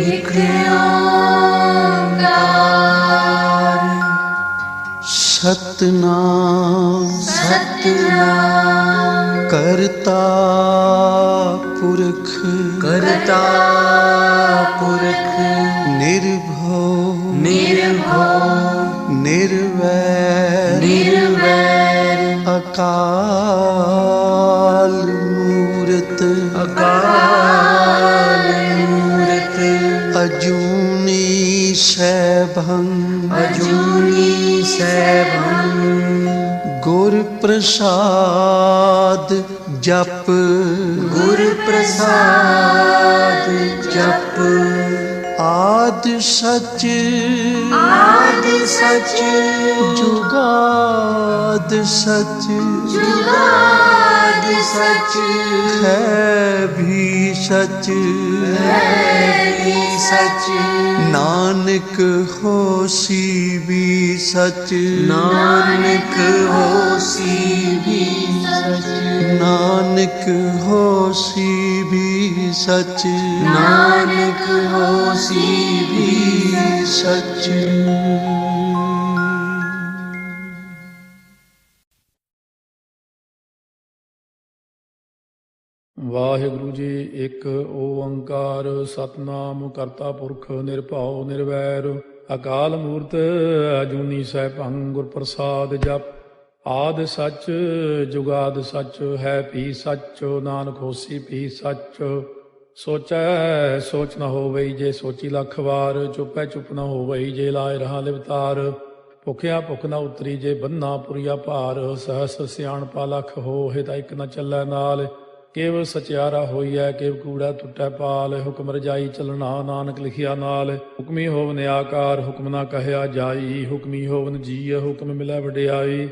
एक ओंकार सतनाम सतनाम करता पुरख करता पुरख निर्भव निर्भव निर्वैर निर्वैर अकाल मूरत अकाल मूरत अजूनी सैभं अजूनी सैभं गुर प्रसाद जप गुर प्रसाद जप आद सच आद सच जुगाद सच जुगाद सच है भी सच है भी सच नानक होसी भी सच नानक होसी भी सच नानक होसी भी सच नानक होसी भी सच। ਵਾਹਿਗੁਰੂ ਜੀ ਇੱਕ ਓੰਕਾਰ ਸਤਨਾਮ ਕਰਤਾ ਪੁਰਖ ਨਿਰਭਉ ਨਿਰਵੈਰ ਅਕਾਲ ਮੂਰਤ ਅਜੂਨੀ ਸੈਭੰ ਗੁਰ ਪ੍ਰਸਾਦ ਜਪ ਆਦ ਸੱਚ ਜੁਗਾਦ ਸੱਚ ਹੈ ਭੀ ਸੱਚ ਨਾਨਕ ਹੋਸੀ ਭੀ ਸੱਚ ਸੋਚੈ ਸੋਚ ਨ ਹੋਵਈ ਜੇ ਸੋਚੀ ਲੱਖ ਵਾਰ ਚੁੱਪੈ ਚੁੱਪ ਨ ਹੋਵਈ ਜੇ ਲਾਇ ਰਹਾ ਲਿਵਤਾਰ ਭੁਖਿਆ ਭੁਖ ਨ ਉਤਰੀ ਜੇ ਬੰਨਾ ਪੁਰੀਆ ਭਾਰ ਸਹਸ ਸਿਆਣਪਾ ਲਖ ਹੋਏ ਤਾਂ ਇੱਕ ਨ ਚੱਲੈ ਨਾਲ ਕੇਵ ਸਚਿਆਰਾ ਹੋਈਐ ਕੇਵ ਕੂੜਾ ਟੁੱਟੈ ਪਾਲ ਹੁਕਮ ਰਜਾਈ ਚੱਲਣਾ ਨਾਨਕ ਲਿਖਿਆ ਨਾਲ ਹੁਕਮੀ ਹੋਵਨ ਆਕਾਰ ਹੁਕਮ ਨਾ ਕਹਿਆ ਜਾਈ ਹੁਕਮੀ ਹੋਵਨ ਜੀਅ ਹੁਕਮ ਮਿਲੈ ਵਡਿਆਈ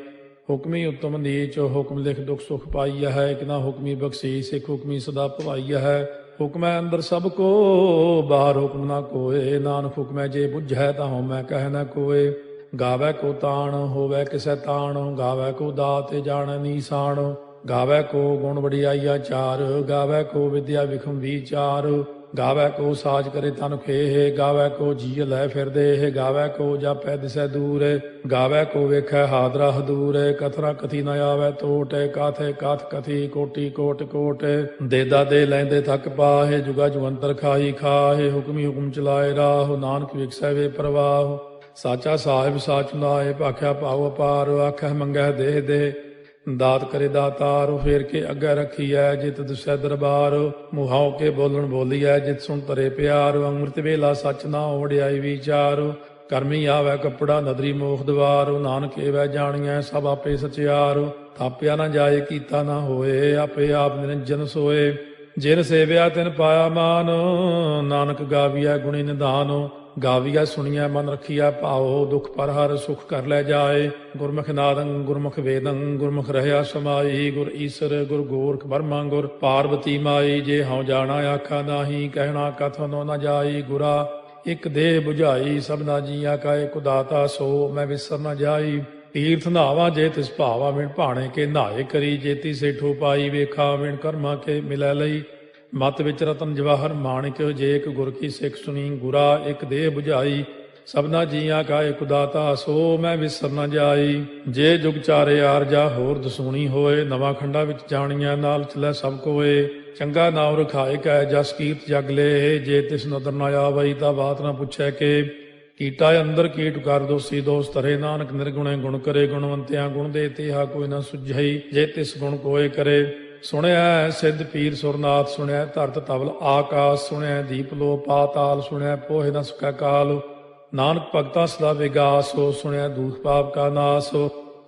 ਹੁਕਮੀ ਉਤਮ ਨੀਚ ਹੁਕਮ ਲਿਖ ਦੁਖ ਸੁਖ ਪਾਈਆ ਹੈ ਇੱਕ ਨਾ ਹੁਕਮੀ ਬਖਸ਼ੀ ਸਿੱਖ ਹੁਕਮੀ ਸਦਾ ਭਵਾਈਆ ਹੈ ਹੁਕਮੈ ਅੰਦਰ ਸਭ ਕੋ ਬਾਹਰ ਹੁਕਮ ਨਾ ਕੋਏ ਨਾਨਕ ਹੁਕਮੈ ਜੇ ਬੁੱਝੈ ਤਾਂ ਹਉਮੈ ਕਹਿ ਨਾ ਕੋਏ ਗਾਵੈ ਕੋ ਤਾਣ ਹੋਵੈ ਕਿਸੈ ਤਾਣ ਗਾਵੈ ਕੋ ਦਾਤ ਜਾਣੈ ਨੀਸਾਨ ਗਾਵੈ ਕੋ ਗੁਣ ਵਡਿਆਈਆ ਚਾਰ ਗਾਵੈ ਕੋ ਵਿਦਿਆ ਵਿਖਮ ਵਿਚਾਰ ਗਾਵੈ ਕੋ ਸਾਜ ਕਰੇ ਤਨ ਖੇਹ ਗਾਵੈ ਕੋ ਜੀਅ ਲੈ ਫਿਰਦੇ ਗਾਵੈ ਕੋ ਜਾਪੈ ਦਿਸੈ ਦੂਰ ਗਾਵੈ ਕੋ ਵੇਖੈ ਹਾਦਰਾ ਹਦੂਰ ਕਥਨਾ ਕਥੀ ਨ ਆਵੈ ਟੋਟ ਕਾਥੇ ਕਾਥ ਕਥੀ ਕੋਟੀ ਕੋਟ ਕੋਟ ਦੇਦਾ ਦੇ ਲੈਂਦੇ ਥੱਕ ਪਾਹੇ ਜੁਗਾ ਜੁਗੰਤਰ ਖਾਈ ਖਾਹੇ ਹੁਕਮੀ ਹੁਕਮ ਚਲਾਏ ਰਾਹ ਨਾਨਕ ਵਿਖਸੈ ਵੇ ਪ੍ਰਵਾਹ ਸਾਚਾ ਸਾਹਿਬ ਸਾਚ ਨਾਏ ਭਾਖਿਆ ਭਾਉ ਅਪਾਰ ਆਖੈ ਮੰਗੈ ਦੇਹ ਦੇ ਦਾਤ ਕਰੇ ਦਾਤਾਰ ਫੇਰ ਕੇ ਅੱਗੇ ਰੱਖੀਐ ਜਿਤ ਦੁਸੈ ਦਰਬਾਰ ਮੁਹਾਉ ਕੇ ਬੋਲਣ ਬੋਲੀਐ ਜਿਤ ਸੁਣ ਤਰੇ ਪਿਆਰ ਅੰਮ੍ਰਿਤ ਵੇਲਾ ਸੱਚ ਨਾ ਵਡਿਆਈ ਵਿਚਾਰ ਕਰਮੀ ਆਵੈ ਕੱਪੜਾ ਨਦਰੀ ਮੋਖ ਦਵਾਰ ਨਾਨਕ ਏਵੈ ਜਾਣੀਐ ਸਭ ਆਪੇ ਸਚਿਆਰ ਥਾਪਿਆ ਨਾ ਜਾਏ ਕੀਤਾ ਨਾ ਹੋਏ ਆਪੇ ਆਪ ਨਿਰੰਜਨ ਸੋਏ ਜਿਨ ਸੇਵਿਆ ਤਿਨ ਪਾਇਆ ਮਾਨ ਨਾਨਕ ਗਾਵੀਐ ਗੁਣੀ ਨਿਧਾਨ ਗਾਵੀਆ ਸੁਣੀਐ ਮਨ ਰੱਖੀਐ ਭਾਉ ਦੁਖ ਪਰ ਹਰ ਸੁਖ ਕਰ ਲੈ ਜਾਏ ਗੁਰਮੁਖ ਨਾਦੰ ਗੁਰਮੁਖ ਵੇਦੰ ਗੁਰਮੁਖ ਰਹਿਆ ਸਮਾਈ ਗੁਰ ਈਸਰ ਗੁਰ ਗੋਰਖ ਬਰਮਾ ਗੁਰ ਪਾਰਵਤੀ ਮਾਈ ਜੇ ਹਉ ਜਾਣਾ ਆਖਾ ਨਾਹੀ ਕਹਿਣਾ ਕਥਨੋ ਨ ਜਾਈ ਗੁਰਾ ਇਕ ਦੇਹ 부ਝਾਈ ਸਭਨਾ ਜੀਆ ਕਾ ਇਕ ਦਾਤਾ ਸੋ ਮੈਂ ਵਿਸਰ ਨ ਜਾਈ ਤੀਰਥ ਨਾਵਾ ਜੇ ਤਿਸ ਭਾਵਾ ਵਿਣ ਭਾਣੇ ਕੇ ਨਹਾਏ ਕਰੀ ਜੇਤੀ ਸੇਠੋ ਪਾਈ ਵੇਖਾ ਵਿਣ ਕਰਮਾ ਕੇ ਮਿਲੈ ਲਈ ਮਤ ਵਿੱਚ ਰਤਨ ਜਵਾਹਰ ਮਾਣਿਕ ਜੇ ਇੱਕ ਗੁਰ ਕੀ ਸਿੱਖ ਸੁਣੀ ਗੁਰਾ ਇੱਕ ਦੇਹ 부ਝਾਈ ਸਭਨਾ ਜੀਆਂ ਕਾ ਇਕ ਦਾਤਾ ਸੋ ਮੈਂ ਵਿਸਰ ਨ ਜਾਈ ਜੇ ਜੁਗ ਚਾਰੇ ਆਰਜਾ ਹੋਰ ਦਸੂਣੀ ਹੋਏ ਨਵਾਂ ਖੰਡਾ ਵਿੱਚ ਜਾਣੀਆਂ ਨਾਲ ਚਲੈ ਸਭ ਕੋਏ ਚੰਗਾ ਨਾਮ ਰਖਾਏ ਕੈ ਜਸ ਕੀਰਤ ਜਗ ਲੈ ਜੇ ਤਿਸ ਨਦਰ ਨ ਆਵਈ ਤਾਂ ਬਾਤ ਨ ਪੁੱਛੈ ਕੇ ਕੀਟਾ ਅੰਦਰ ਕੀਟ ਕਰ ਦੋਸੀ ਦੋਸ ਧਰੇ ਨਾਨਕ ਨਿਰਗੁਣੇ ਗੁਣ ਕਰੇ ਗੁਣਵੰਤਿਆਂ ਗੁਣ ਦੇ ਤੇਹਾ ਕੋਈ ਨ ਸੁਝਈ ਜੇ ਤਿਸ ਗੁਣ ਕੋਏ ਕਰੇ ਸੁਣਿਆ ਸਿੱਧ ਪੀਰ ਸੁਰਨਾਥ ਸੁਣਿਆ ਧਰਤ ਤਵਲ ਆਕਾਸ਼ ਸੁਣਿਆ ਦੀਪ ਲੋ ਪਾਤਾਲ ਸੁਣਿਆ ਪੋਹਿ ਨ ਸਕੈ ਕਾਲ ਨਾਨਕ ਭਗਤਾਂ ਸਦਾ ਵਿਗਾਸ ਹੋ ਸੁਣਿਆ ਦੂਖ ਪਾਪ ਕਾ ਨਾਸ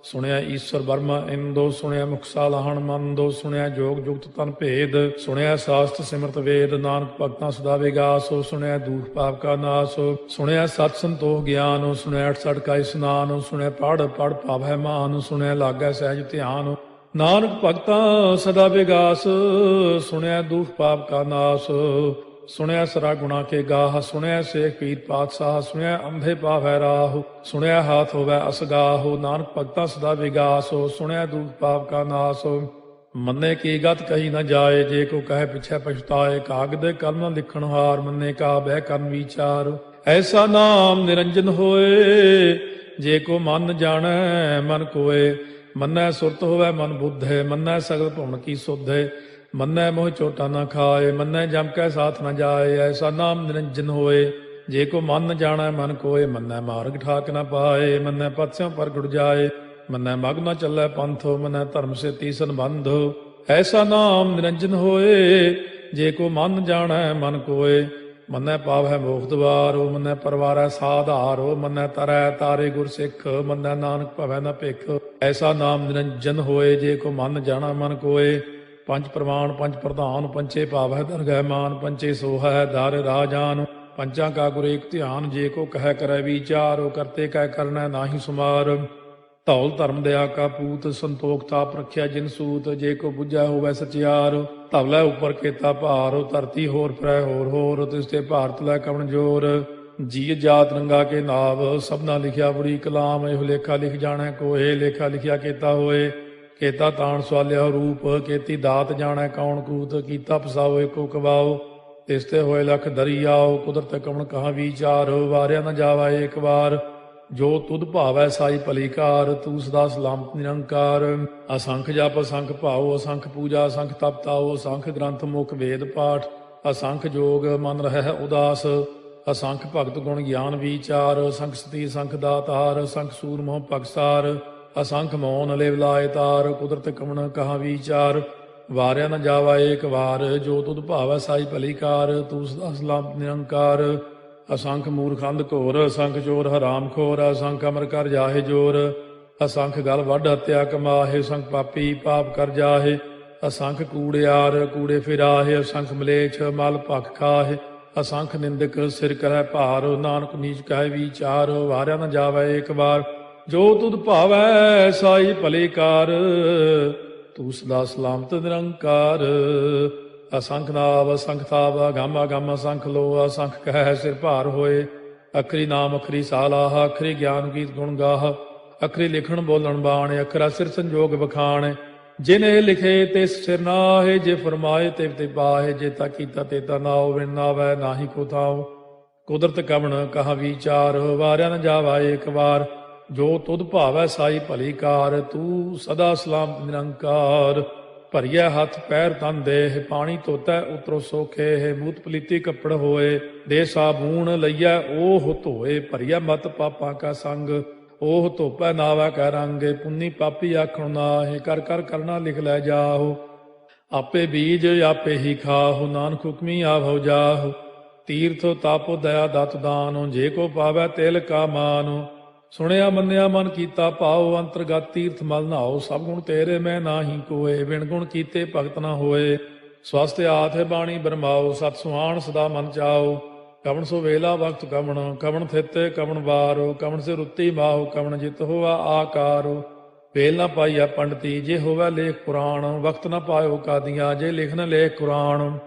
ਸੁਣਿਆ ਈਸ਼ਵਰ ਬਰਮਾ ਇੰਦੋ ਸੁਣਿਆ ਮੁਖ ਸਾਲਾਹਣ ਮੰਦੋ ਸੁਣਿਆ ਜੋਗ ਜੁਗਤ ਤਨ ਭੇਦ ਸੁਣਿਆ ਸਾਸਤ ਸਿਮਰਤ ਵੇਦ ਨਾਨਕ ਭਗਤਾਂ ਸਦਾ ਵਿਗਾਸ ਹੋ ਸੁਣਿਆ ਦੂਖ ਪਾਪ ਕਾ ਨਾਸ ਸੁਣਿਆ ਸਤ ਸੰਤੋਖ ਗਿਆਨ ਸੁਣਿਆ 68 ਕਾ ਇਸਨਾਨ ਸੁਣਿਆ ਪੜ ਪੜ ਭਾਵੈ ਮਾਨ ਸੁਣਿਆ ਲਾਗੈ ਸਹਿਜ ਧਿਆਨ ਨਾਨਕ ਭਗਤਾਂ ਸਦਾ ਵਿਗਾਸ ਸੁਣਿਆ ਦੁਖ ਪਾਪ ਕਾ ਨਾਸ ਸੁਣਿਆ ਸਰਾ ਗੁਣਾ ਕੇ ਗਾਹ ਸੁਣਿਆ ਸੇਖ ਪੀਰ ਪਾਤਸ਼ਾਹ ਸੁਣਿਆ ਅੰਧੇ ਪਾਵੈ ਰਾਹ ਸੁਣਿਆ ਹਾਥ ਹੋਵੈ ਅਸਗਾਹ ਨਾਨਕ ਭਗਤਾਂ ਸਦਾ ਵਿਗਾਸ ਸੁਣਿਆ ਦੁਖ ਪਾਪ ਕਾ ਨਾਸ ਮੰਨੇ ਕੀ ਗਤ ਕਹੀ ਨਾ ਜਾਏ, ਜੇ ਕੋ ਕਹੇ ਪਿਛੈ ਪਛਤਾਏ। ਕਾਗਦ ਕਲਮ ਨ ਲਿਖਣ ਹਾਰ, ਮੰਨੇ ਕਾ ਬਹਿ ਕਰਨ ਵਿਚਾਰ। ਐਸਾ ਨਾਮ ਨਿਰੰਜਨ ਹੋਏ, ਜੇ ਕੋ ਮਨ ਜਾਣੈ ਮਨ ਕੋਏ। ਮੰਨੈ ਸੁਰਤ ਹੋਵੈ ਮਨ ਬੁੱਧੇ, ਮੰਨੈ ਸਗਲ ਭਵਨ ਕੀ ਸੁਧੇ। ਮੰਨੈ ਮੋਹ ਚੋਟਾ ਨਾ ਖਾਏ, ਮੰਨੈ ਜਮ ਕੈ ਸਾਥ ਨ ਜਾਏ। ਐਸਾ ਨਾਮ ਨਿਰੰਜਨ ਹੋਏ, ਜੇ ਕੋ ਮਨ ਜਾਣੈ ਮਨ ਕੋਏ। ਮੰਨੈ ਮਾਰਗ ਠਾਕ ਨ ਪਾਏ, ਮੰਨੈ ਪਥ ਸਿਉ ਪ੍ਰਗਟ ਜਾਏ। ਮੰਨੈ ਮਗ ਨ ਚੱਲੈ ਪੰਥ, ਮੰਨੈ ਧਰਮ ਸੇ ਤੀਸਨ ਬੰਧ। ਐਸਾ ਨਾਮ ਨਿਰੰਜਨ ਹੋਏ, ਜੇ ਕੋ ਮਨ ਜਾਣੈ ਮਨ ਕੋਏ। ਮੰਨੈ ਪਾਵੈ ਮੋਖ ਦੁਆਰੋ, ਮੰਨੈ ਪਰਵਾਰੈ ਸਾਧਾਰੋ। ਮੰਨੈ ਤਰੈ ਤਾਰੇ ਗੁਰ ਸਿੱਖ, ਮੰਨੈ ਨਾਨਕ ਭਵੈ ਨ ਭਿਖ। ਐਸਾ ਨਾਮ ਨਿਰੰਜਨ ਹੋਏ, ਜੇ ਕੋ ਮਨ ਜਾਣੈ ਮਨ ਕੋਏ। ਪੰਜ ਪ੍ਰਮਾਣ ਪੰਜ ਪ੍ਰਧਾਨ, ਪੰਚੇ ਭਾਵੈ ਦਰਗਹਿ ਮਾਨ। ਪੰਚੇ ਸੋਹੈ ਦਰ ਰਾਜਾਨ, ਪੰਚਾਂ ਕਾ ਗੁਰ ਏਕ ਧਿਆਨ। ਜੇ ਕੋ ਕਹਿ ਕਰੈ ਵਿਚਾਰ, ਕਰਤੇ ਕਹਿ ਕਰਨੈ ਨਾਹੀ ਸੁਮਾਰ। ਧੌਲ ਧਰਮ ਦਇਆ ਕਾ ਪੂਤ, ਸੰਤੋਖ ਤਾਪ ਰੱਖਿਆ ਜਿਨ ਸੂਤ। ਜੇ ਕੋ ਬੁੱਝੈ ਹੋਵੈ ਸਚਿਆਰ, ਧਵਲੇ ਉੱਪਰ ਕੇਤਾ ਭਾਰ। ਧਰਤੀ ਹੋਰ ਫਿਰੈ ਹੋਰ ਹੋਰ, ਤਿਸ ਤੇ ਭਾਰਤ ਲੈ ਕਵਣ ਜੋਰ। ਜੀ ਜਾਤ ਰੰਗਾ ਕੇ ਨਾਵ, ਸਭਨਾ ਲਿਖਿਆ ਬੁਰੀ ਕਲਾਮ। ਇਹੋ ਲੇਖਾ ਲਿਖ ਜਾਣੈ ਕੋਏ, ਲੇਖਾ ਲਿਖਿਆ ਕੇਤਾ ਹੋਏ। ਕੇਤਾ ਤਾਣ ਸਵਾਲਿਆ ਰੂਪ, ਕੀਤੀ ਦਾਤ ਜਾਣੈ ਕੌਣ ਕੂਤ। ਕੀਤਾ ਪਸਾਓ ਏਕੋ ਕਵਾਓ, ਤਿਸ ਤੇ ਹੋਏ ਲਖ ਦਰਿਆਓ। ਕੁਦਰਤ ਕਵਣ ਕਹਾ ਵਿਚਾਰ, ਵਾਰਿਆ ਨ ਜਾਵਾ ਏਕ ਵਾਰ। ਜੋ ਤੁਧ ਭਾਵੈ ਸਾਈ ਭਲੀ ਕਾਰ, ਤੂੰ ਸਦਾ ਸਲਾਮਤ ਨਿਰੰਕਾਰ। ਅਸੰਖ ਜਪ ਅਸੰਖ ਭਾਉ, ਅਸੰਖ ਪੂਜਾ ਅਸੰਖ ਤਪ ਤਾਉ। ਅਸੰਖ ਗ੍ਰੰਥ ਮੁਖ ਵੇਦ ਪਾਠ, ਅਸੰਖ ਜੋਗ ਮਨ ਰਹਿ ਉਦਾਸ। ਅਸੰਖ ਭਗਤ ਗੁਣ ਗਿਆਨ ਵਿਚਾਰ, ਅਸੰਖ ਸਤੀ ਅਸੰਖ ਦਾਤਾਰ। ਅਸੰਖ ਸੂਰ ਮੋਹ ਪਗਸਾਰ, ਅਸੰਖ ਮੌਨ ਲਿਵ ਲਾਇ ਤਾਰ। ਕੁਦਰਤ ਕਵਣ ਕਹਾ ਵਿਚਾਰ, ਵਾਰਿਆ ਨ ਜਾਵਾ ਏਕ ਵਾਰ। ਜੋ ਤੁਧ ਭਾਵੈ ਸਾਈ ਭਲੀ ਕਾਰ, ਤੂੰ ਸਦਾ ਸਲਾਮਤ ਨਿਰੰਕਾਰ। ਅਸੰਖ ਮੂਰਖ ਅੰਧ ਘੋਰ, ਅਸੰਖ ਚੋਰ ਹਰਾਮ ਖੋਰ। ਅਸੰਖ ਅਮਰ ਕਰ ਜਾਹੇ ਜੋਰ, ਅਸੰਖ ਗਲ ਵੱਢ ਹੱਤਿਆ ਕਮਾਹੇ। ਅਸੰਖ ਪਾਪੀ ਪਾਪ ਕਰ ਜਾਹੇ, ਅਸੰਖ ਕੂੜਿਆਰ ਕੂੜੇ ਫਿਰਾਹੇ। ਅਸੰਖ ਮਲੇਛ ਮਲ ਭਖ ਖਾਹੇ, ਅਸੰਖ ਨਿੰਦਕ ਸਿਰ ਕਰੈ ਭਾਰ। ਨਾਨਕ ਨੀਚ ਕਹਿ ਵਿਚਾਰ, ਵਾਰਿਆ ਨ ਜਾਵੈ ਏਕ ਵਾਰ। ਜੋ ਤੁਧ ਭਾਵੈ ਸਾਈ ਭਲੀ ਕਾਰ, ਤੂੰ ਸਦਾ ਸਲਾਮਤ ਨਿਰੰਕਾਰ। ਅਸੰਖ ਨਾਵ ਅਸੰਖ ਤਾਵ, ਅਗੰਮ ਅਗੰਮ ਅਸੰਖ ਲੋ। ਅਸੰਖ ਕਹਿ ਸਿਰ ਭਾਰ ਹੋਏ, ਅਖਰੀ ਨਾਮ ਅਖਰੀ ਸਾਲਾਹ। ਅਖਰੀ ਗਿਆਨ ਗੀਤ ਗੁਣ ਗਾਹ, ਅਖਰੀ ਲਿਖਣ ਬੋਲਣ ਬਾਣ। ਅਖਰਾ ਸਿਰ ਸੰਜੋਗ ਬਖਾਣ, ਜਿਨੇ ਲਿਖੇ ਤਿਸ ਸਿਰ ਨਾਹੇ। ਜੇ ਫਰਮਾਏ ਤਿਵ ਤੇ ਪਾਹੇ, ਜੇ ਤਾ ਕੀਤਾ ਤੇ ਤਾ ਨਾਉ। ਵਿਣ ਨਾਵੈ ਨਾਹੀ ਕੋ ਥਾਉ, ਕੁਦਰਤ ਕਵਣ ਕਹਾ ਵਿਚਾਰ। ਵਾਰਿਆ ਨ ਜਾਵਾ ਏਕ ਵਾਰ, ਜੋ ਤੁਧ ਭਾਵੈ ਸਾਈ ਭਲੀ ਕਾਰ। ਤੂੰ ਸਦਾ ਸਲਾਮਤ ਨਿਰੰਕਾਰ। ਭਰੀਐ ਹੱਥ ਪੈਰ ਤਨ ਦੇਹ, ਪਾਣੀ ਧੋਤੈ ਉਤਰੋ ਸੋਖੇ। ਮੂਤ ਪਲੀਤੀ ਕੱਪੜ ਹੋਏ, ਦੇ ਸਾਬੂਣ ਲਈਐ ਓਹ ਧੋਏ। ਭਰੀਐ ਮਤ ਪਾਪਾਂ ਕਾ ਸੰਗ, ਓਹ ਧੋਪੈ ਨਾਵੈ ਕੈ ਰੰਗ। ਪੁੰਨੀ ਪਾਪੀ ਆਖਣ ਨਾਹਿ, ਕਰ ਕਰ ਕਰਨਾ ਲਿਖ ਲੈ ਜਾਹੋ। ਆਪੇ ਬੀਜ ਆਪੇ ਹੀ ਖਾਹੋ, ਨਾਨਕ ਹੁਕਮੀ ਆਭਉ ਜਾਹੋ। ਤੀਰਥ ਤਾਪੋ ਦਇਆ ਦਤ ਦਾਨੋ, ਜੇ ਕੋ ਪਾਵੈ ਤਿਲ ਕਾ ਮਾਨੋ। ਸੁਣਿਆ ਮੰਨਿਆ ਮਨ ਕੀਤਾ ਭਾਉ, ਅੰਤਰਗਤ ਤੀਰਥ ਮਲ ਨਹਾਉ। ਸਭ ਗੁਣ ਤੇਰੇ ਮੈਂ ਨਾਹੀ ਕੋਏ, ਬਿਨ ਗੁਣ ਕੀਤੇ ਭਗਤ ਨਾ ਹੋਏ। ਸਵਸਤ ਆਥ ਬਾਣੀ ਬਰਮਾਓ, ਸਤ ਸੁਹਾਣ ਸਦਾ ਮਨ ਚਾਓ। ਕਵਣ ਸੋ ਵੇਲਾ ਵਕਤ ਕਵਣ, ਕਵਣ ਥਿਤੇ ਕਵਣ ਵਾਰੋ। ਕਵਣ ਸੇ ਰੁੱਤੀ ਮਾਹੋ, ਕਵਣ ਜਿਤ ਹੋਆ ਆਕਾਰੋ। ਵੇਲ ਨਾ ਪਾਈਆ ਪੰਡਤੀ, ਜੇ ਹੋਵੈ ਲੇਖ ਪੁਰਾਣ। ਵਕਤ ਨਾ ਪਾਇਓ ਕਾਦੀਆਂ, ਜੇ ਲਿਖਨ ਲੇਖ ਕੁਰਾਨ।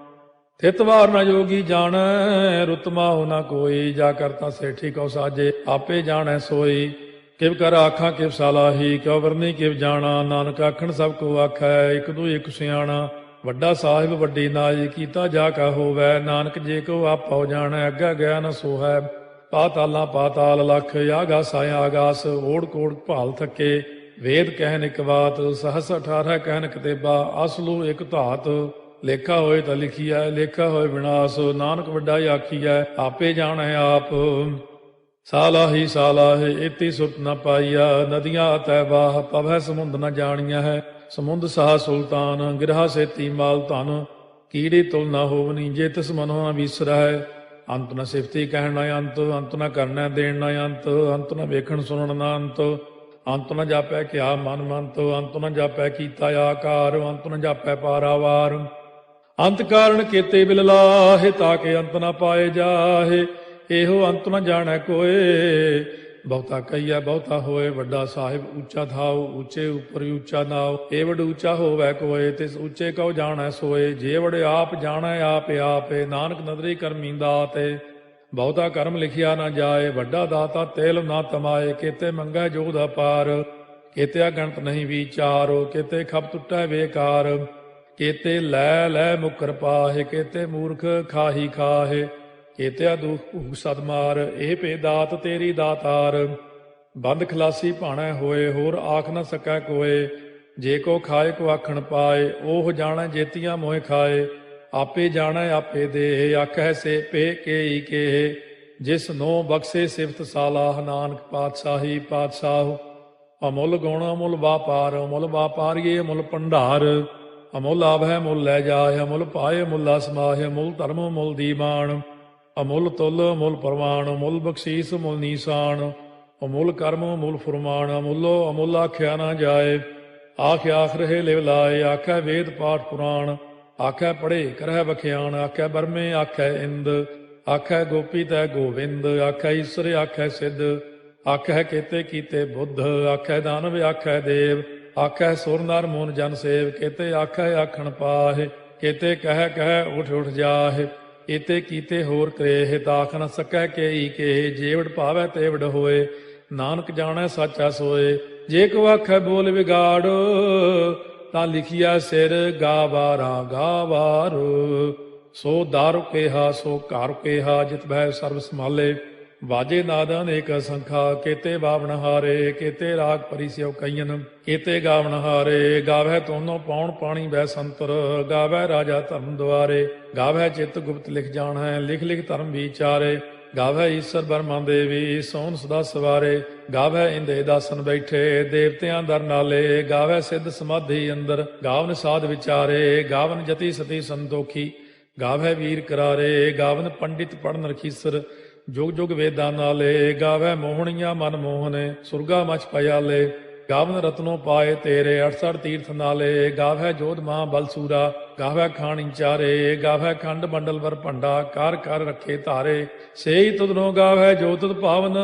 ਥਿਤ ਵਾਰ ਨਾ ਜੋਗੀ ਜਾਣੈ, ਰੁੱਤ ਮਾਹੁ ਨਾ ਕੋਈ। ਜਾ ਕਰਤਾ ਸੇਠੀ ਕਉ ਸਾਜੇ, ਆਪੇ ਜਾਣੈ ਸੋਈ। ਕਿਵ ਕਰ ਆਖਾਂ ਕਿਵ ਸਾਲਾਹੀ, ਕਿਉ ਵਰਨੀ ਕਿਵ ਜਾਣਾ। ਨਾਨਕ ਆਖਣ ਸਭ ਕੋ ਆਖੈ, ਇਕ ਦੂ ਇਕ ਸਿਆਣਾ। ਵੱਡਾ ਸਾਹਿਬ ਵੱਡੀ ਨਾਈ, ਕੀਤਾ ਜਾ ਕਾ ਹੋਵੈ। ਨਾਨਕ ਜੇ ਕੋ ਆਪਉ ਜਾਣੈ, ਅੱਗਾ ਗਿਆ ਨ ਸੋਹੈ। ਪਾਤਾਲਾਂ ਪਾਤਾਲ ਲਖ, ਆਗਾਸ ਆਗਾਸ। ਓੜ ਕੋੜ ਭਾਲ ਥੱਕੇ, ਵੇਦ ਕਹਿਨ ਇਕ ਬਾਤ। ਸਹਸ 18 ਕਹਿਨ ਕਤੇਬਾ, ਅਸਲੂ ਇਕ ਧਾਤ। ਲੇਖਾ ਹੋਏ ਤਾਂ ਲਿਖੀਐ, ਲੇਖਾ ਹੋਏ ਵਿਨਾਸ਼। ਨਾਨਕ ਵੱਡਾ ਆਖੀਐ, ਆਪੇ ਜਾਣੈ ਆਪ। ਸਾਲਾਹੀ ਸਾਲਾਹੇ, ਇਤੀ ਸੁਰਤ ਨ ਪਾਈਆ। ਨਦੀਆਂ ਅਤੈ ਬਾਹ, ਪਵੈ ਸਮੁੰਦ ਨ ਜਾਣੀਆ ਹੈ। ਸਮੁੰਦ ਸਾਹ ਸੁਲਤਾਨ, ਗਿਰਹਾ ਸੇਤੀ ਮਾਲ ਧਨ। ਕੀੜੀ ਤੁਲ ਨ ਹੋਵਨੀ, ਜੇ ਤਿਸ ਮਨੋ ਨ ਵਿਸਰੈ। ਅੰਤ ਨ ਸਿਫਤੀ ਕਹਿਣ ਨ ਅੰਤ, ਅੰਤ ਨ ਕਰਨੈ ਦੇਣ ਨ ਅੰਤ। ਅੰਤ ਨ ਵੇਖਣ ਸੁਣਨ ਨ ਅੰਤ, ਅੰਤ ਨ ਜਾਪੈ ਕਿਆ ਮਨ ਮੰਤ। ਅੰਤ ਨ ਜਾਪੈ ਕੀਤਾ ਆਕਾਰ, ਅੰਤ ਨ ਜਾਪੈ ਪਾਰਾਵਾਰ। ਅੰਤ ਕਾਰਨ ਕੀਤੇ ਬਿਲ ਲਾਹੇ, ਤਾਕੇ ਅੰਤ ਨ ਪਾਏ ਜਾਹੇ। ਇਹੋ ਅੰਤ ਨ ਜਾਣੈ ਕੋਏ, ਬਹੁਤਾ ਕਹੀਐ ਬਹੁਤਾ ਹੋਏ। ਵੱਡਾ ਸਾਹਿਬ ਉੱਚਾ ਥਾਉ, ਉੱਚੇ ਉੱਪਰ ਉੱਚਾ ਨਾਉ। ਏ ਵਡ ਉੱਚਾ ਹੋਵੈ ਕੋਏ, ਤਿਸ ਉੱਚੇ ਕਉ ਜਾਣੈ ਸੋਏ। ਜੇ ਵਡ ਆਪ ਜਾਣੈ ਆਪੇ ਆਪੇ, ਨਾਨਕ ਨਦਰੀ ਕਰਮੀ ਦਾਤੇ। ਬਹੁਤਾ ਕਰਮ ਲਿਖਿਆ ਨਾ ਜਾਏ, ਵੱਡਾ ਦਾਤਾ ਤੇਲ ਨਾ ਤਮਾਏ। ਕੀਤੇ ਮੰਗੈ ਜੋਧ ਅਪਾਰ, ਕੇਤੇ ਅਗਣਤ ਨਹੀਂ ਵਿਚਾਰੋ, ਕੇਤੇ ਖਪ ਟੁੱਟੈ ਬੇਕਾਰ, ਕੇਤੇ ਲੈ ਲੈ ਮੁਕਰ ਪਾਹੇ, ਕੇਤੇ ਮੂਰਖ ਖਾਹੀ ਖਾਹੇ, ਕੇਤੇ ਦੁਖ ਭੂਖ ਸਦ ਮਾਰ, ਇਹ ਭੇ ਦਾਤ ਤੇਰੀ ਦਾਤਾਰ। ਬੰਦ ਖਲਾਸੀ ਭਾਣੈ ਹੋਏ, ਹੋਰ ਆਖ ਨ ਸਕੈ ਕੋਏ, ਜੇ ਕੋ ਖਾਏ ਕੋ ਆਖਣ ਪਾਏ, ਉਹ ਜਾਣੈ ਜੇਤੀਆਂ ਮੋਹਿ ਖਾਏ, ਆਪੇ ਜਾਣੈ ਆਪੇ ਦੇ, ਆਖੈ ਸੇ ਪੇ ਕੇਈ ਕੇ, ਜਿਸ ਨੋ ਬਖਸ਼ੇ ਸਿਫਤ ਸਾਲਾਹ, ਨਾਨਕ ਪਾਤਸ਼ਾਹੀ ਪਾਤਸ਼ਾਹ। ਅਮੁੱਲ ਗੁਣ ਅਮੁੱਲ ਵਾਪਾਰ, ਅਮੁੱਲ ਵਾਪਾਰੀਏ ਅਮੁੱਲ ਭੰਡਾਰ, ਅਮੁੱਲ ਆਭੈ ਮੁੱਲ ਲੈ ਜਾਏ, ਅਮੁੱਲ ਪਾਏ ਮੁੱਲਾ ਸਮਾਹਿ, ਅਮੁੱਲ ਧਰਮ ਮੁੱਲ ਦੀਵਾਨ, ਅਮੁੱਲ ਤੁਲ ਅਮੁੱਲ ਪ੍ਰਮਾਣ, ਅਮੁੱਲ ਬਖਸ਼ੀਸ ਮੁੱਲ ਨੀਸਾਨ, ਅਮੁੱਲ ਕਰਮ ਅਮੁੱਲ ਫੁਰਮਾਨ, ਅਮੁੱਲੋ ਅਮੁੱਲ ਆਖਿਆ ਨਾ ਜਾਏ, ਆਖ ਆਖ ਰਹੇ ਲਿਵ ਲਾਏ, ਆਖੈ ਵੇਦ ਪਾਠ ਪੁਰਾਣ, ਆਖੈ ਪੜ੍ਹੇ ਕਰਹਿ ਬਖਿਆਣ, ਆਖੈ ਬਰਮੇ ਆਖੈ ਇੰਦ, ਆਖੈ ਗੋਪੀ ਤੈ ਗੋਵਿੰਦ, ਆਖੈ ਈਸਰ ਆਖੈ ਸਿੱਧ, ਆਖੈ ਕੇਤੇ ਕੀਤੇ ਬੁੱਧ, ਆਖੈ ਦਾਨਵ ਆਖੈ ਦੇਵ, ਆਖੈ ਸੁਰ ਨਰ ਮੂਨ ਜਨ ਸੇਵ, ਕੇਤੇ ਆਖੈ ਆਖਣ ਪਾਹੇ, ਕੇਤੇ ਕਹਿ ਕਹਿ ਉਠ ਉਠ ਜਾਹੇ, ਏਤੇ ਕੀਤੇ ਹੋਰ ਕਰੇਹ, ਤਾਖ ਨ ਸਕੈ ਕੇਈ ਕੇ, ਜੇਵੜ ਭਾਵੈ ਤੇਵੜ ਹੋਏ, ਨਾਨਕ ਜਾਣੈ ਸਾਚਾ ਸੋਏ। ਜੇ ਕੋ ਆਖੈ ਬੋਲ ਵਿਗਾੜ, ਤਾਂ ਲਿਖਿਆ ਸਿਰ ਗਾਵਾਰਾ ਗਾਵਾਰ, ਸੋ ਦਾਰੂ ਕੇਹਾ ਸੋ ਘਰ ਕੇਹਾ, ਜਿਤ ਬਹਿ ਸਰਬ ਸੰਭਾਲੇ, ਵਾਜੇ ਨਾਦ ਅਨੇਕ ਸੰਖਾ, ਕੇਤੇ ਬਾਵਣ ਹਾਰੇ, ਕੇਤੇ ਰਾਗ ਪਰਿਸਿਓ ਕਈਨ, ਕੇਤੇ ਗਾਵਣ ਹਾਰੇ, ਗਾਵੈ ਤੋਨੋ ਪਾਉਣ ਪਾਣੀ ਬੈ ਸੰਤਰ, ਗਾਵੈ ਰਾਜਾ ਧਰਮ ਦੁਆਰੇ, ਗਾਵੈ ਚਿਤ ਗੁਪਤ ਲਿਖ ਜਾਣੈ, ਲਿਖ ਲਿਖ ਧਰਮ ਵਿਚਾਰੇ, ਗਾਵੈ ਈਸਰ ਬਰਮਾ ਦੇਵੀ, ਸੋਨ ਸਦਾ ਸਵਾਰੇ, ਗਾਵੈ ਇੰਦੇ ਦਾਸਨ ਬੈਠੇ, ਦੇਵਤਿਆਂ ਦਰ ਨਾਲੇ, ਗਾਵੈ ਸਿੱਧ ਸਮਾਧੀ ਅੰਦਰ, ਗਾਵਨ ਸਾਧ ਵਿਚਾਰੇ, ਗਾਵਨ ਜਤੀ ਸਤੀ ਸੰਤੋਖੀ, ਗਾਵੈ ਵੀਰ ਕਰਾਰੇ, ਗਾਵਨ ਪੰਡਿਤ ਪੜਨ ਰਖੀਸਰ, ਜੁਗ ਜੁਗ ਵੇਦਾਂ ਨਾਲੇ, ਗਾਵੈ ਮੋਹਣੀਆਂ ਮਨ ਮੋਹਨੇ, ਸੁਰਗਾ ਮਚ ਪਿਆਲੇ, ਗਾਵਨ ਰਤਨੋ ਪਾਏ ਤੇਰੇ, 68 ਤੀਰਥ ਨਾਲੇ, ਗਾਵੈ ਜੋਧ ਮਾਂ ਬਲਸੂਰਾ, ਗਾਵੈ ਖਾਣੀ ਚਾਰੇ, ਗਾਵੈ ਖੰਡ ਮੰਡਲ ਵਰ ਭੰਡਾ, ਕਰ ਕਰ ਰੱਖੇ ਧਾਰੇ, ਸੇਈ ਤੁਧਨੋ ਗਾਵੈ ਜੋ ਤੁਧ ਭਾਵਨ,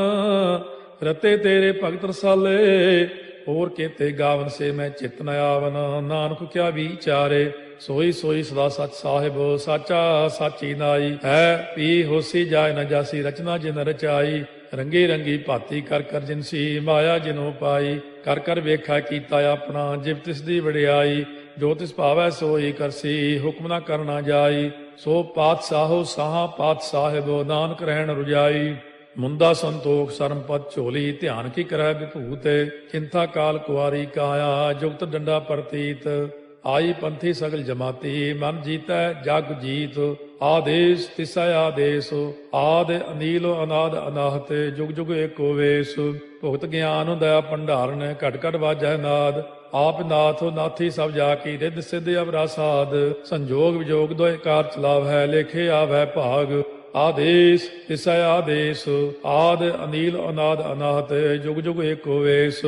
ਰਤੇ ਤੇਰੇ ਭਗਤ ਰਸਾਲੇ, ਹੋਰ ਕੇਤੇ ਗਾਵਨ ਸੇ ਮੈਂ ਚਿਤ ਨ ਆਵਨ, ਨਾਨਕ ਕਿਆ ਵਿਚਾਰੇ, ਸੋਈ ਸੋਈ ਸਦਾ ਸਚ ਸਾਹਿਬ, ਸਾਚਾ ਸਾਚੀ ਨਾਈ, ਹੈ ਪੀ ਹੋਸੀ ਜਾਏ ਨ ਜਾਸੀ, ਰਚਨਾ ਜਿਨ ਰਚਾਈ, ਰੰਗੀ ਰੰਗੀ ਭਾਤੀ ਕਰ ਕਰ ਜਿਨਸੀ, ਮਾਇਆ ਜਿਨੋ ਪਾਈ, ਕਰ ਕਰ ਵੇਖਾ ਕੀਤਾ ਆਪਣਾ, ਜਿਵ ਤਿਸ ਦੀ ਵਡਿਆਈ, ਜੋ ਤਿਸ ਭਾਵੈ ਸੋਈ ਕਰਸੀ, ਹੁਕਮ ਨਾ ਕਰਨਾ ਜਾਈ, ਸੋ ਪਾਤਸ਼ਾਹੋ ਸਾਹਾ ਪਾਤਸ਼ਾਹਿਬ, ਨਾਨਕ ਰਹਿਣ ਰੁਜਾਈ, ਮੁੰਦਾ ਸੰਤੋਖ ਸਰਮ ਪਦ ਝੋਲੀ, ਧਿਆਨ ਕੀ ਕਰੈ ਵਿਭੂਤ, ਚਿੰਤਾ ਕਾਲ ਕੁਆਰੀ ਕਾਇਆ, ਜੁਗਤ ਡੰਡਾ ਪ੍ਰਤੀਤ, ਆਈ ਪੰਥੀ ਸਗਲ ਜਮਾਤੀ, ਮਨ ਜੀਤੈ ਜਗ ਜੀਤ, ਆਦੇਸ ਤਿਸੈ ਆਦੇਸ, ਆਦ ਅਨੀਲ ਅਨਾਦ ਅਨਾਹਤ, ਜੁਗ ਜੁਗ ਏਕੋ ਵੇਸ, ਭੁਗਤ ਗਿਆਨ ਦਇਆ ਭੰਡਾਰਨ, ਘਟ ਘਟ ਵਾਜੈ ਨਾਦ, ਆਪ ਨਾਥ ਨਾਥੀ ਸਭ ਜਾ ਕੀ, ਰਿੱਧ ਸਿੱਧ ਅਵਰਾ ਸਾਧ, ਸੰਜੋਗ ਵਿਜੋਗ ਦੋਇ ਕਾਰ ਚਲਾਵੈ, ਲੇਖੇ ਆਵੈ ਭਾਗ, ਆਦੇਸ ਤਿਸੈ ਆਦੇਸ, ਆਦ ਅਨੀਲ ਅਨਾਦ ਅਨਾਹਤ, ਜੁਗ ਜੁਗ ਏਕੋ ਵੇਸ,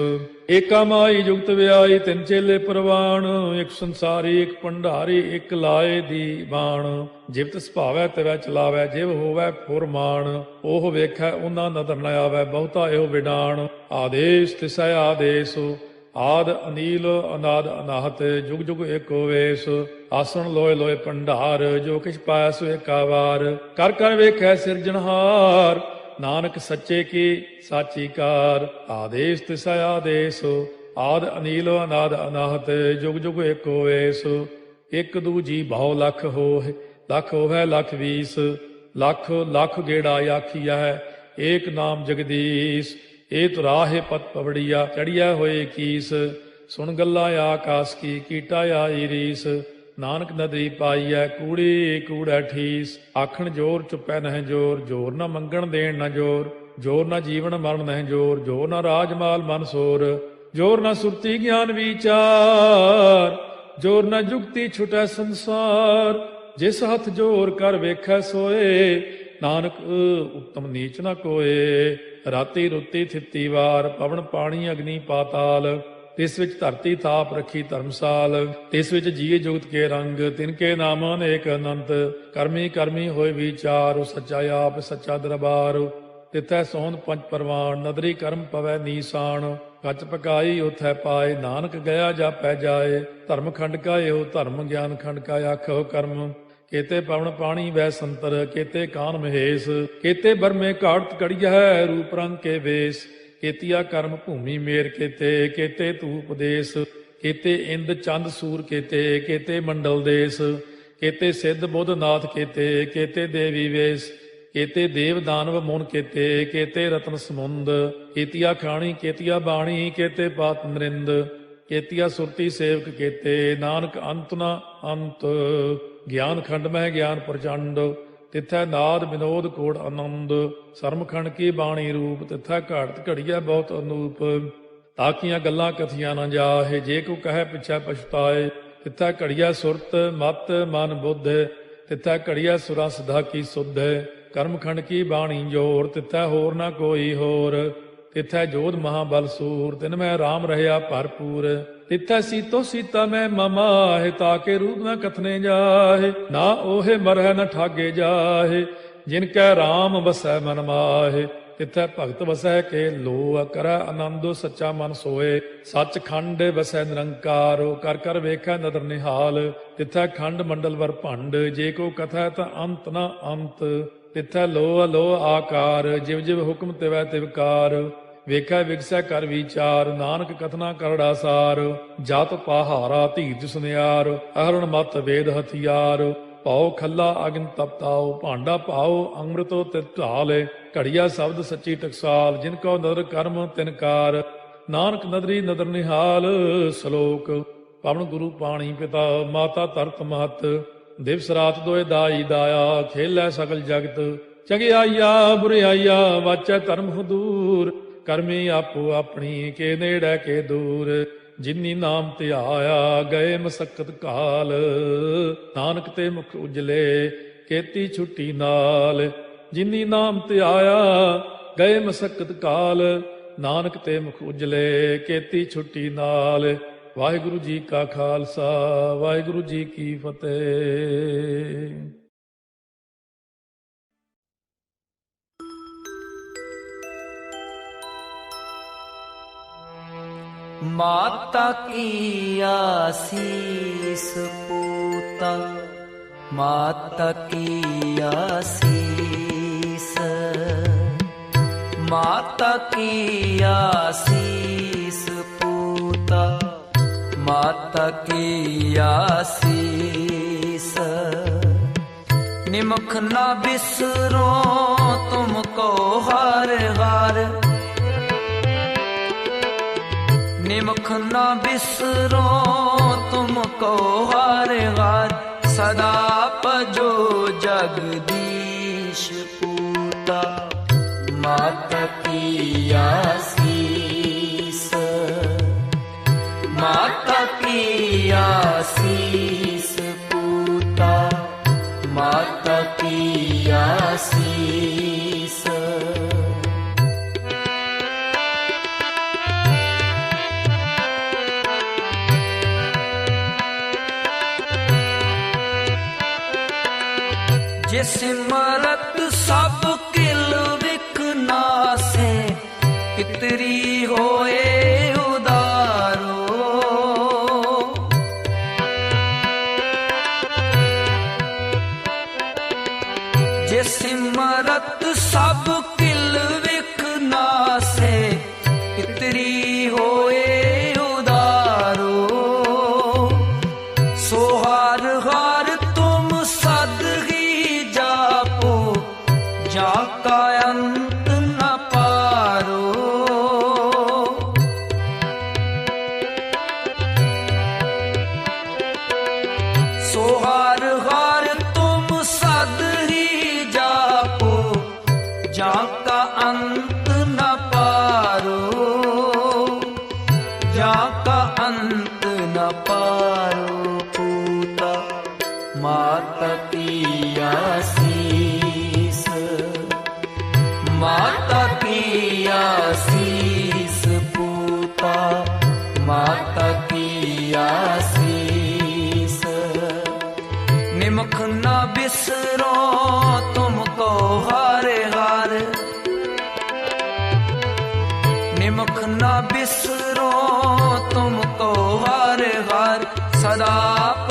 ਏਕਾ ਮਾਈ ਜੁਗਤ ਵਿਆਈ, ਤਿੰਨ ਚੇਲੇ ਪ੍ਰਵਾਣ, ਇੱਕ ਸੰਸਾਰੀ ਇੱਕ ਭੰਡਾਰੀ, ਇੱਕ ਲਾਏ ਦੀ ਬਾਣ, ਜਿਵ ਤਿਸ ਭਾਵੈ ਤਿਵੈ ਚਲਾਵੈ, ਜਿਵ ਹੋਵੈ ਫੁਰਮਾਨ, ਉਹ ਵੇਖੈ ਉਹਨਾਂ ਨਦਰ ਨ ਆਵੈ, ਬਹੁਤਾ ਇਹੋ ਵਿਡਾਣ, ਆਦੇਸ ਤਿਸੈ ਆਦੇਸ, ਆਦ ਅਨੀਲ ਅਨਾਦ ਅਨਾਹਤ, ਜੁਗ ਜੁਗ ਏਕੋ ਵੇਸ, ਆਸਣ ਲੋਏ ਲੋਏ ਭੰਡਾਰ, ਜੋ ਕਿਛ ਪਾਇਆ ਸੋ ਏਕਾ ਵਾਰ, ਕਰ ਕਰ ਵੇਖੈ ਸਿਰਜਣਹਾਰ, ਨਾਨਕ ਸੱਚੇ ਕੀ ਸਾਚੀ ਕਾਰ, ਆਦੇਸ ਤਿਸੈ ਆਦੇਸ, ਆਦ ਅਨੀਲ ਅਨਾਦ ਅਨਾਹਤ, ਜੁਗ ਜੁਗ ਏਕੋ ਵੇਸ, ਇੱਕ ਦੂਜੀ ਬਹੁ ਲਖ ਹੋਏ, ਲਖ ਹੋਵੈ ਲਖ ਵੀਸ, ਲਖ ਲਖ ਗੇੜਾ ਆਖੀਐ, ਏਕ ਨਾਮ ਜਗਦੀਸ਼, ਇਹ ਤੁਰਾਹੇ ਪਤ ਪਵੜੀਆ, ਚੜੀਆ ਹੋਏ ਕੀਸ, ਸੁਣ ਗੱਲਾਂ ਆਕਾਸ ਕੀ, ਕੀਟਾ ਆਈ ਰੀਸ, ਨਾਨਕ ਨਦਰੀ ਪਾਈਐ, ਕੂੜੀ ਕੂੜੈ ਠੀਸ, ਆਖਣ ਜੋਰ ਚੁੱਪੈ ਨਹਿ ਜੋਰ, ਜੋਰ ਨਾ ਮੰਗਣ ਦੇਣ ਨਾ ਜੋਰ, ਜੋਰ ਨਾ ਜੀਵਨ ਮਰਨ ਨਹਿ ਜੋਰ, ਜੋਰ ਨਾ ਰਾਜ ਮਾਲ ਮਨ ਸੋਰ, ਜੋਰ ਨਾ ਸੁਰਤੀ ਗਿਆਨ ਵਿਚਾਰ, ਜੋਰ ਨਾ ਜੁਗਤੀ ਛੁਟੈ ਸੰਸਾਰ, ਜਿਸ ਹੱਥ ਜੋਰ ਕਰ ਵੇਖੈ ਸੋਏ, ਨਾਨਕ ਉੱਤਮ ਨੀਚ ਨਾ ਕੋਏ, ਰਾਤੀ ਰੁੱਤੀ ਥਿੱਤੀ ਵਾਰ, ਪਵਨ ਪਾਣੀ ਅਗਨੀ ਪਾਤਾਲ, ਤਿਸ ਵਿੱਚ ਧਰਤੀ ਥਾਪ ਰੱਖੀ ਧਰਮਸਾਲ, ਤਿਸ ਵਿੱਚ ਜੀਏ ਜੁਗਤ ਕੇ ਰੰਗ, ਤਿਨਕੇ ਨਾਮ ਅਨੇਕ ਅਨੰਤ, ਕਰਮੀ ਕਰਮੀ ਹੋਏ ਵਿਚਾਰ, ਉਹ ਸੱਚਾ ਆਪ ਸੱਚਾ ਦਰਬਾਰ, ਤਿਥੈ ਸੋਹਣ ਪੰਜ ਪਰਵਾਨ, ਨਦਰੀ ਕਰਮ ਪਵੈ ਨੀਸਾਨ, ਕੱਚ ਪਕਾਈ ਉਥੈ ਪਾਏ, ਨਾਨਕ ਗਿਆ ਜਾਪੈ ਜਾਏ, ਧਰਮ ਖੰਡ ਕਾ ਇਹੋ ਧਰਮ, ਗਿਆਨ ਖੰਡ ਕਾ ਆਖੋ ਕਰਮ, ਕੇਤੇ ਪਵਨ ਪਾਣੀ ਵੈ ਸੰਤਰ, ਕੇਤੇ ਕਾਨ ਮਹੇਸ਼, ਕੇਤੇ ਬਰਮੇ ਘਾਟ ਕੜੀਐ, ਰੂਪ ਰੰਗ ਕੇ ਵੇਸ, केतिया कर्म भूमि मेर केते, केते धूप देश, केते इंद चंद सूर केते, केते मंडल देश, केते सिद्ध बुद्ध नाथ केते, केते देवी वेश, केते देव दानव मुन केते, केते रत्न समुंद, केतिया खाणी केतिया बाणी, केते पात नरिंद, केतिया सुरती सेवक केते, नानक अंत न अंत, ज्ञान खंड में ज्ञान प्रचंड, तिथै नाद विनोद कोड़ आनंद, सरमखंड की बाणी रूप, तिथै घाड़त घड़िया बहुत अनूप, ताकियां गल्लां कथियां न जाहे, जे को कहे पिछै पछताए, तिथै घड़िया सुरत मत मन बुद्ध, तिथै घड़िया सुरा सिधा की सुध, कर्मखंड की बाणी जोर, तिथै होर न कोई होर, तिथै जोध महाबल सूर, तिन में राम रहया भरपूर, तिथै सीतो सीता में ममाहे, ताके रूप न कथने जाहे, ना ओहे मरह न ठागे जाहे, जिनकै राम बसै मन माहे, तिथै भगत वसै के लो, करੈ आनंद सच्चा मन सोए, सच खंड वसै निरंकार, कर कर वेखै नदर निहाल, तिथै खंड मंडल वर भंड, जे को कथै ता अंत न अंत, तिथै लो अलो आकार, जिव जिव हुक्म तिवै तिवकार, ਵੇਖੈ ਵਿਗਸੈ ਕਰ ਵਿਚਾਰ, ਨਾਨਕ ਕਥਨਾ ਕਰੜਾ ਸਾਰ, ਜਤ ਪਹਾਰਾ ਧੀਰਜ ਸੁਨਿਆਰ, ਅਹਰਣ ਮਤ ਵੇਦ ਹਥਿਆਰ, ਭਾਉ ਖੱਲਾ ਅਗਨ ਤਪਤਾਉ, ਭਾਂਡਾ ਭਾਉ ਅੰਮ੍ਰਿਤੋ ਤਿਤ ਢਾਲੇ, ਘੜੀਆ ਸ਼ਬਦ ਸੱਚੀ ਟਕਸਾਲ, ਜਿਨ ਕੋ ਨਦਰ ਕਰਮ ਤਿਨਕਾਰ, ਨਾਨਕ ਨਦਰੀ ਨਦਰ ਨਿਹਾਲ। ਸ਼ਲੋਕ ਪਵਨ ਗੁਰੂ ਪਾਣੀ ਪਿਤਾ, ਮਾਤਾ ਧਰਤ ਮਹਤ, ਦਿਵਸ ਰਾਤ ਦੋਇ ਦਾਈ ਦਾਇਆ, ਖੇਲੈ ਸਗਲ ਜਗਤ, ਚੰਗਿਆਈਆ ਬੁਰਿਆਈਆ ਵਾਚੈ ਧਰਮ ਹਦੂਰ, ਕਰਮੀ ਆਪੋ ਆਪਣੀ ਕੇ ਨੇੜੇ ਕੇ ਦੂਰ, ਜਿਨੀ ਨਾਮ ਧਿਆਇਆ ਗਏ ਮਸਕਤ ਕਾਲ, ਨਾਨਕ ਤੇ ਮੁਖ ਉਜਲੇ ਕੀਤੀ ਛੁੱਟੀ ਨਾਲ, ਜਿਨੀ ਨਾਮ ਧਿਆਇਆ ਗਏ ਮਸਕਤ ਕਾਲ, ਨਾਨਕ ਤੇ ਮੁਖ ਉਜਲੇ ਕੀਤੀ ਛੁੱਟੀ ਨਾਲ। ਵਾਹਿਗੁਰੂ ਜੀ ਕਾ ਖਾਲਸਾ, ਵਾਹਿਗੁਰੂ ਜੀ ਕੀ ਫਤਿਹ। माता की आसीस पूता, माता की आसीस, माता की आसीस पूता, माता की आसीस, निमुख ना बिसरो तुमको हर हार, निमुख न बिसरो तुमको हर हार, सदा पजो जगदीश पूता, माता की आसीस, माता की आसीस पूता, माता की आसीस। जे सिमरत सब किल विक नासे, पितरी होए उदारो, जे सिमरत सब किल विक नासे, पितरी होए उदारो, सोहार हार तुम सद जाका अंत न पारो, सोहार हार तुम सद ही जापो, जाका अंत न पारो, जाका अंत न पारो पूता, माता की आसीस, माता की आसीस पूता, माता की आसीस, निमुख न बिसरो तुमको हर हार, निमुख न बिसरो तुमको हर हार, सदा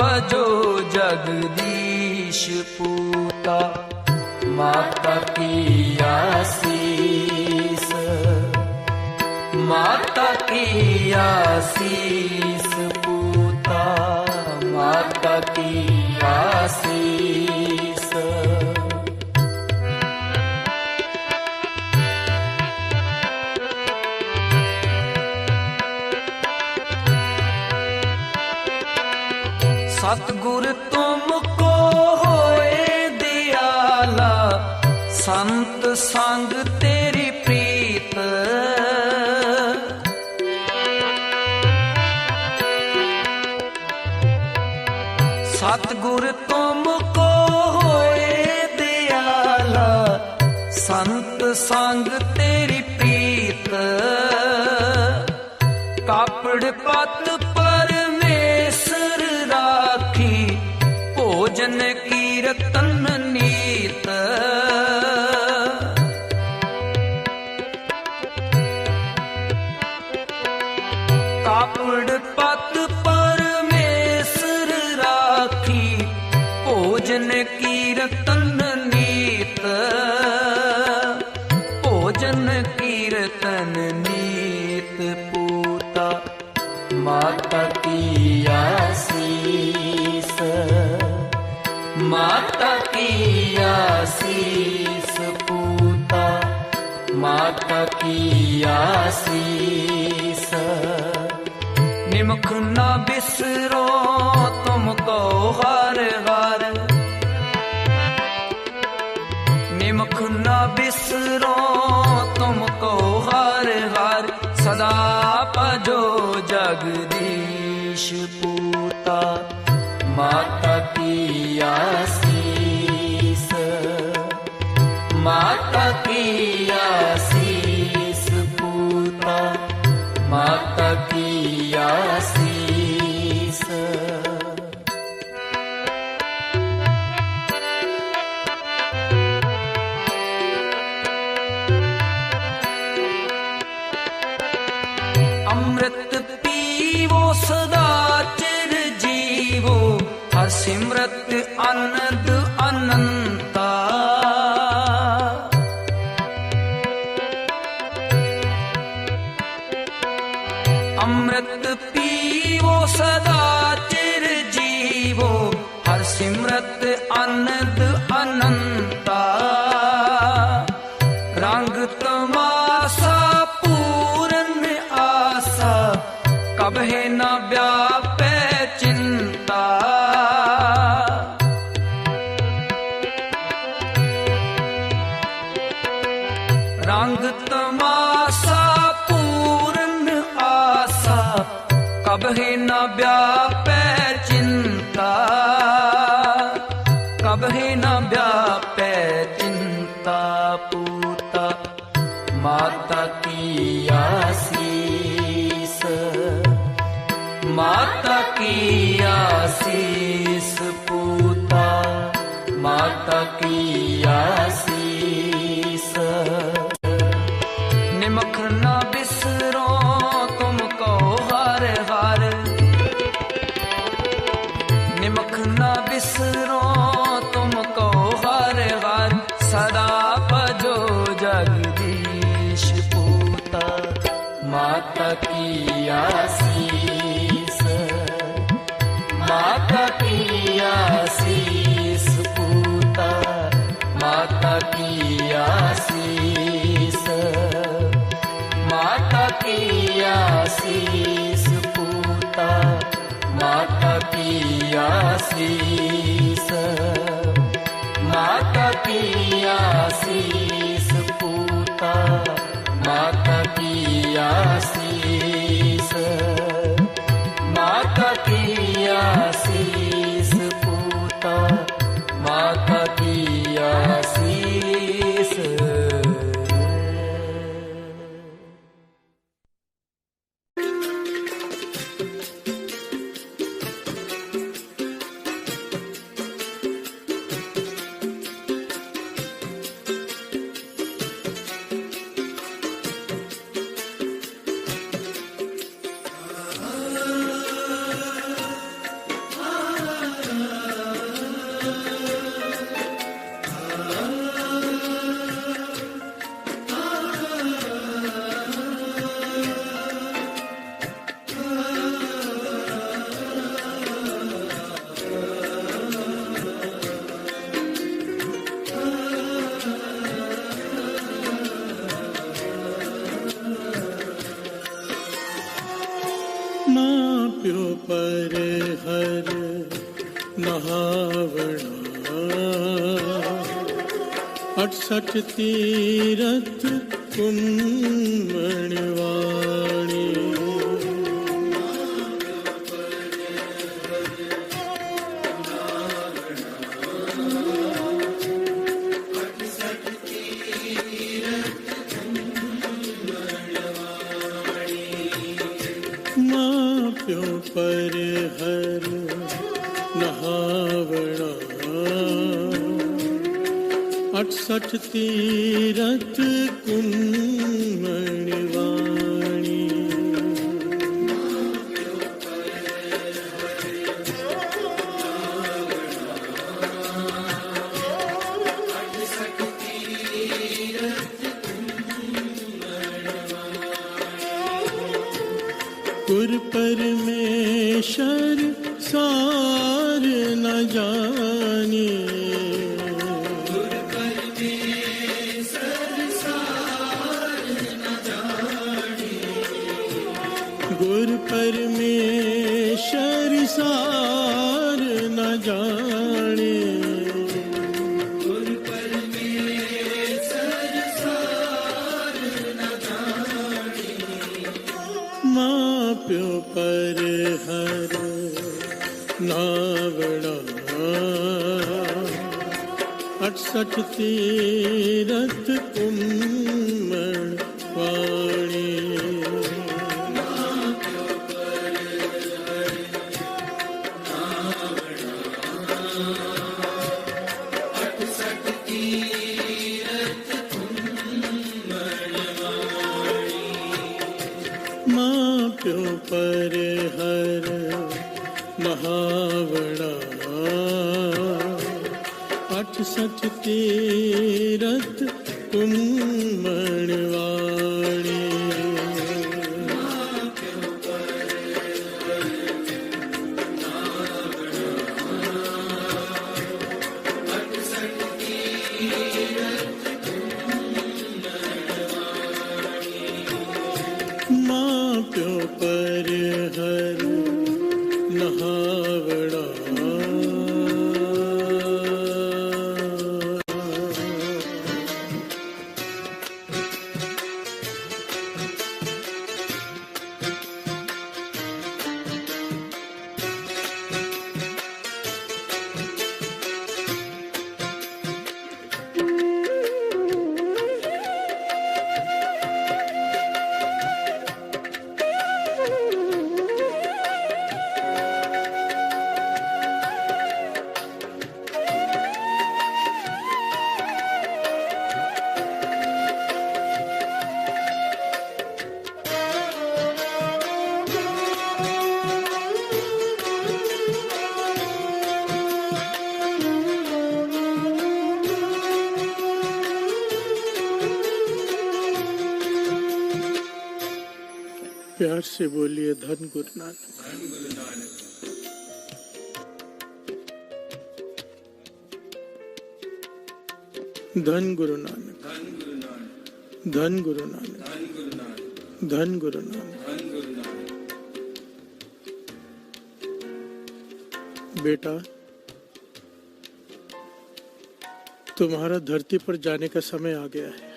पजो जगदीश पूता, माता की आसीस। माता की आशीष पूता, माता की आशीष। सतगुर तुमको होए दयाला, संत संग तेरी प्रीत। सतगुर तुमको होए दयाला, संत संग तेरी प्रीत। कापड़ पत परमेश्वर राखी, भोजन कीरतन नीत। कापड़ पत परमेश्वर राखी, भोजन कीरतन नीत। भोजन कीरतन नीत पूता, माता की आशीष। माता की आशीष पूता, माता की आशीष। निमख न बिसरो तुमको हर हर, निमख न बिसरो तुमको हर हर। सदा भजो जगदीश पूता, माता की आशीष। माता की आशीष पूता, माता की आशीष। अमृत पीवो सदा चिर जीवो, हर सिमरत आनंद अनंता। अमृत पीवो सदा चिर जीवो, हर सिमरत आनंद अनंता। रंग तमाशा पूर्ण आशा, कबहे न व्यापे चिंता। रंग तमाशा पूर्ण आशा, कबहे न व्यापे चिंता। कबहे न व्यापे चिंता पूता, माता की आशीष। माता की आशीष पूता, माता की आशीष। निमख न बिसरो तुमको हर हर, निमख न बिसरो तुमको हर हर। सदा भजो जगदीश पूता, माता की आशीष। माता की आशीष पूता, माता की आशीष। माता की आशीष पूता, माता की आशीष। माता की आशीष पूता, माता की आशीष। माता की आशीष पूता, माता की आशीष। प्यो पर हर नहावणा 68 तीरथ कुम्मणवाणी प्यो पर हर नहावणा 68 तीरथ कुम्मणवाणी गुर परमेश्वर सार न जाने गुर परमेश्वर सार न जाने माँ प्यो पर हर नावड़ा 68 तीरथ कुम्मणवाणी माँ प्यो पर हर नहावणा 68 तीरथ कुम्मणवाणी माँ प्यो पर हर नहावड़ा प्यार से बोलिए धन गुरु नानक। धन गुरु नानक, धन गुरु नानक, धन गुरु नानक। बेटा, तुम्हारा धरती पर जाने का समय आ गया है।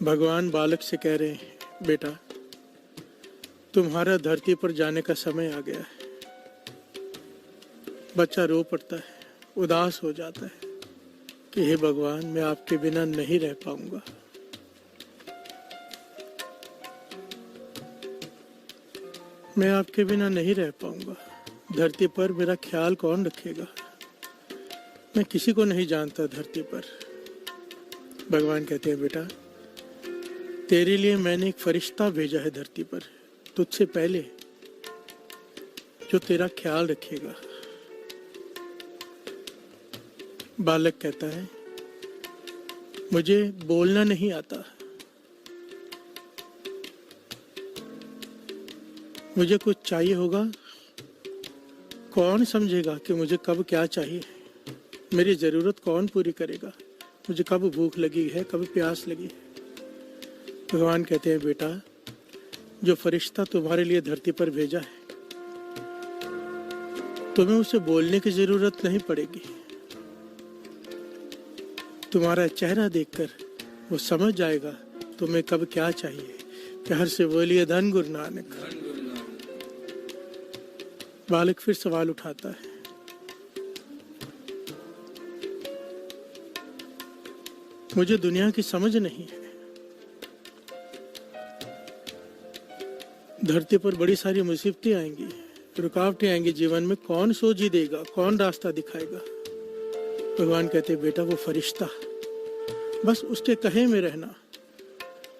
भगवान बालक से कह रहे हैं, बेटा तुम्हारा धरती पर जाने का समय आ गया है। बच्चा रो पड़ता है, उदास हो जाता है कि हे भगवान, मैं आपके बिना नहीं रह पाऊंगा। मैं आपके बिना नहीं रह पाऊंगा। धरती पर मेरा ख्याल कौन रखेगा? मैं किसी को नहीं जानता धरती पर। भगवान कहते हैं, बेटा तेरे लिए मैंने एक फरिश्ता भेजा है धरती पर, तुझसे पहले, जो तेरा ख्याल रखेगा। बालक कहता है, मुझे बोलना नहीं आता, मुझे कुछ चाहिए होगा, कौन समझेगा कि मुझे कब क्या चाहिए? मेरी ज़रूरत कौन पूरी करेगा? मुझे कब भूख लगी है, कब प्यास लगी है? भगवान कहते हैं बेटा, जो फरिश्ता तुम्हारे लिए धरती पर भेजा है, तुम्हें उसे बोलने की जरूरत नहीं पड़ेगी। तुम्हारा चेहरा देखकर वो समझ जाएगा तुम्हें कब क्या चाहिए। प्यार से बोलिए धन गुरु नानक। बालक फिर सवाल उठाता है, मुझे दुनिया की समझ नहीं है। धरती पर बड़ी सारी मुसीबतें आएंगी, रुकावटें आएंगी जीवन में, कौन सोझी देगा, कौन रास्ता दिखाएगा। भगवान कहते बेटा, वो फरिश्ता, बस उसके कहे में रहना,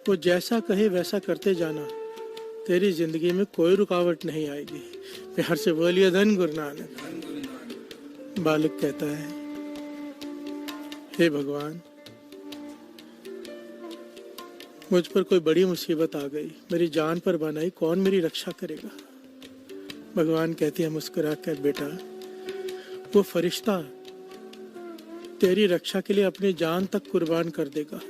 वो जैसा कहे वैसा करते जाना, तेरी जिंदगी में कोई रुकावट नहीं आएगी। प्यार से बोलिए धन गुरु नानक। बालक कहता है, हे भगवान, मुझ पर कोई बड़ी मुसीबत आ गई, मेरी जान पर बन आई, कौन मेरी रक्षा करेगा। भगवान कहते हैं मुस्कुरा कर, बेटा, वो फरिश्ता तेरी रक्षा के लिए अपनी जान तक कुर्बान कर देगा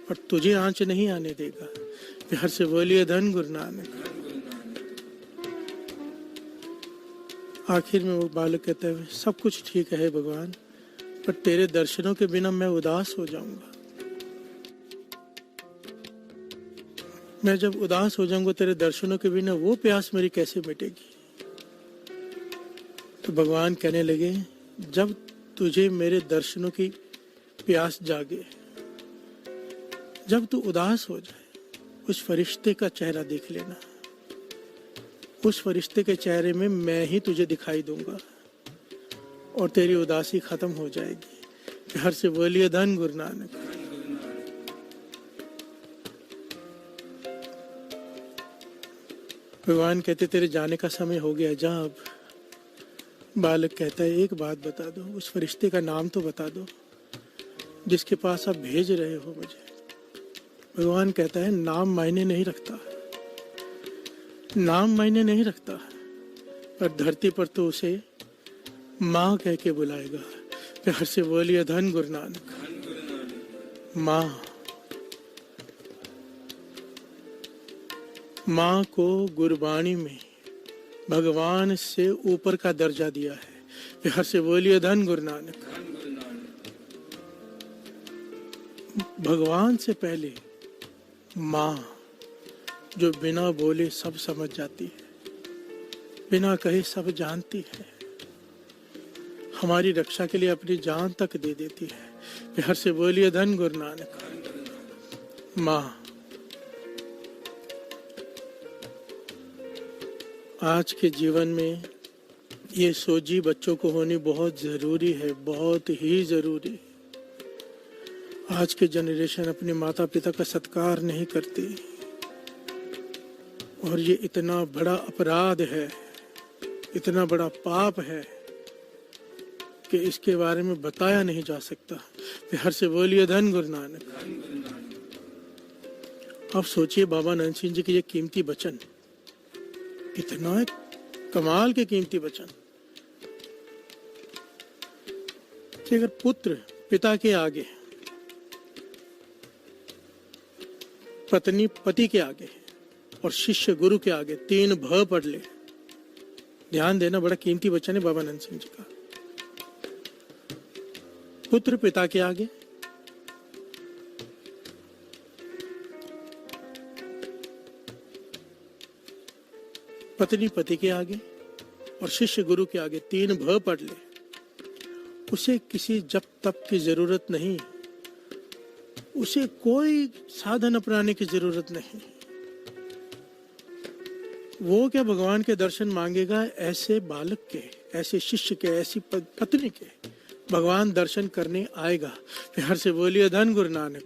और तुझे आंच नहीं आने देगा। प्यार से बोलिए धन गुरु नानक। आखिर में वो बालक कहता है, सब कुछ ठीक है भगवान, पर तेरे दर्शनों के बिना मैं उदास हो जाऊंगा। मैं जब उदास हो जाऊंगा तेरे दर्शनों के बिना, वो प्यास मेरी कैसे मिटेगी। तो भगवान कहने लगे, जब तुझे मेरे दर्शनों की प्यास जागे, जब तू उदास हो जाए, उस फरिश्ते का चेहरा देख लेना। उस फरिश्ते के चेहरे में मैं ही तुझे दिखाई दूंगा और तेरी उदासी खत्म हो जाएगी। प्यार से बोलिए धन गुरु नानक। भगवान कहते तेरे जाने का समय हो गया, जा अब। बालक कहता है, एक बात बता दो, उस फरिश्ते का नाम तो बता दो जिसके पास आप भेज रहे हो मुझे। भगवान कहता है, नाम मायने नहीं रखता, नाम मायने नहीं रखता, पर धरती पर तो उसे माँ कह के बुलाएगा। प्यार से बोलिए धन गुरु नानक। माँ, माँ को गुरबाणी में भगवान से ऊपर का दर्जा दिया है। प्यार से बोलिए धन गुरु नानक। भगवान से पहले माँ, जो बिना बोले सब समझ जाती है, बिना कहे सब जानती है, हमारी रक्षा के लिए अपनी जान तक दे देती है। प्यार से बोलिए धन गुरु नानक। माँ, आज के जीवन में ये सोझी बच्चों को होनी बहुत ज़रूरी है, बहुत ही ज़रूरी। आज के जनरेशन अपने माता पिता का सत्कार नहीं करती और ये इतना बड़ा अपराध है, इतना बड़ा पाप है कि इसके बारे में बताया नहीं जा सकता। प्यार से बोलिए धन गुरु नानक। अब सोचिए बाबा नंद सिंह जी के ये कीमती वचन, कितना कमाल के कीमती वचन कि अगर पुत्र पिता के आगे, पत्नी पति के आगे और शिष्य गुरु के आगे 3 भ पढ़ ले। ध्यान देना, बड़ा कीमती वचन है बाबा नंद सिंह जी का। पुत्र पिता के आगे, पत्नी पति के आगे और शिष्य गुरु के आगे 3 भ पढ़ ले। उसे किसी जप तप की जरूरत नहीं, उसे कोई साधन अपनाने की जरूरत नहीं। वो क्या भगवान के दर्शन मांगेगा? ऐसे बालक के, ऐसे शिष्य के, ऐसी पत्नी के भगवान दर्शन करने आएगा। प्यार से बोलिए धन गुरु नानक।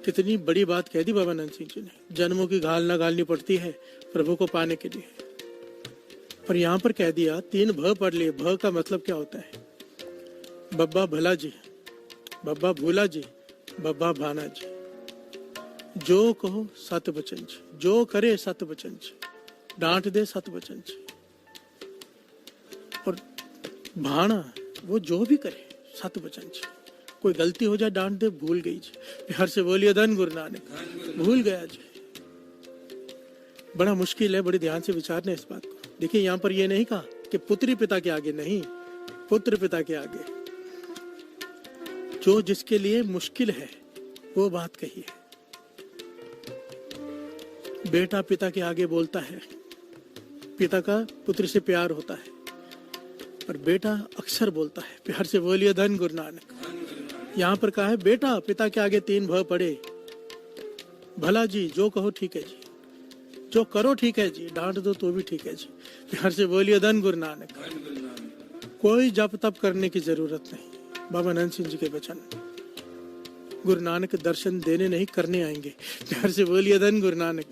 कितनी बड़ी बात कह दी बाबा नंद सिंह जी ने। जन्मों की घाल ना घालनी पड़ती है प्रभु को पाने के लिए, पर यहाँ पर कह दिया 3 भ पढ़ लिए। भ का मतलब क्या होता है? बब्बा भला जी, बब्बा भूला जी, बब्बा भाना जी। जो कहो सत बचन जी, जो करे सत बचन जी, डांट दे सत बचन जी। और भाना वो जो भी करे सत बचन जी, कोई गलती हो जाए डांट दे, भूल गई जी, प्यार से बोलिए धन गुरु नानक, भूल गया जी। बड़ा मुश्किल है, बड़े ध्यान से विचारना इस बात को। देखिए यहाँ पर यह नहीं कहा कि पुत्री पिता के आगे, नहीं, पुत्र पिता के आगे। जो जिसके लिए मुश्किल है वो बात कही है। बेटा पिता के आगे बोलता है, पिता का पुत्र से प्यार होता है, पर बेटा अक्सर बोलता है, प्यार से बोलिए धन गुरु नानक। यहाँ पर कहा है बेटा पिता के आगे 3 भ पड़े, भला जी जो कहो ठीक है जी, जो करो ठीक है जी, डांट दो तो भी ठीक है जी, प्यार से बोलिए धन गुरु नानक। कोई जप तप करने की जरूरत नहीं। बाबा नंद सिंह जी के वचन, गुरु नानक दर्शन देने नहीं करने आएंगे, प्यार से बोलिए धन गुरु नानक।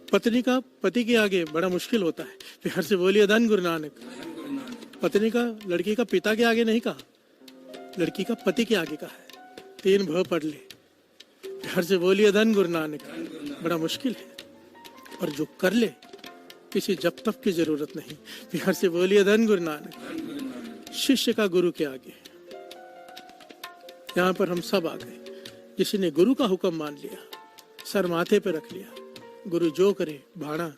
पत्नी का पति के आगे बड़ा मुश्किल होता है, प्यार से बोलिए धन गुरु नानक। पत्नी का लड़की का पिता के आगे नहीं कहा, लड़की का पति के आगे कहा है, 3 भ पढ़ ले, प्यार से बोलिए धन गुरु नानक। बड़ा मुश्किल है, और जो कर ले किसी जप तप की जरूरत नहीं, प्यार से बोलिए धन गुरु नानक। शिष्य का गुरु के आगे, यहाँ पर हम सब आ गए। किसी ने गुरु का हुक्म मान लिया, सर माथे पे रख लिया, गुरु जो करे भाड़ा,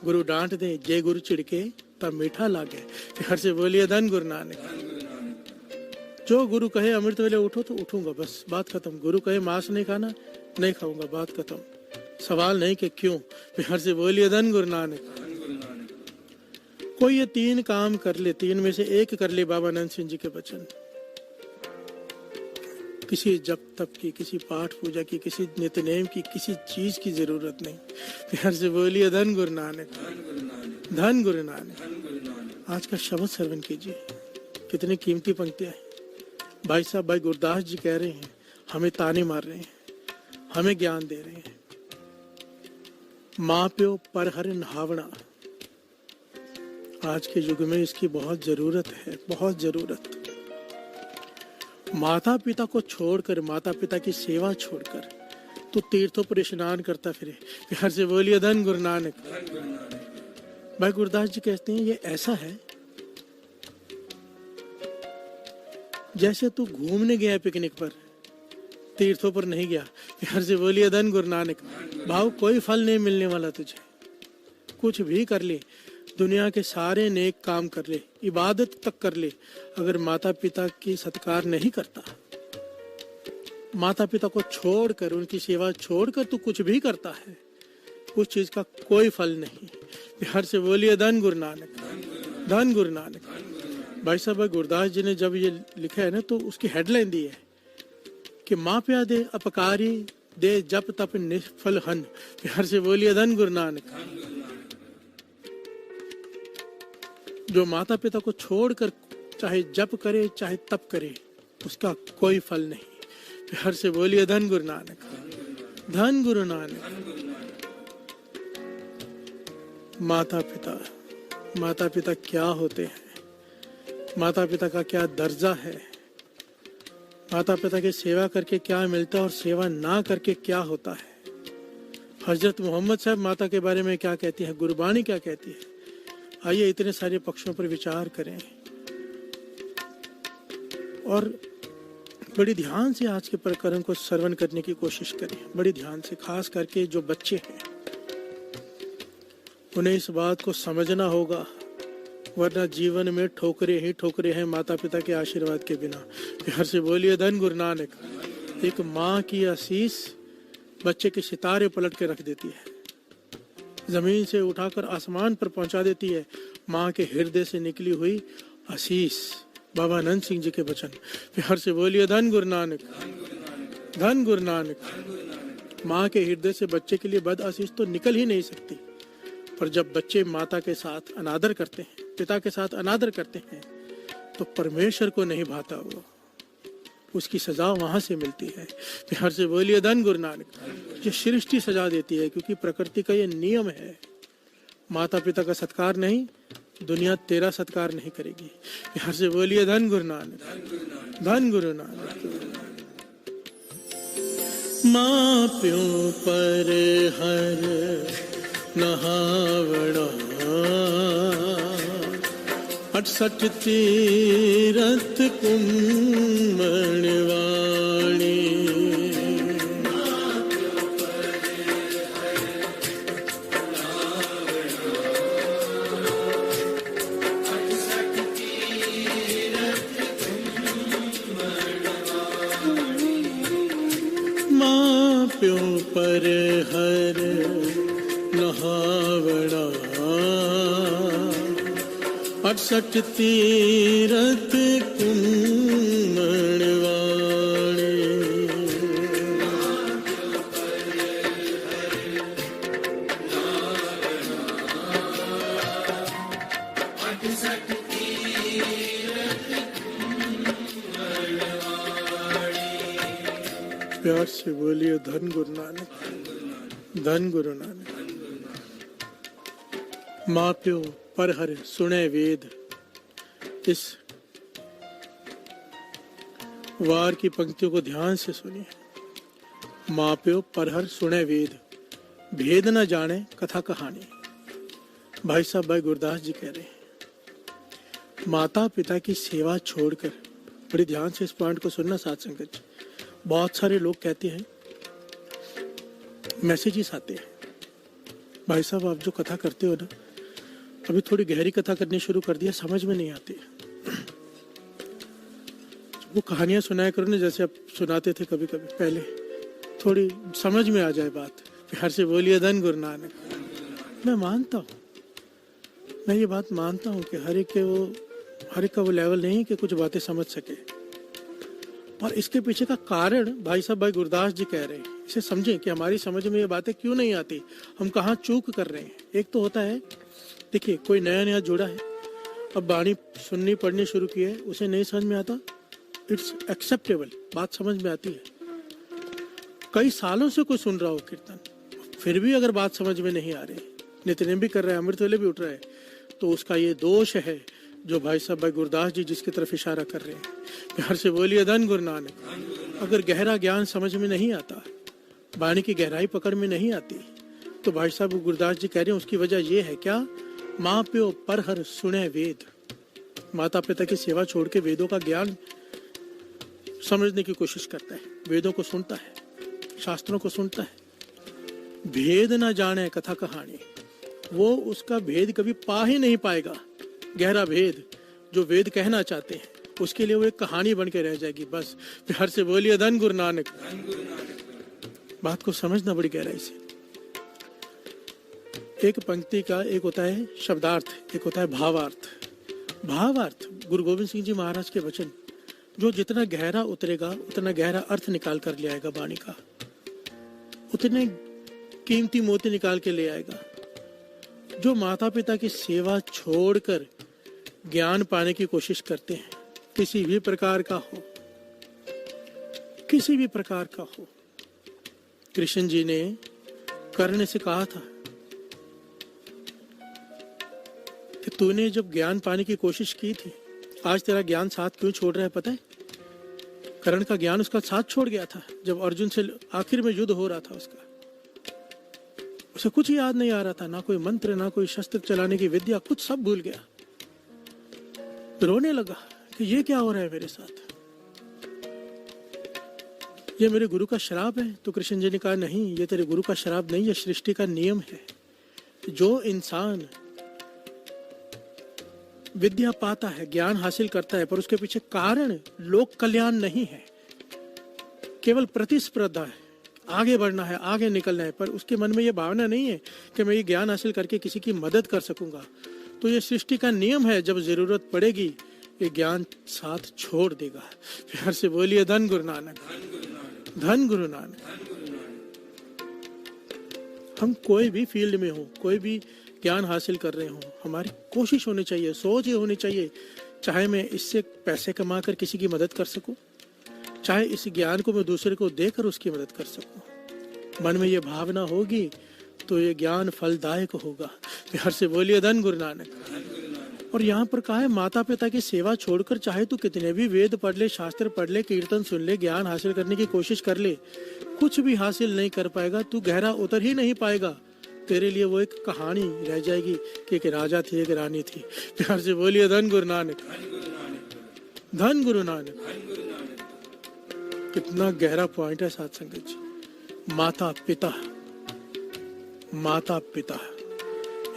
गुरु डांट दे जय गुरु चिड़के तब मीठा लागे, प्यार से बोलिए धन गुरु नानक। जो गुरु कहे अमृत वेले उठो तो उठूंगा, बस बात खत्म। गुरु कहे मांस नहीं खाना, नहीं खाऊंगा, बात खत्म। सवाल नहीं कि क्यों, प्यार से बोलिए धन गुरु नानक। कोई ये 3 काम कर ले, 3 में से 1 कर ले, बाबा नंद सिंह जी के वचन। किसी जप तप की, किसी पाठ पूजा की, किसी नित्यनेम की, किसी चीज की जरूरत नहीं, प्यार से बोलिए धन गुरु नानक, धन गुरु नानक। आज का शब्द श्रवण कीजिए, कितनी कीमती पंक्तियां हैं। भाई साहब, भाई गुरदास जी कह रहे हैं, हमें ताने मार रहे हैं, हमें ज्ञान दे रहे हैं। माँ प्यो पर हर नहावना, आज के युग में इसकी बहुत जरूरत है, बहुत जरूरत। माता पिता को छोड़कर, माता पिता की सेवा छोड़कर तो तीर्थों पर स्नान करता फिरे, प्यार से बोलिए धन गुरु नानक। भाई गुरदास जी कहते हैं ये ऐसा है जैसे तू घूमने गया पिकनिक पर, तीर्थों पर नहीं गया, प्यार से बोलिए धन गुरु नानक। भाव कोई फल नहीं मिलने वाला तुझे, कुछ भी कर ले, दुनिया के सारे नेक काम कर ले, इबादत तक कर ले, अगर माता पिता की सत्कार नहीं करता, माता पिता को छोड़कर, उनकी सेवा छोड़कर तू कुछ भी करता है, उस चीज का कोई फल नहीं। प्यार से बोलिए धन गुरु नानक, धन गुरु नानक। भाई साहब, गुरदास जी ने जब ये लिखा है ना, तो उसकी हेडलाइन दी है कि माँ प्या दे अपकारी दे जप तप निष्फल हन, प्यार से बोलिए धन गुरु नानक। जो माता पिता को छोड़कर चाहे जप करे चाहे तप करे, उसका कोई फल नहीं, प्यार से बोलिए धन गुरु नानक, धन गुरु नानक। माता पिता, माता पिता क्या होते हैं, माता पिता का क्या दर्जा है, माता पिता की सेवा करके क्या मिलता है और सेवा ना करके क्या होता है। हजरत मोहम्मद साहब माता के बारे में क्या कहती है, गुरबाणी क्या कहती है। आइए इतने सारे पक्षों पर विचार करें और बड़ी ध्यान से आज के प्रकरण को श्रवण करने की कोशिश करें, बड़ी ध्यान से। खास करके जो बच्चे हैं उन्हें इस बात को समझना होगा, वरना जीवन में ठोकरे ही ठोकरे हैं माता पिता के आशीर्वाद के बिना। प्यार से बोलिए धन गुरु नानक। एक माँ की आशीष बच्चे के सितारे पलट के रख देती है, जमीन से उठाकर आसमान पर पहुंचा देती है। माँ के हृदय से निकली हुई आशीष, बाबा नंद सिंह जी के वचन। प्यार से बोलिए धन गुरु नानक, धन गुरु नानक। माँ के हृदय से बच्चे के लिए बद आशीष तो निकल ही नहीं सकती, पर जब बच्चे माता के साथ अनादर करते हैं, पिता के साथ अनादर करते हैं, तो परमेश्वर को नहीं भाता, वो उसकी सजा वहां से मिलती है। प्यार से बोलिए धन गुरु नानक। ये सृष्टि सजा देती है, क्योंकि प्रकृति का ये नियम है, माता पिता का सत्कार नहीं, दुनिया तेरा सत्कार नहीं करेगी। प्यार से बोलिए धन गुरु नानक, धन गुरु नानक। माँ प्यों पर हर नहावड़ा 68 तीरथ कुम्मणवाणी माँ प्यो पर हर नहावड़ा 68 तीरथ कुम्मणवाणी प्यार से बोलिए धन गुरु नानक, धन गुरु नानक। माँ प्यो पर हर सुने वेद, इस वार की पंक्तियों को ध्यान से सुनिए। माँ प्यो पर हर सुने वेद, भेद न जाने कथा कहानी। भाई साहब भाई गुरदास जी कह रहे हैं, माता पिता की सेवा छोड़कर, बड़ी ध्यान से इस पॉइंट को सुनना साथ संगत जी। बहुत सारे लोग कहते हैं, मैसेजेस आते हैं, भाई साहब आप जो कथा करते हो ना, अभी थोड़ी गहरी कथा करनी शुरू कर दिया, समझ में नहीं आती। वो कहानियां सुनाया करो ना, जैसे आप सुनाते थे कभी कभी पहले, थोड़ी समझ में आ जाए बात। प्यार से बोलिए धन गुरु नानक। मैं मानता हूँ, मैं ये बात मानता हूँ कि हर एक का वो लेवल नहीं कि कुछ बातें समझ सके, और इसके पीछे का कारण भाई साहब भाई गुरदास जी कह रहे हैं। इसे समझें कि हमारी समझ में ये बातें क्यों नहीं आती, हम कहाँ चूक कर रहे हैं। एक तो होता है, देखिए कोई नया नया जुड़ा है, अब बाणी सुननी पढ़नी शुरू की है, उसे नहीं समझ में आता, इट्स एक्सेप्टेबल, बात समझ में आती है। कई सालों से कोई सुन रहा हो कीर्तन, फिर भी अगर बात समझ में नहीं आ रही, नित्य भी कर रहा है, अमृत वेले भी उठ रहा है, तो उसका ये दोष है जो भाई साहब भाई गुरदास जी जिसकी तरफ इशारा कर रहे हैं। प्यार से बोलिए धन गुरु नानक। अगर गहरा ज्ञान समझ में नहीं आता, वाणी की गहराई पकड़ में नहीं आती, तो भाई साहब गुरदास जी कह रहे हैं उसकी वजह ये है क्या, माँ प्यो पर हर सुने वेद। माता पिता की सेवा छोड़ के वेदों का ज्ञान समझने की कोशिश करता है, वेदों को सुनता है, शास्त्रों को सुनता है, भेद ना जाने कथा कहानी, वो उसका भेद कभी पा ही नहीं पाएगा। गहरा भेद जो वेद कहना चाहते हैं, उसके लिए वो एक कहानी बन के रह जाएगी बस। प्यार से बोलिए धन गुरु नानक। बात को समझना बड़ी गहराई से। एक पंक्ति का एक होता है शब्दार्थ, एक होता है भावार्थ। भावार्थ गुरु गोविंद सिंह जी महाराज के वचन, जो जितना गहरा उतरेगा उतना गहरा अर्थ निकाल कर ले आएगा, वाणी का उतने कीमती मोती निकाल के ले आएगा। जो माता पिता की सेवा छोड़कर ज्ञान पाने की कोशिश करते हैं, किसी भी प्रकार का हो, किसी भी प्रकार का हो। कृष्ण जी ने कर्ण से कहा था कि तूने जब ज्ञान पाने की कोशिश की थी, आज तेरा ज्ञान साथ क्यों छोड़ रहा है पता है? कर्ण का ज्ञान उसका साथ छोड़ गया था जब अर्जुन से आखिर में युद्ध हो रहा था। उसे कुछ याद नहीं आ रहा था, ना कोई मंत्र, ना कोई शस्त्र चलाने की विद्या, कुछ सब भूल गया। रोने लगा कि ये क्या हो रहा है मेरे साथ, ये मेरे गुरु का श्राप है। तो कृष्ण जी ने कहा नहीं, ये तेरे गुरु का श्राप नहीं, ये सृष्टि का नियम है। जो इंसान विद्या पाता है, ज्ञान हासिल करता है, पर उसके पीछे कारण लोक कल्याण नहीं है, केवल प्रतिस्पर्धा है, आगे बढ़ना है, आगे निकलना है, पर उसके मन में ये भावना नहीं है कि मैं ये ज्ञान हासिल करके किसी की मदद कर सकूंगा, तो ये सृष्टि का नियम है, जब जरूरत पड़ेगी ये ज्ञान साथ छोड़ देगा। प्यार से बोलिए धन गुरु नानक, धन गुरु नानक। हम कोई भी फील्ड में हो, कोई भी ज्ञान हासिल कर रहे हो, हमारी कोशिश होनी चाहिए, सोच ये होनी चाहिए, चाहे मैं इससे पैसे कमाकर किसी की मदद कर सकूं, चाहे इस ज्ञान को मैं दूसरे को देकर उसकी मदद कर सकूं। मन में ये भावना होगी तो ये ज्ञान फलदायक होगा। प्यार से बोलिए धन गुरु नानक। और यहाँ पर कहा है माता पिता की सेवा छोड़कर चाहे तू कितने भी वेद पढ़ ले, शास्त्र पढ़ ले, कीर्तन सुन ले, ज्ञान हासिल करने की कोशिश कर ले, कुछ भी हासिल नहीं कर पाएगा, तू गहरा उतर ही नहीं पाएगा। तेरे लिए वो एक कहानी रह जाएगी कि एक राजा थी, एक रानी थी। प्यार से बोलिए धन गुरु नानक, धन गुरु नानक। कितना गहरा पॉइंट है साथ संगत जी। माता पिता, माता पिता,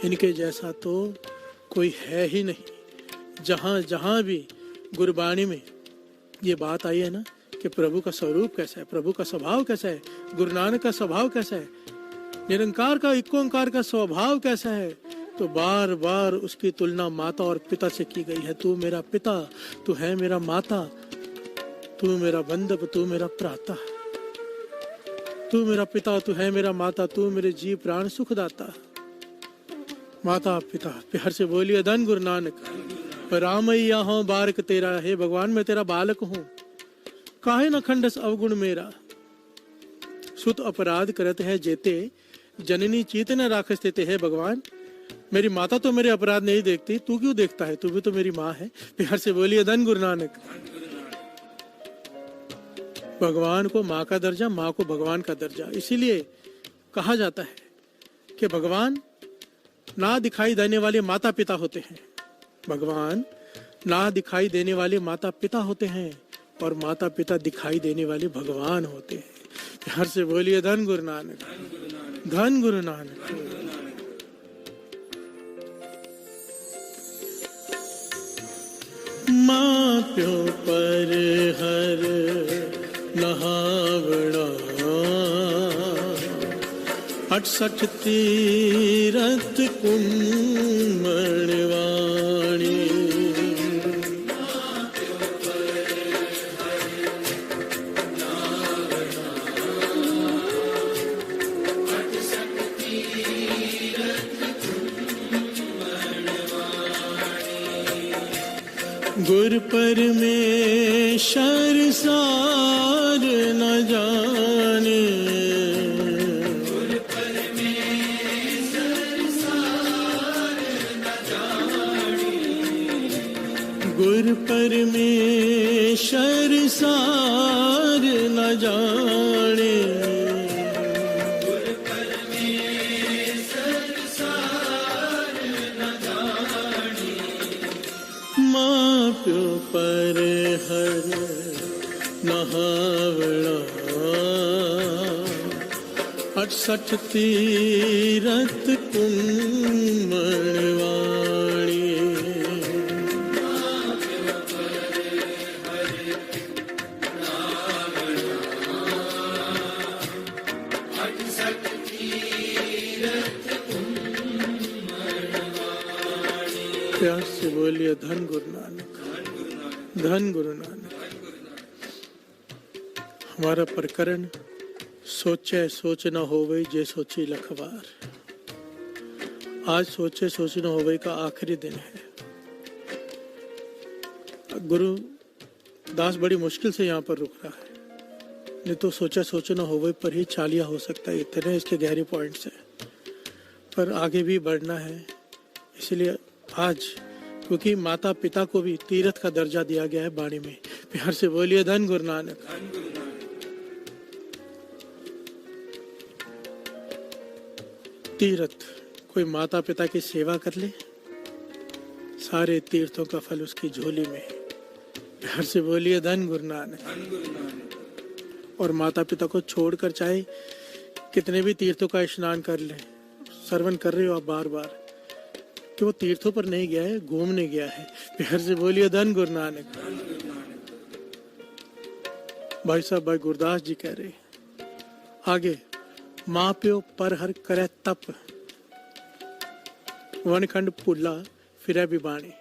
इनके जैसा तो कोई है ही नहीं। जहां जहां भी गुरबाणी में ये बात आई है ना कि प्रभु का स्वरूप कैसा है, प्रभु का स्वभाव कैसा है, गुरु नानक का स्वभाव कैसा है, निरंकार का इको ओंकार का स्वभाव कैसा है, तो बार बार उसकी तुलना माता और पिता से की गई है। तू मेरा पिता, तू है मेरा माता, तू मेरा बंधप, तू मेरा प्राता, तू मेरा पिता, तू है मेरा माता, तू मेरे जीव प्राण सुखदाता। माता पिता, प्यार से बोलिए धन गुरु नानक। रामैया हो बारक तेरा, हे भगवान मैं तेरा बालक हूँ, काहे न खंडस अवगुण मेरा। सुत अपराध करत है जेते, जननी चीत न राखस देते। है भगवान मेरी माता तो मेरे अपराध नहीं देखती, तू क्यों देखता है, तू भी तो मेरी माँ है। प्यार से बोलिए धन गुरु नानक। भगवान को माँ का दर्जा, माँ को भगवान का दर्जा। इसीलिए कहा जाता है कि भगवान ना दिखाई देने वाले माता पिता होते हैं, भगवान ना दिखाई देने वाले माता पिता होते हैं, और माता पिता दिखाई देने वाले भगवान होते हैं। प्यार से बोलिए धन गुरु नानक, धन गुरु नानक। माँ प्यो पर हर नहावड़ा, 68 तीरथ कुम्मणवाणी। गुर परमेश्वर सार न जाने, गुर परमेश्वर सार न जाने, गुर परमेश्वर सार न जाने। प्यो पर हर नहावड़ा, 68 तीरथ कुम्मणवाणी। प्यार से बोलिए धन गुरु नानक, धन गुरु नानक। हमारा प्रकरण सोचे सोच न होवे जे सोची लखवार। आज सोचे सोच न होवे का आखिरी दिन है। गुरु दास बड़ी मुश्किल से यहाँ पर रुक रहा है, नहीं तो सोचा सोच न होवे पर ही चालिया हो सकता है। इतने इसके गहरे पॉइंट्स हैं, पर आगे भी बढ़ना है। इसलिए आज क्योंकि माता पिता को भी तीर्थ का दर्जा दिया गया है वाणी में। प्यार से बोलिए धन गुरु नानक। तीर्थ, कोई माता पिता की सेवा कर ले, सारे तीर्थों का फल उसकी झोली में। प्यार से बोलिए धन गुरु नानक। और माता पिता को छोड़कर चाहे कितने भी तीर्थों का स्नान कर ले, श्रवण कर रहे हो आप बार बार कि वो तीर्थों पर नहीं गया है, घूमने गया है। प्यार से बोलिए धन गुरु नानक। भाई साहब, भाई गुरदास जी कह रहे आगे, माँ प्यो पर हर करे तप, वनखंड पुल्ला फिर भी बाणी।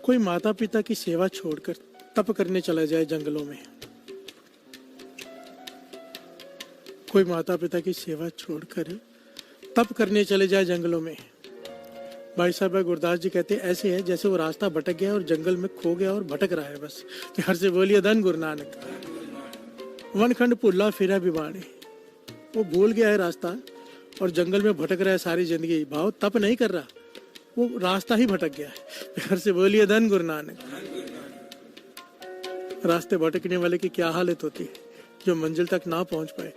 कोई माता पिता की सेवा छोड़कर तप करने चला जाए जंगलों में, कोई माता पिता की सेवा छोड़कर तप करने चले जाए जंगलों में। भाई साहब भाई गुरदास जी कहते ऐसे है जैसे वो रास्ता भटक गया और जंगल में खो गया और भटक रहा है बस। प्यार से बोलिए धन गुरु नानक। वनखंड पुल्ला फिरा बिबाणी, वो भूल गया है रास्ता और जंगल में भटक रहा है सारी जिंदगी। भाव तप नहीं कर रहा, वो रास्ता ही भटक गया है। प्यार से बोलिए धन गुरु नानक। रास्ते भटकने वाले की क्या हालत होती है, जो मंजिल तक ना पहुंच पाए,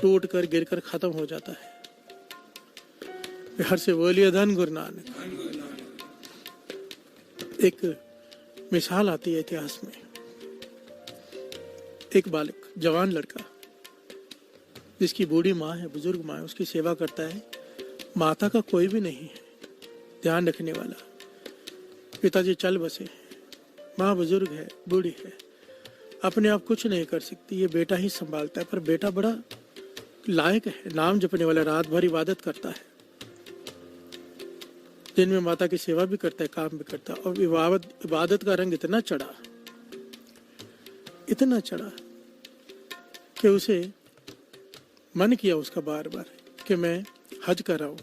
टूट कर गिर कर खत्म हो जाता है। हर से बोलिए धन गुरु नानक। एक मिसाल आती है इतिहास में, एक बालक, जवान लड़का, जिसकी बूढ़ी माँ है, बुजुर्ग माँ है, उसकी सेवा करता है। माता का कोई भी नहीं है ध्यान रखने वाला। पिताजी चल बसे, माँ बुजुर्ग है, बूढ़ी है, अपने आप कुछ नहीं कर सकती, ये बेटा ही संभालता है। पर बेटा बड़ा लायक है, नाम जपने वाला, रात भर इबादत करता है, दिन में माता की सेवा भी करता है, काम भी करता है। और इबादत का रंग इतना चढ़ा कि उसे मन किया उसका बार बार कि मैं हज कराऊं,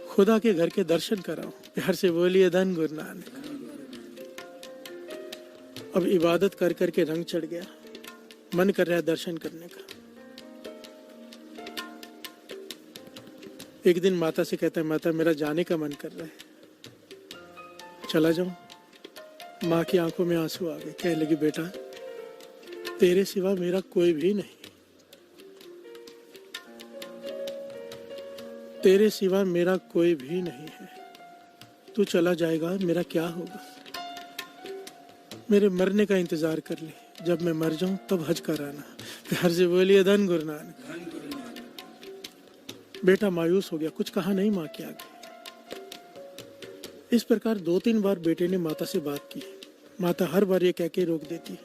खुदा के घर के दर्शन कराऊं। प्यार से बोलिए धन गुरु नानक। अब इबादत कर करके रंग चढ़ गया, मन कर रहा है दर्शन करने का। एक दिन माता से कहता है, माता मेरा जाने का मन कर रहा है, चला जाऊं। माँ की आंखों में आंसू आ गए, कहने लगी बेटा तेरे सिवा मेरा कोई भी नहीं, तेरे सिवा मेरा कोई भी नहीं है, तू चला जाएगा मेरा क्या होगा? मेरे मरने का इंतजार कर ले, जब मैं मर जाऊं तब हज कराना। प्यार से बोलिए धन गुरु नानक। बेटा मायूस हो गया, कुछ कहा नहीं माँ के आगे। इस प्रकार 2-3 बार बेटे ने माता से बात की, माता हर बार ये कह के रोक देती।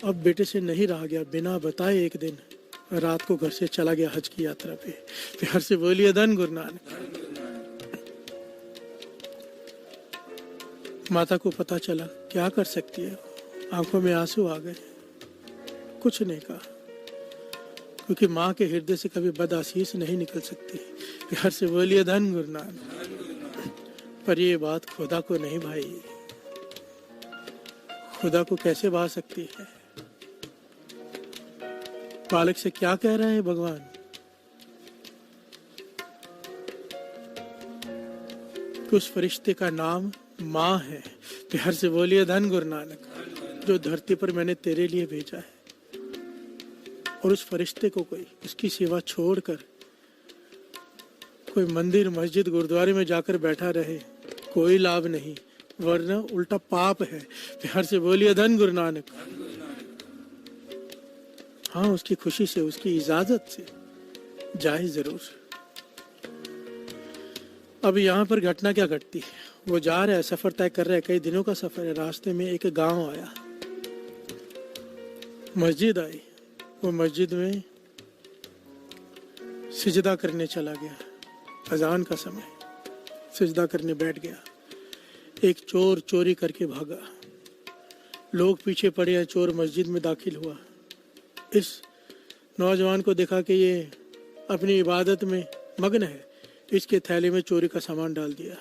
अब बेटे से नहीं रहा गया, बिना बताए एक दिन रात को घर से चला गया हज की यात्रा पे। प्यार से बोलिए धन गुरु नानक। माता को पता चला, क्या कर सकती है, आंखों में आंसू आ गए, कुछ नहीं कहा, क्योंकि माँ के हृदय से कभी बदआशीष नहीं निकल सकती। प्यार से बोलिए धन गुरु नानक। पर ये बात खुदा को नहीं भाई, खुदा को कैसे भा सकती है? बालक से क्या कह रहा है भगवान? उस फरिश्ते का नाम माँ है। प्यार से बोलिए धन गुरु नानक, जो धरती पर मैंने तेरे लिए भेजा है। और उस फरिश्ते को कोई उसकी सेवा छोड़कर कोई मंदिर, मस्जिद, गुरुद्वारे में जाकर बैठा रहे, कोई लाभ नहीं, वरना उल्टा पाप है। प्यार से बोलिए धन गुरु नानक। हाँ, उसकी खुशी से, उसकी इजाजत से जाए जरूर। अब यहाँ पर घटना क्या घटती है? वो जा रहा है, सफर तय कर रहा है, कई दिनों का सफर है। रास्ते में एक गांव आया, मस्जिद आई। वो मस्जिद में सिजदा करने चला गया, अजान का समय, सिजदा करने बैठ गया। एक चोर चोरी करके भागा, लोग पीछे पड़े हैं, चोर मस्जिद में दाखिल हुआ। इस नौजवान को देखा कि ये अपनी इबादत में मग्न है, इसके थैले में चोरी का सामान डाल दिया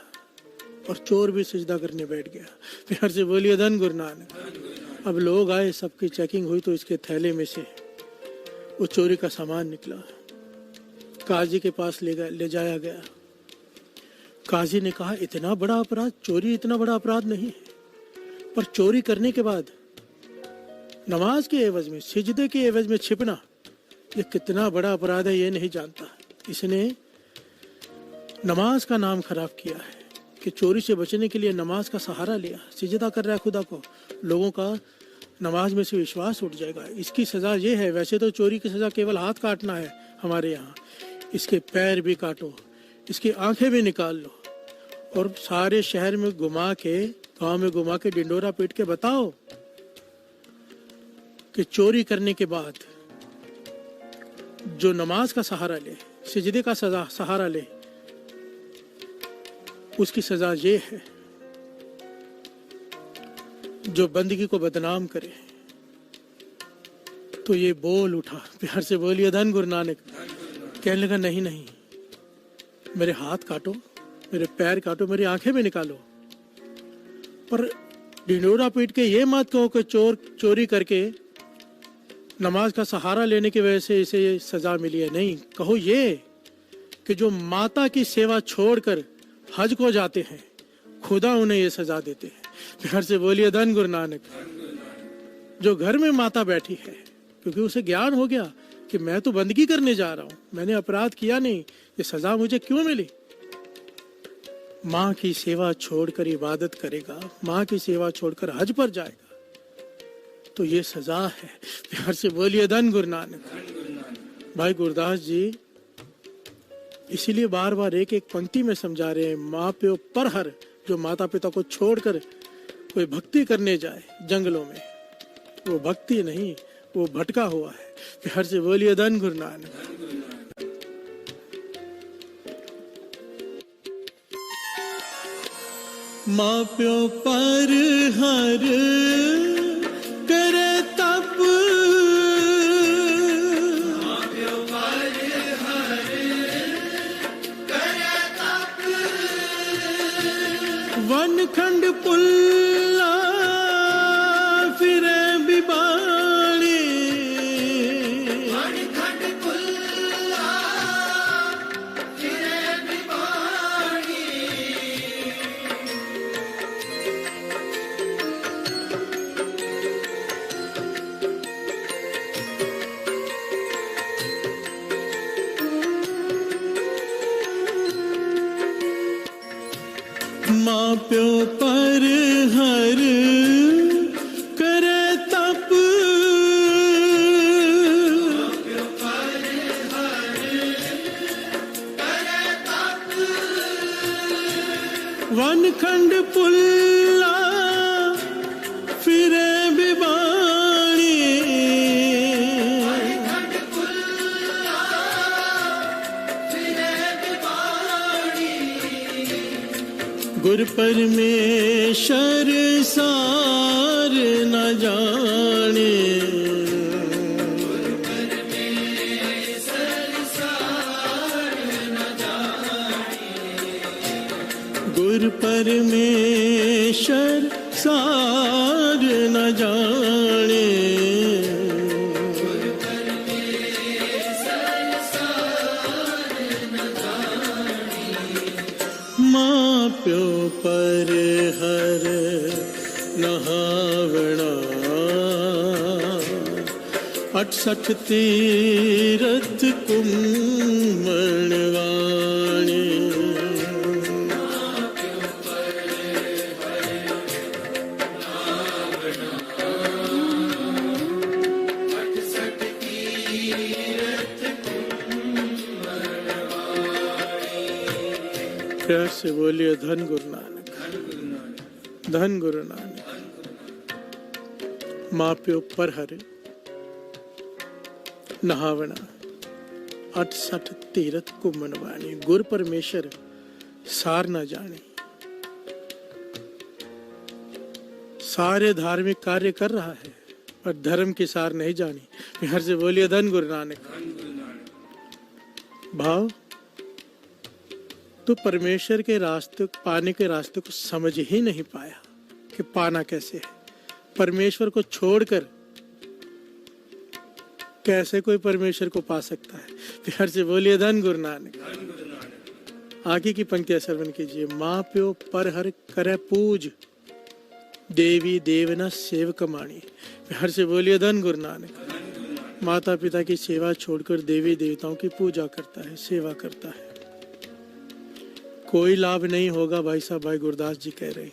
और चोर भी सिजदा करने बैठ गया। प्यार से बोलिए धन गुरु नानक। अब लोग आए, सबकी चेकिंग हुई तो इसके थैले में से वो चोरी का सामान निकला। काजी के पास ले जाया गया। काजी ने कहा, इतना बड़ा अपराध, चोरी इतना बड़ा अपराध नहीं है, पर चोरी करने के बाद नमाज के एवज में, सिजदे के एवज में छिपना, ये कितना बड़ा अपराध है ये नहीं जानता। इसने नमाज का नाम खराब किया है कि चोरी से बचने के लिए नमाज का सहारा लिया, सिजदा कर रहा है खुदा को, लोगों का नमाज में से विश्वास उठ जाएगा। इसकी सजा ये है, वैसे तो चोरी की सजा केवल हाथ काटना है हमारे यहाँ, इसके पैर भी काटो, इसकी आंखें भी निकाल लो और सारे शहर में घुमा के, गांव में घुमा के डिंडोरा पीट के बताओ कि चोरी करने के बाद जो नमाज का सहारा ले, सिजदे का सहारा ले, उसकी सजा ये है। जो बंदगी को बदनाम करे, तो ये बोल उठा। प्यार से बोलिए धन गुरु नानक। कहने लगा, नहीं नहीं, मेरे हाथ काटो, मेरे पैर काटो, मेरी आंखें भी निकालो, पर ढिंडोरा पीट के ये मत कहो कि चोरी करके नमाज का सहारा लेने की वजह से इसे ये सजा मिली है। नहीं, कहो ये कि जो माता की सेवा छोड़कर हज को जाते हैं, खुदा उन्हें ये सजा देते हैं। प्यार से बोलिए धन गुरु नानक। जो घर में माता बैठी है, क्योंकि उसे ज्ञान हो गया कि मैं तो बंदगी करने जा रहा हूं, मैंने अपराध किया नहीं, ये सजा मुझे क्यों मिली? माँ की सेवा छोड़कर इबादत करेगा, माँ की सेवा छोड़कर हज पर जाएगा तो ये सजा है। प्यार से बोलिए धन गुरु नानक। भाई गुरदास जी इसीलिए बार बार एक एक पंक्ति में समझा रहे हैं, माँ प्यो पर हर, जो माता पिता को छोड़कर कोई भक्ति करने जाए जंगलों में, वो भक्ति नहीं, वो भटका हुआ है। प्यार से बोलिए धन गुरु नानक। माँ प्यो पर हर करे तप, माँ प्यो पर हर करे तप, वन खंड पुल्ला फिरे बिबाड़ी, वन खंड पुल्ला फिरे बिबाड़ी, माँ प्यो पर हर करे तप, वन खंड पुल्ला फिरे बिबाड़ी, गुर परमेश्वर सार न जाने, गुर परमेश्वर सार न जाने, माँ प्यो पर हर नहावना, 68 तीरथ कुम्मणवाणी, प्यार से बोलिए धन गुरु नानक, धन गुरु नानक। माँ प्यो पर हर नहावना, 68 तीरथ कुम्मणवाणी, गुर परमेश्वर सार न जाने। सारे धार्मिक कार्य कर रहा है पर धर्म की सार नहीं जानी। प्यार से बोलिए धन गुरु नानक। भाव तो परमेश्वर के रास्ते, पाने के रास्ते को समझ ही नहीं पाया कि पाना कैसे है। परमेश्वर को छोड़कर कैसे कोई परमेश्वर को पा सकता है। प्यार से बोलिए धन गुरु नानक। आगे की पंक्तियां श्रवण कीजिए। माँ प्यो पर हर करे पूज, देवी देवना सेवक माणी। प्यार से बोलिए धन गुरु नानक। माता पिता की सेवा छोड़कर देवी देवताओं की पूजा करता है, सेवा करता है, कोई लाभ नहीं होगा। भाई साहब, भाई गुरदास जी कह रहे हैं।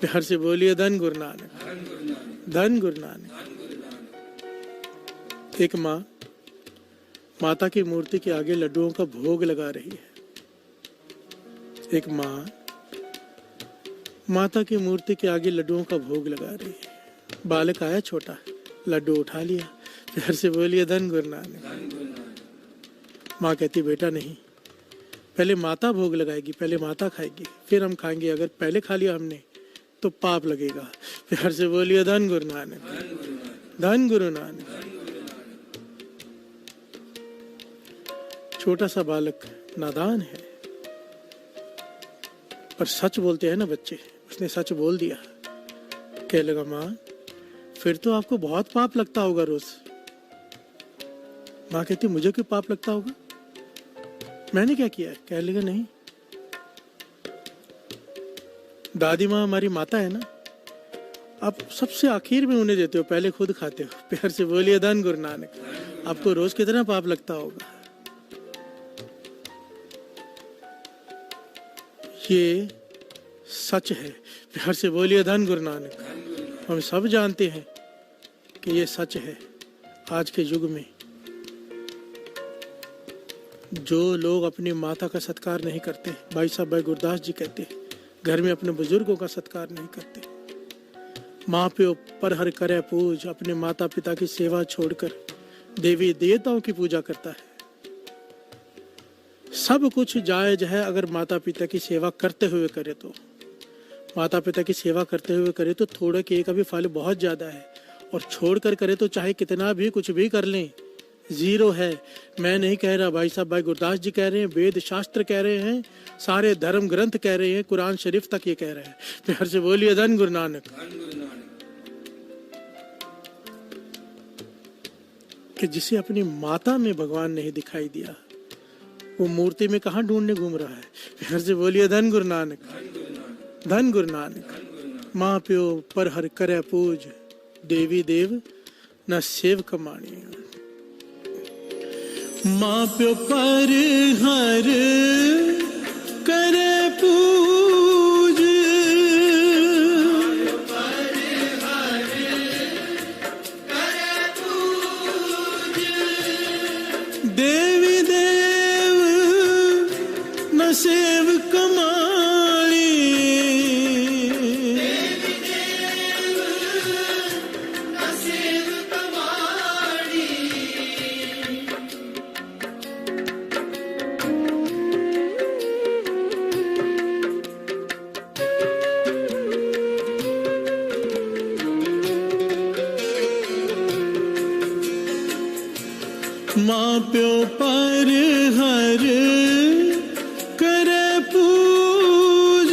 प्यार से बोलिए धन गुरु नानक, धन गुरु नानक। एक माँ माता की मूर्ति के आगे लड्डुओं का भोग लगा रही है। एक माँ माता की मूर्ति के आगे लड्डुओं का भोग लगा रही है। बालक आया छोटा, लड्डू उठा लिया। प्यार से बोलिए धन गुरु नानक। माँ कहती बेटा नहीं, पहले माता भोग लगाएगी, पहले माता खाएगी, फिर हम खाएंगे। अगर पहले खा लिया हमने तो पाप लगेगा। प्यार से बोलिए धन गुरु नानक, धन गुरु नानक। छोटा सा बालक नादान है पर सच बोलते हैं ना बच्चे। उसने सच बोल दिया। कह लगा माँ फिर तो आपको बहुत पाप लगता होगा रोज। माँ कहती मुझे क्यों पाप लगता होगा, मैंने क्या किया है? कह लगा नहीं, दादी माँ हमारी माता है ना, आप सबसे आखिर में उन्हें देते हो, पहले खुद खाते हो। प्यार से बोलिए धन गुरु नानक। आपको रोज कितना पाप लगता होगा। ये सच है। प्यार से बोलिए धन गुरु नानक। हम सब जानते हैं कि ये सच है। आज के युग में जो लोग अपनी माता का सत्कार नहीं करते, भाई साहब भाई गुरदास जी कहते हैं, घर में अपने बुजुर्गों का सत्कार नहीं करते, माँ प्यो पर हर करे पूज, अपने माता पिता की सेवा छोड़कर देवी देवताओं की पूजा करता है। सब कुछ जायज है अगर माता पिता की सेवा करते हुए करे तो। माता पिता की सेवा करते हुए करे तो थोड़े के का भी फल बहुत ज्यादा है, और छोड़कर करे तो चाहे कितना भी कुछ भी कर लें, जीरो है। मैं नहीं कह रहा, भाई साहब भाई गुरदास जी कह रहे हैं, वेद शास्त्र कह रहे हैं, सारे धर्म ग्रंथ कह रहे हैं, कुरान शरीफ तक ये कह रहे हैं। प्यार से बोलिए धन गुरु नानक। कि जिसे अपनी माता में भगवान नहीं दिखाई दिया, वो मूर्ति में कहाँ ढूंढने घूम रहा है। प्यार से बोलिए धन गुरु नानक। धन गुरु नानक। माँ प्यो पर हर करे पूज, देवी देव न सेव कमाणी। माँ प्यो पर हर करे पूज, देवी देव न सेव कमाणी। माँ प्यो पर हर करे पूज,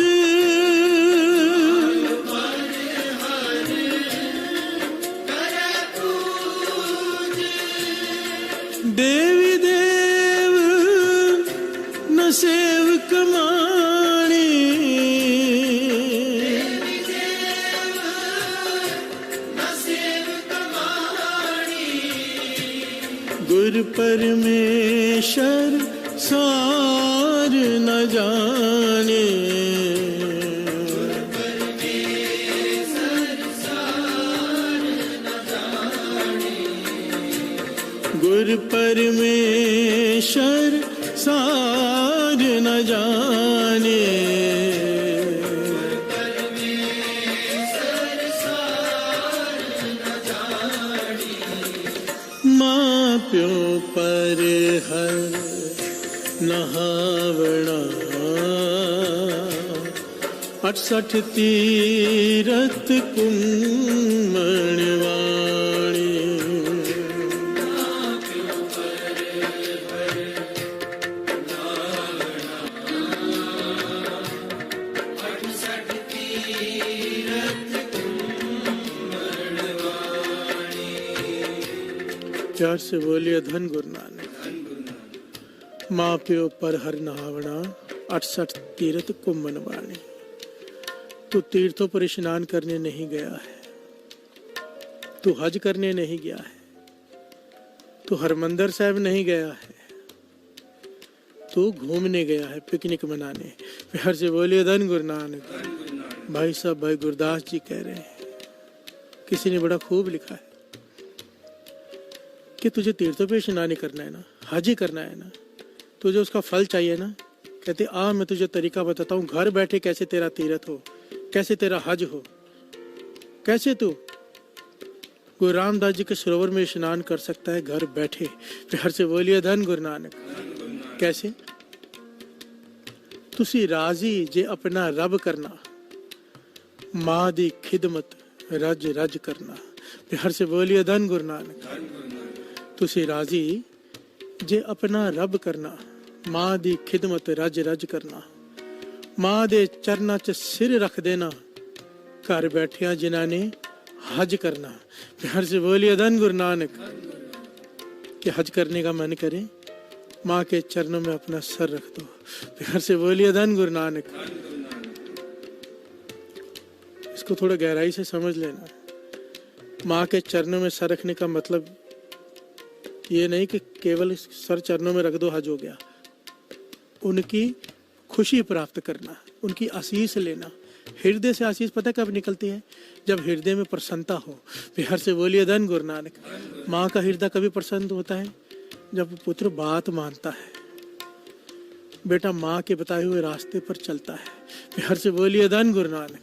देवी देव न सेव कमाणी। गुरु परमेश्वर सार न जाने, गुरु परमेश्वर सार न जाने। माँ प्यो पर हर नहावना, 68 तीरथ कुम्मणवाणी। प्यार से बोलिए धन गुरु नानक। माँ प्यो पर हर नहावना, 68 तीर्थ कुम्मनवाणी। तू तीर्थों पर स्नान करने नहीं गया है, तू हज करने नहीं गया है, तू हरमंदिर साहब नहीं गया है, तू घूमने गया है, पिकनिक मनाने। प्यार से बोलिए धन गुरु नानक। भाई साहब भाई गुरदास जी कह रहे हैं, किसी ने बड़ा खूब लिखा है कि तुझे तीर्थों पे स्नान करना है ना, हज ही करना है ना, तुझे उसका फल चाहिए ना। कहते आ मैं तुझे तरीका बताता हूँ, घर बैठे कैसे तेरा तीर्थ हो, कैसे तेरा हज हो, कैसे तू गुरु रामदास जी के सरोवर में स्नान कर सकता है घर बैठे। प्यार से बोलिए धन गुरु नानक। कैसे? तुसी राजी जे अपना रब करना, माँ दी खिदमत रज रज करना। प्यार से बोलिए धन गुरु नानक। तुसी राजी जे अपना रब करना, माँ दी खिदमत रज रज करना। माँ दे चरना च सिर रख देना, घर बैठिया जिन्हां ने हज करना। प्यार से बोलिए धन गुरु नानक। कि हज करने का मन करे, माँ के चरणों में अपना सर रख दो। प्यार से बोलिए धन गुरु नानक। इसको थोड़ा गहराई से समझ लेना। माँ के चरणों में सर रखने का मतलब ये नहीं कि केवल सर चरणों में रख दो हज हो गया। उनकी खुशी प्राप्त करना, उनकी आशीष लेना। हृदय से आशीष पता कब निकलती है? जब हृदय में प्रसन्नता हो। बिहार से बोलिए धन गुरु नानक। माँ का हृदय कभी प्रसन्न होता है जब पुत्र बात मानता है, बेटा माँ के बताए हुए रास्ते पर चलता है। बिहार से बोलिए धन गुरु नानक।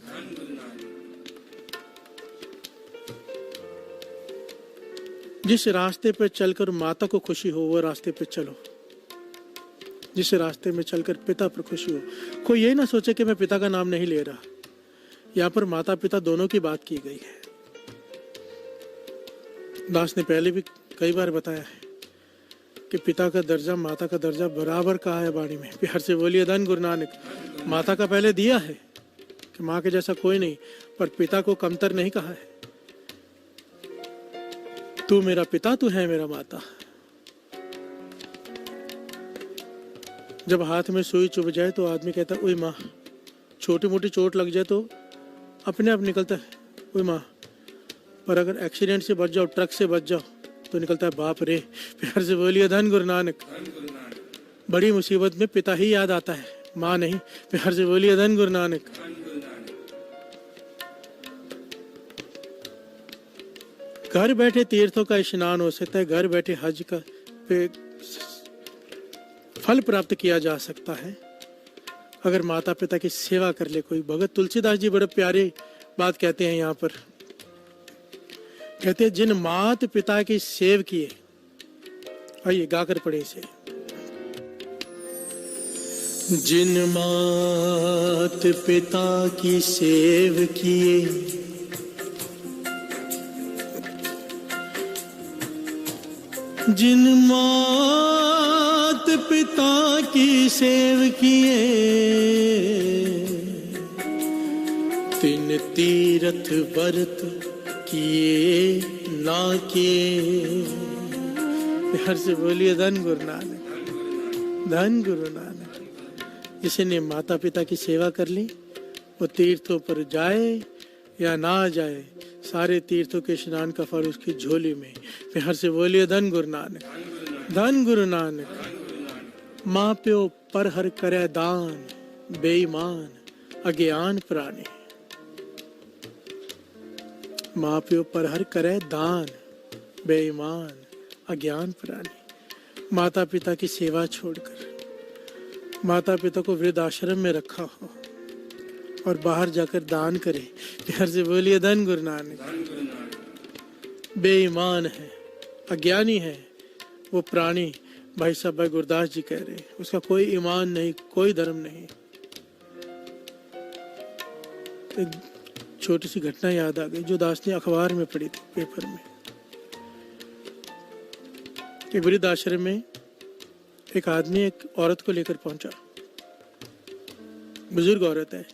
जिस रास्ते पर चलकर माता को खुशी हो वो रास्ते पर चलो। जिस रास्ते में चलकर पिता पर खुशी हो। कोई ये ना सोचे कि मैं पिता का नाम नहीं ले रहा। यहाँ पर माता पिता दोनों की बात की गई है। दास ने पहले भी कई बार बताया है कि पिता का दर्जा माता का दर्जा बराबर कहा है वाणी में। प्यार से बोलिए धन गुरु नानक। माता का पहले दिया है कि माँ के जैसा कोई नहीं, पर पिता को कमतर नहीं कहा है। तू मेरा पिता, तू है मेरा माता। जब हाथ में सुई चुभ जाए तो आदमी कहता है ओए माँ। छोटी मोटी चोट लग जाए तो अपने आप निकलता है ओए माँ, पर अगर एक्सीडेंट से बच जाओ, ट्रक से बच जाओ तो निकलता है बाप रे। प्यार से बोलिए धन गुरु नानक। बड़ी मुसीबत में पिता ही याद आता है, माँ नहीं। प्यार से बोलिए धन गुरु नानक। घर बैठे तीर्थों का स्नान हो सकता है, घर बैठे हज का फल प्राप्त किया जा सकता है अगर माता पिता की सेवा कर ले कोई। भगत तुलसीदास जी बड़े प्यारे बात कहते हैं यहाँ पर। कहते हैं जिन मात पिता की सेव किए। आइए गाकर पढ़े इसे। जिन मात पिता की सेव किए, जिन मात पिता की सेव किए, तिन तीरथ व्रत किए ना किए। प्यार से बोलिए धन गुरु नानक। धन गुरु नानक। जिसने माता पिता की सेवा कर ली वो तीर्थों पर जाए या ना जाए, सारे तीर्थों के स्नान का फल उसकी झोली में। प्यार से बोलिए धन गुरु नानक। धन गुरु नानक। माँ प्यो पर हर करे दान, बेईमान अज्ञान प्राणी। माँ प्यो पर हर करे दान, बेईमान अज्ञान प्राणी। माता पिता की सेवा छोड़कर माता पिता को वृद्धाश्रम में रखा हो और बाहर जाकर दान करे। प्यार से बोलिए धन गुरु नानक। बेईमान है, अज्ञानी है वो प्राणी। भाई साहब भाई गुरदास जी कह रहे हैं उसका कोई ईमान नहीं, कोई धर्म नहीं। एक छोटी सी घटना याद आ गई जो दास ने अखबार में पढ़ी थी, पेपर में। एक वृद्ध आश्रम में एक आदमी एक औरत को लेकर पहुंचा। बुजुर्ग औरत है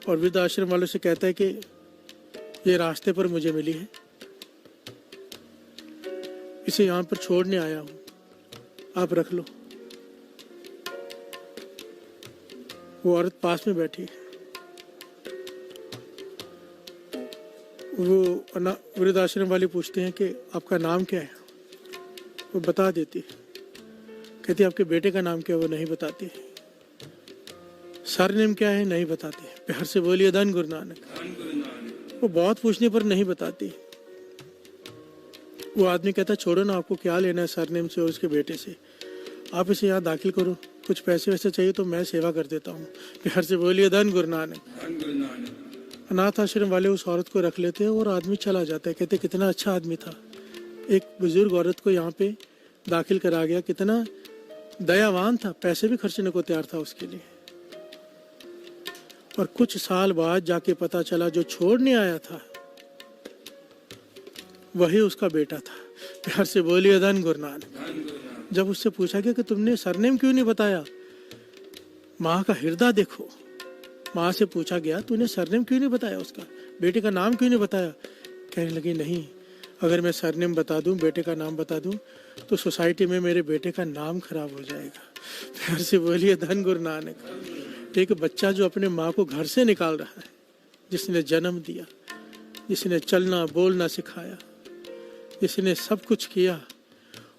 और वृद्ध आश्रम वालों से कहता है कि ये रास्ते पर मुझे मिली है, इसे यहाँ पर छोड़ने आया हूँ, आप रख लो। वो औरत पास में बैठी है। वो वृद्धाश्रम वाले पूछते हैं कि आपका नाम क्या है? वो बता देती है। कहती आपके बेटे का नाम क्या है? वो नहीं बताती। सरनेम क्या है? नहीं बताती। प्यार से बोलिए धन गुरु नानक। वो बहुत पूछने पर नहीं बताती। वो आदमी कहता छोड़ो ना, आपको क्या लेना है सरनेम से और उसके बेटे से, आप इसे यहाँ दाखिल करो, कुछ पैसे वैसे चाहिए तो मैं सेवा कर देता हूँ। प्यार से बोलिए धन गुरु नानक। अनाथ आश्रम वाले उस औरत को रख लेते हैं और आदमी चला जाता है। कहते कितना अच्छा आदमी था, एक बुजुर्ग औरत को यहाँ पे दाखिल करा गया, कितना दयावान था, पैसे भी खर्चने को तैयार था उसके लिए। और कुछ साल बाद जाके पता चला जो छोड़ने आया था वही उसका बेटा था। प्यार से बोलिए धन गुरु नानक। जब उससे पूछा गया कि तुमने सरनेम क्यों नहीं बताया, माँ का हृदय देखो। माँ से पूछा गया तूने सरनेम क्यों नहीं बताया, उसका बेटे का नाम क्यों नहीं बताया? कहने लगी नहीं, अगर मैं सरनेम बता दूं, बेटे का नाम बता दूं तो सोसाइटी में मेरे बेटे का नाम खराब हो जाएगा। प्यार से बोलिए धन गुरु नानक। एक बच्चा जो अपने माँ को घर से निकाल रहा है, जिसने जन्म दिया, जिसने चलना बोलना सिखाया, जिसने सब कुछ किया,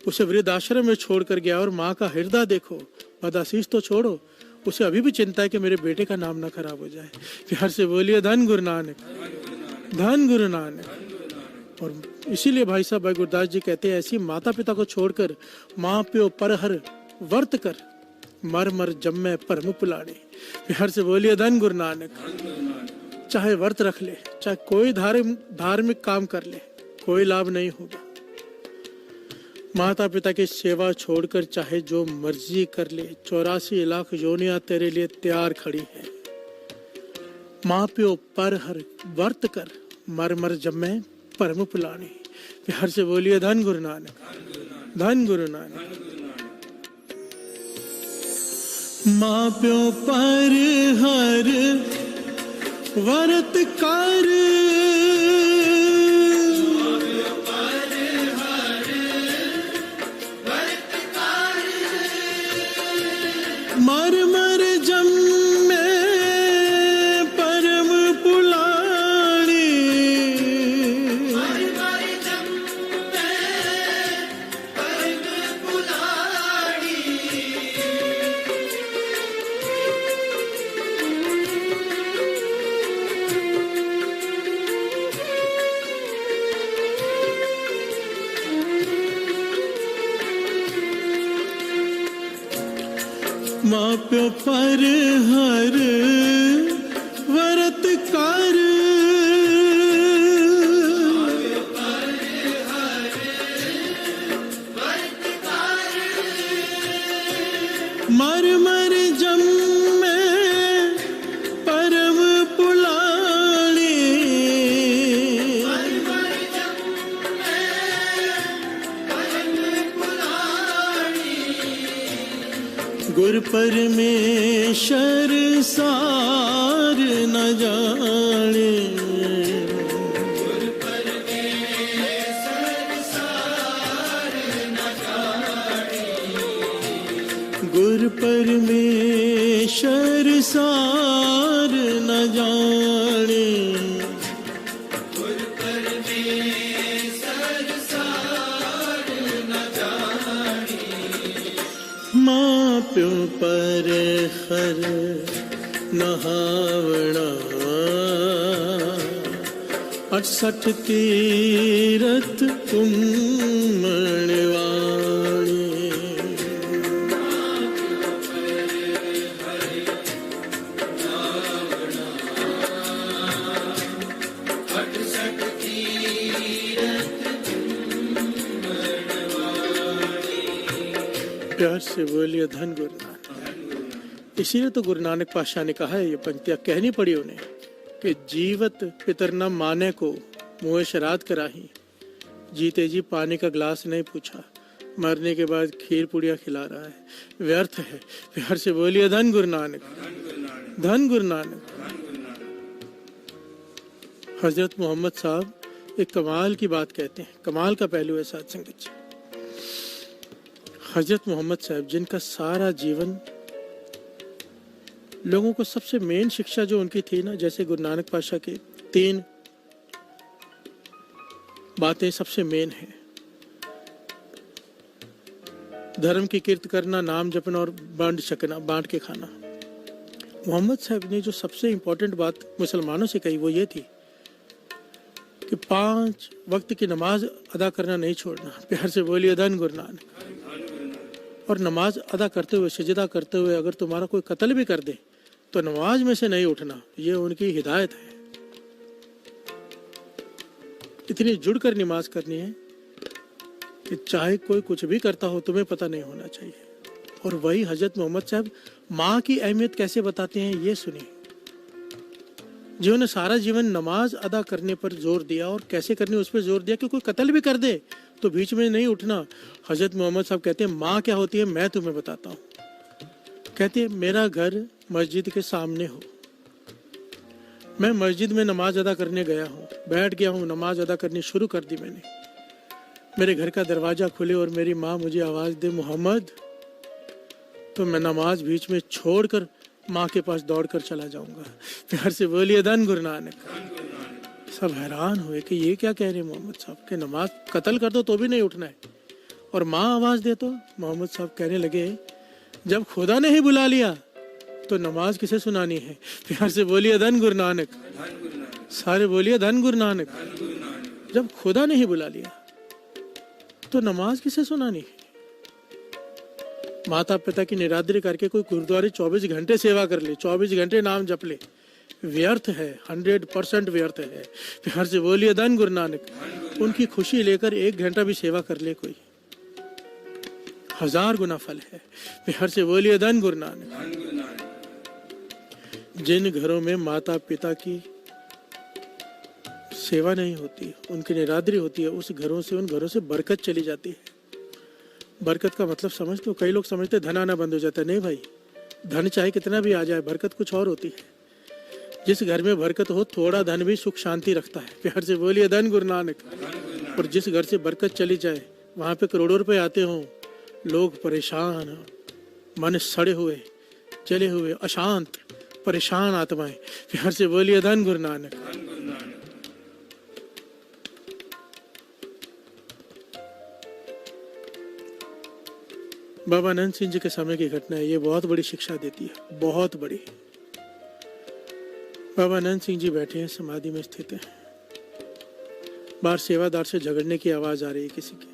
उसे वृद्धाश्रम में छोड़कर गया। और माँ का हृदय देखो, बदआशीष तो छोड़ो, उसे अभी भी चिंता है कि मेरे बेटे का नाम ना खराब हो जाए। प्यार से बोलिए धन गुरु नानक, धन गुरु नानक। और इसीलिए भाई साहब भाई गुरदास जी कहते हैं, ऐसी माता पिता को छोड़कर माँ प्यो परहर वर्त कर, मर मर जम्मे परम पुलाने। प्यार से बोलिए धन गुरु नानक। चाहे व्रत रख ले, चाहे कोई धार्मिक काम कर ले, कोई लाभ नहीं होगा। माता पिता की सेवा छोड़कर चाहे जो मर्जी कर ले, 84 लाख योनियां तेरे लिए तैयार खड़ी है। माँ प्यो पर हर वर्त कर, मर मर जम्मे परम पुलानी। प्यार से बोलिए धन गुरु नानक, धन गुरु नानक। माँ प्यो पर हर वर्त कर, मर मर जम्मे परम पुलानी। माँ प्यो पर हर व्रत कर, मर मर जम्मे परम पुलानी। गुर परमेश्वर सार न जाने, गुर परमेश्वर सार न जाने। माँ प्यो पर हर नहावना, 68 तीरथ उम्मण वाणी। प्यार से बोलिए धन गुरु नानक। इसीलिए तो गुरु नानक पातशाह ने कहा है, ये पंक्तियां कहनी पड़ी उन्हें कि जीवत पितर न माने को मुँह श्राद्ध कराही, जीते जी पानी का ग्लास नहीं पूछा, मरने के बाद खीर पुड़िया खिला रहा है, व्यर्थ है। प्यार से बोलिए धन गुरु नानक, धन गुरु नानक। हजरत मोहम्मद साहब एक कमाल की बात कहते हैं, कमाल का पहलू है साथ संगत जी। हजरत मोहम्मद साहब जिनका सारा जीवन लोगों को सबसे मेन शिक्षा जो उनकी थी ना, जैसे गुरु नानक पातशाह के 3 बातें सबसे मेन है, धर्म की कीर्त करना, नाम जपना और बांट के खाना। मोहम्मद साहब ने जो सबसे इंपॉर्टेंट बात मुसलमानों से कही वो ये थी कि 5 वक्त की नमाज अदा करना नहीं छोड़ना। प्यार से बोलिए धन गुरु नानक। और नमाज अदा करते हुए, सजदा करते हुए अगर तुम्हारा कोई कत्ल भी कर दे तो नमाज में से नहीं उठना, ये उनकी हिदायत है। इतनी जुड़कर नमाज करनी है कि चाहे कोई कुछ भी करता हो तुम्हें पता नहीं होना चाहिए। और वही हजरत मोहम्मद साहब माँ की अहमियत कैसे बताते हैं ये सुनिए, जिन्होंने सारा जीवन नमाज अदा करने पर जोर दिया और कैसे करनी उस पर जोर दिया कि कोई कत्ल भी कर दे तो बीच में नहीं उठना। हजरत मोहम्मद साहब कहते हैं माँ क्या होती है मैं तुम्हें बताता हूँ। कहते हैं मेरा घर मस्जिद के सामने हो, मैं मस्जिद में नमाज अदा करने गया हूँ, बैठ गया हूँ, नमाज अदा करनी शुरू कर दी मैंने, मेरे घर का दरवाजा खुले और मेरी माँ मुझे आवाज़ दे मोहम्मद, तो मैं नमाज बीच में छोड़कर माँ के पास दौड़कर चला जाऊंगा। प्यार से बोलिए धन गुरु नानक। सब हैरान हुए कि ये क्या कह रहे मोहम्मद साहब के, नमाज कत्ल कर दो तो भी नहीं उठना है और माँ आवाज दे तो। मोहम्मद साहब कहने लगे जब खुदा ने ही बुला लिया तो नमाज किसे सुनानी है। प्यार से बोलिए धन गुरु नानक। सारे बोलिए धन गुरु नानक। जब खुदा ने ही बुला लिया तो नमाज किसे सुनानी है। माता पिता की निरादरी करके कोई गुरुद्वारे 24 घंटे सेवा कर ले, 24 घंटे नाम जप ले, व्यर्थ है, 100% व्यर्थ है। प्यार से बोलिए धन गुरु नानक। उनकी खुशी लेकर 1 घंटा भी सेवा कर ले कोई, 1000 गुना फल है। प्यार से बोलिए धन गुरु नानक। जिन घरों में माता पिता की सेवा नहीं होती, उनकी निरादरी होती है, उन घरों से बरकत चली जाती है। बरकत का मतलब समझते हो? कई लोग समझते धन आना बंद हो जाता है। नहीं भाई, धन चाहे कितना भी आ जाए, बरकत कुछ और होती है। जिस घर में बरकत हो, थोड़ा धन भी सुख शांति रखता है। प्यार से बोलिए धन गुरु नानक। और जिस घर से बरकत चली जाए, वहां पे करोड़ों रुपए आते हों, लोग परेशान, मन सड़े हुए, जले हुए, अशांत, परेशान आत्माएं। प्यार से बोलिए धन गुरु नानक। बाबा नंद सिंह जी के समय की घटना है। ये बहुत बड़ी शिक्षा देती है, बहुत बड़ी। बाबा नंद सिंह जी बैठे हैं, समाधि में स्थित हैं। बाहर सेवादार से झगड़ने की आवाज आ रही है किसी की,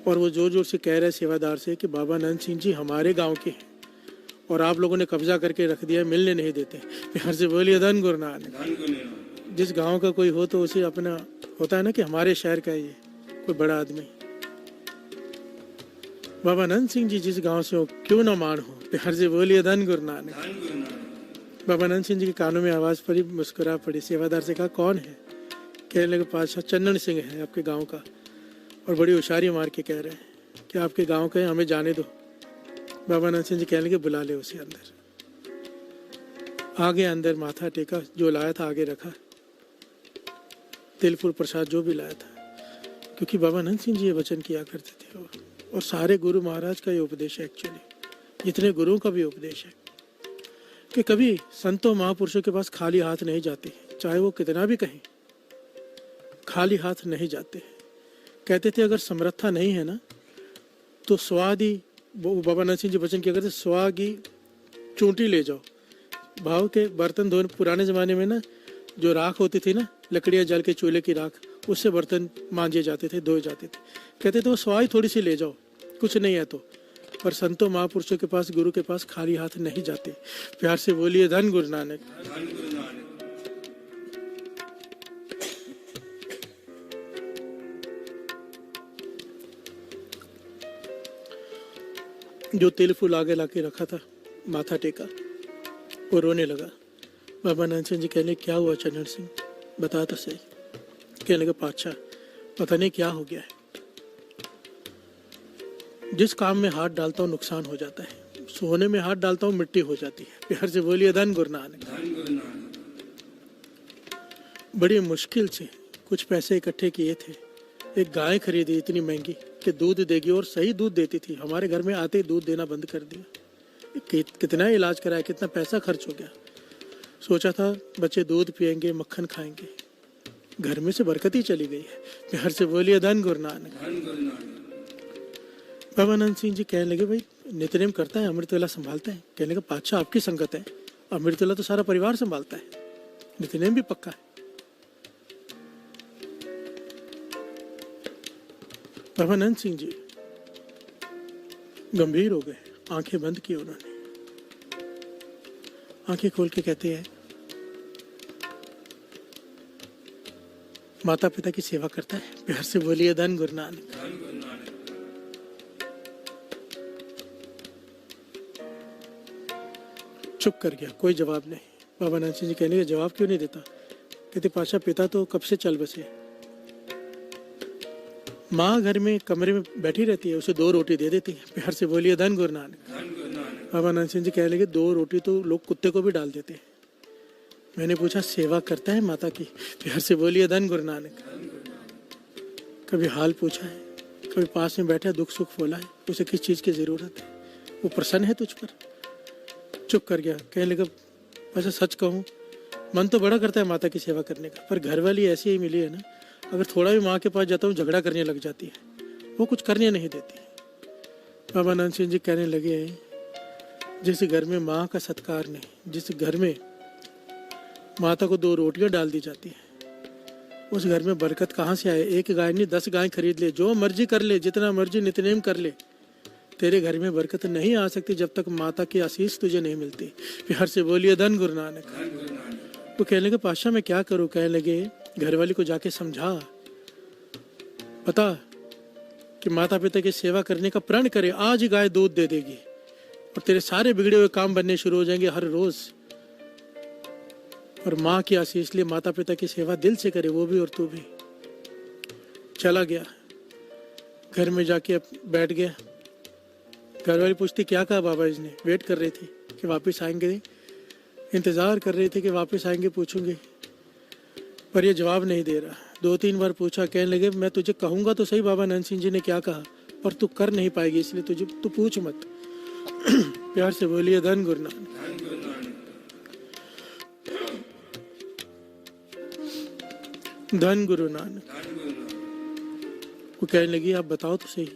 और वो जोर जोर से कह रहे हैं सेवादार से कि बाबा नंद सिंह जी हमारे गांव के हैं और आप लोगों ने कब्जा करके रख दिया, मिलने नहीं देते। प्यार से बोलिए धन गुरु नानक। जिस गांव का कोई हो तो उसे अपना होता है ना कि हमारे शहर का ये कोई बड़ा आदमी। बाबा नंद सिंह जी जिस गांव से हो, क्यों ना मान हो। प्यार से बोलिए धन गुरु नानक। बाबा नंद सिंह जी के कानों में आवाज पड़ी, मुस्कुरा पड़ी। सेवादार से कहा कौन है? कहने लगे पातशाह चंदन सिंह है आपके गांव का, और बड़ी होशियारी मार के कह रहे हैं कि आपके गांव का है, हमें जाने दो। बाबा नंद सिंह जी कहने लगे बुला ले उसे अंदर। आगे अंदर माथा टेका, जो लाया था आगे रखा, तिल फूल प्रसाद जो भी लाया था, क्योंकि बाबा नंद सिंह जी ये वचन किया करते थे। और सारे गुरु महाराज का ये उपदेश है, एक्चुअली जितने गुरुओं का भी उपदेश है कि कभी संतों महापुरुषों के पास खाली हाथ नहीं जाते, चाहे वो कितना भी कहें, खाली हाथ नहीं जाते। कहते थे अगर समर्था नहीं है ना तो स्वादी, बाबा नंद सिंह जी वचन किया करते, स्वागी चूंटी ले जाओ। भाव के बर्तन धोने, पुराने जमाने में ना जो राख होती थी ना, लकड़ियां जल के चूल्हे की राख, उससे बर्तन मांजे जाते थे, धोए जाते थे। कहते थे वो स्वाई थोड़ी सी ले जाओ, कुछ नहीं है तो। पर संतों महापुरुषों के पास, गुरु के पास खाली हाथ नहीं जाते। प्यार से बोलिए धन गुरु नानक। जो तिल फूल आगे लाके रखा था, माथा टेका, वो रोने लगा। बाबा नंद सिंह जी कहने क्या हुआ चंदन सिंह, बता तो सही। कहने लगा पातशाह पता नहीं क्या हो गया है, जिस काम में हाथ डालता हूँ नुकसान हो जाता है, सोने में हाथ डालता हूँ मिट्टी हो जाती है। प्यार से बोलिए धन गुरु नानक। बड़ी मुश्किल से कुछ पैसे इकट्ठे किए थे, एक गाय खरीदी इतनी महंगी कि दूध देगी, और सही दूध देती थी। हमारे घर में आते ही दूध देना बंद कर दिया। कितना इलाज कराया, कितना पैसा खर्च हो गया। सोचा था बच्चे दूध पियेंगे, मक्खन खाएंगे, घर में से बरकत ही चली गई है। प्यार से बोलिए धन गुरु नानक। बाबा नंद सिंह जी कहने लगे भाई नित्यनेम करता है, अमृतवेला संभालता है। कहने लगा पातशाह आपकी संगत है, अमृतवेला तो सारा परिवार संभालता है, नित्यनेम भी पक्का है। बाबा नंद सिंह जी गंभीर हो गए, आंखें बंद की उन्होंने। आंखें खोल के कहते हैं माता पिता की सेवा करता है। प्यार से बोलिए धन गुरु नानक। चुप कर गया, कोई जवाब नहीं। बाबा नंद सिंह जी कहने जवाब क्यों नहीं देता? कहते पातशाह पिता तो कब से चल बसे, माँ घर में कमरे में बैठी रहती है, उसे 2 रोटी दे देती है। प्यार से बोलिए धन गुरु नानक। बाबा नंद सिंह जी कहने लगे 2 रोटी तो लोग कुत्ते को भी डाल देते हैं। मैंने पूछा सेवा करता है माता की? प्यार से बोलिए धन गुरु नानक। कभी हाल पूछा है, कभी पास में बैठा दुख सुख बोला है, उसे किस चीज की जरूरत है, वो प्रसन्न है तुझ पर? चुप कर गया। कहने लगा अच्छा सच कहूँ मन तो बड़ा करता है माता की सेवा करने का, पर घर वाली ऐसी ही मिली है ना, अगर थोड़ा भी माँ के पास जाता हूँ झगड़ा करने लग जाती है, वो कुछ करने नहीं देती। बाबा नंद सिंह जी कहने लगे जिस घर में माँ का सत्कार नहीं, जिस घर में माता को 2 रोटियां डाल दी जाती है, उस घर में बरकत कहाँ से आए। 1 गाय नहीं 10 गाय खरीद ले, जो मर्जी कर ले, जितना मर्जी नित्यनेम कर ले, तेरे घर में बरकत नहीं आ सकती जब तक माता की आशीष तुझे नहीं मिलती। प्यार से बोलिए धन गुरु नानक। वो कहने लगे पातशाह मैं क्या करूं। कहने लगे घर वाली को जाके समझा, बता कि माता पिता की सेवा करने का प्रण करे, आज ही गाय दूध दे देगी और तेरे सारे बिगड़े हुए काम बनने शुरू हो जाएंगे हर रोज। और माँ की आशीष लिए माता पिता की सेवा दिल से करे, वो भी और तू भी। चला गया, घर में जाके बैठ गया। घर वाली पूछती क्या कहा बाबा जी ने। वेट कर रही थी कि वापस आएंगे, इंतजार कर रही थी कि वापस आएंगे पूछूंगी, पर ये जवाब नहीं दे रहा। 2-3 बार पूछा। कहने लगे मैं तुझे कहूंगा तो सही बाबा नंद सिंह जी ने क्या कहा, पर तू कर नहीं पाएगी, इसलिए तू पूछ मत। प्यार से बोलिए धन गुरु नानक। धन गुरु नानक। वो कहने लगी आप बताओ तो सही,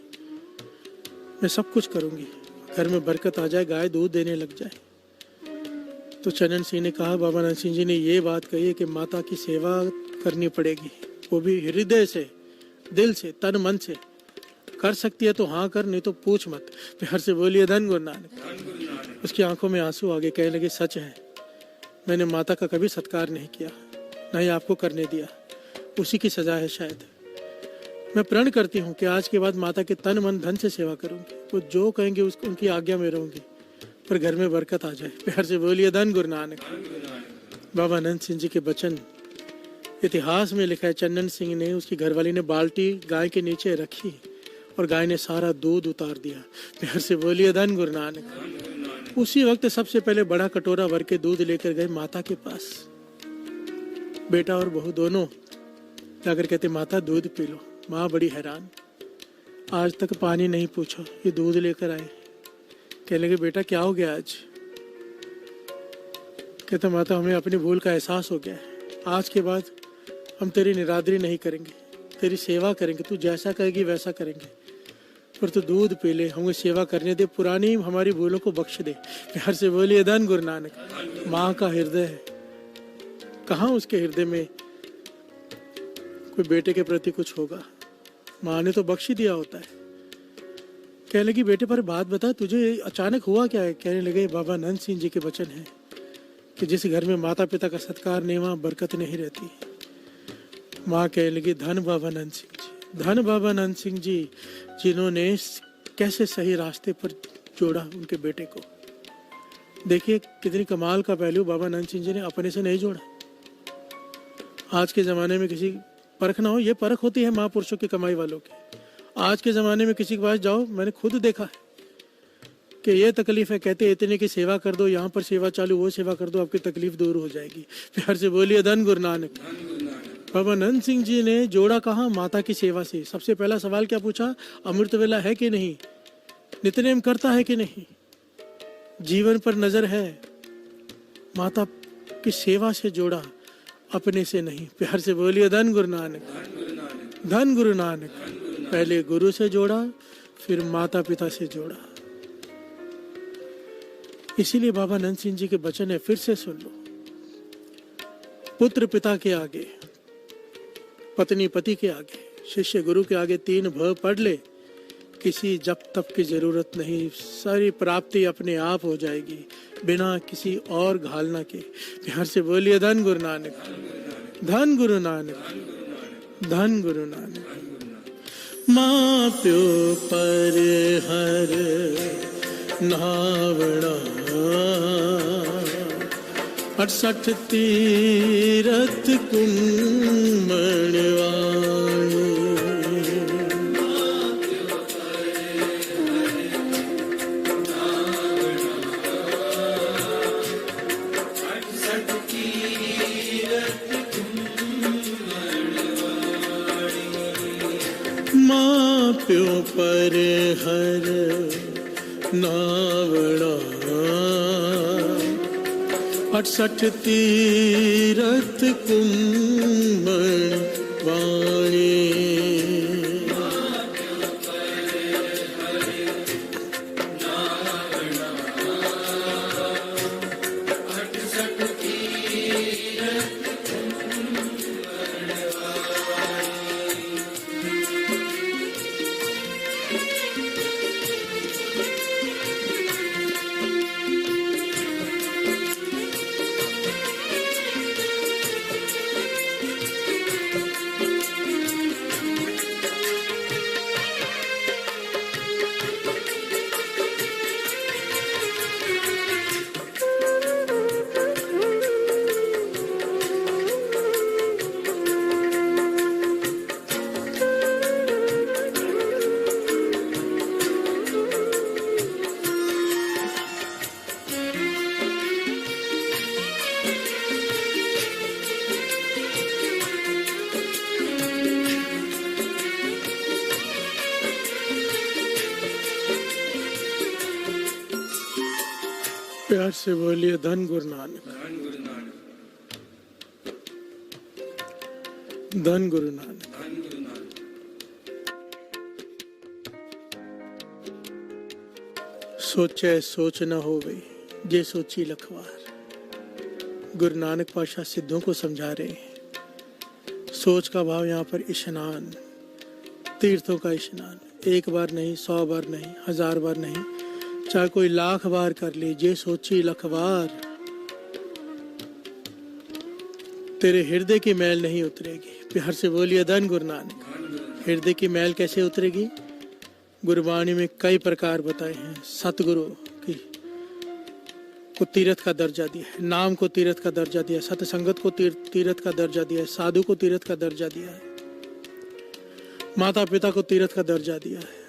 मैं सब कुछ करूंगी, घर में बरकत आ जाए, गाय दूध देने लग जाए। तो चरण सिंह ने कहा बाबा नंद सिंह जी ने ये बात कही है कि माता की सेवा करनी पड़ेगी, वो भी हृदय से, दिल से, तन मन से। कर सकती है तो हाँ कर, नहीं तो पूछ मत। प्यार से बोलिए धन गुरु नानक। उसकी आंखों में आंसू आ गए। कहने लगे सच है, मैंने माता का कभी सत्कार नहीं किया, ना ही आपको करने दिया, उसी की सजा है शायद। मैं प्रण करती हूँ कि आज के बाद माता के तन मन धन से सेवा करूंगी, वो जो कहेंगे उनकी आज्ञा में रहूंगी, पर घर में बरकत आ जाए। प्यार से बोलिए धन गुरु नानक। बाबा नंद सिंह जी के वचन इतिहास में लिखा है। चंदन सिंह ने, उसकी घरवाली ने बाल्टी गाय के नीचे रखी और गाय ने सारा दूध उतार दिया। प्यार से बोलिए धन गुरु नानक। उसी वक्त सबसे पहले बड़ा कटोरा भर के दूध लेकर गए माता के पास। बेटा और बहू दोनों जाकर कहते माता दूध पी लो। माँ बड़ी हैरान, आज तक पानी नहीं पूछा, ये दूध लेकर आए। कहने लगे बेटा क्या हो गया आज। कहते माता हमें अपनी भूल का एहसास हो गया है, आज के बाद हम तेरी निरादरी नहीं करेंगे, तेरी सेवा करेंगे, तू जैसा कहेगी वैसा करेंगे, पर तू दूध पी ले, हमें सेवा करने दे, पुरानी हमारी भूलों को बख्श दे। प्यार से बोलिए धन गुरु नानक। माँ का हृदय है, कहाँ उसके हृदय में कोई बेटे के प्रति कुछ होगा, माँ ने तो बख्श ही दिया होता है। कहने लगी बेटे पर बात बता, तुझे अचानक हुआ क्या है। कहने लगे बाबा नंद सिंह जी के वचन है कि जिस घर में माता पिता का सत्कार नहीं, वहाँ बरकत नहीं रहती। माँ कहने लगी धन बाबा नंद सिंह जी, धन बाबा नंद सिंह जी, जिन्होंने कैसे सही रास्ते पर जोड़ा उनके बेटे को। देखिए कितनी कमाल का पहलू बाबा नंद सिंह जी ने अपने से नहीं जोड़ा। आज के ज़माने में किसी परख ना हो, ये परख होती है महापुरुषों की कमाई वालों की। आज के ज़माने में किसी के पास जाओ, मैंने खुद देखा है कि ये तकलीफ है, कहते इतने की सेवा कर दो, यहाँ पर सेवा चालू, वो सेवा कर दो, आपकी तकलीफ दूर हो जाएगी। प्यार से बोलिए धन गुरु नानक। बाबा नंद सिंह जी ने जोड़ा कहाँ, माता की सेवा से। सबसे पहला सवाल क्या पूछा, अमृत वेला है कि नहीं, नित्यनेम करता है कि नहीं, जीवन पर नजर है। माता की सेवा से जोड़ा, अपने से नहीं। प्यार से बोलिए धन गुरु नानक। धन गुरु नानक। पहले गुरु से जोड़ा, फिर माता पिता से जोड़ा। इसीलिए बाबा नंद सिंह जी के वचन है, फिर से सुन लो। पुत्र पिता के आगे, पत्नी पति के आगे, शिष्य गुरु के आगे 3 भ पढ़ ले, किसी जप तप की जरूरत नहीं, सारी प्राप्ति अपने आप हो जाएगी बिना किसी और घालना के। प्यार से बोलिए धन गुरु नानक। धन गुरु नानक। धन गुरु नानक। माँ प्यो पर हर नावड़ा, 68 तीरथ कुंभणवाणी। माँ प्यो पर हर नावड़ा, 68 तीरथ कुंभण वाणी। प्यार से बोलिए धन गुरु नानक, धन गुरु नानक। सोचे सोच न होवे जे सोची लखवार। गुरु नानक पातशाह सिद्धों को समझा रहे हैं। सोच का भाव यहाँ पर स्नान, तीर्थों का स्नान, एक बार नहीं, 100 बार नहीं, 1000 बार नहीं, चाहे कोई 1,00,000 बार कर ले, जे सोची लखवार। तेरे हृदय की मैल नहीं उतरेगी। प्यार से बोलिए धन गुरु नानक। हृदय की मैल कैसे उतरेगी? गुरबाणी में कई प्रकार बताए हैं। सतगुरु की को तीर्थ का दर्जा दिया है, नाम को तीर्थ का दर्जा दिया है, सतसंगत को तीर्थ का दर्जा दिया है, साधु को तीर्थ का दर्जा दिया है, माता पिता को तीर्थ का दर्जा दिया है,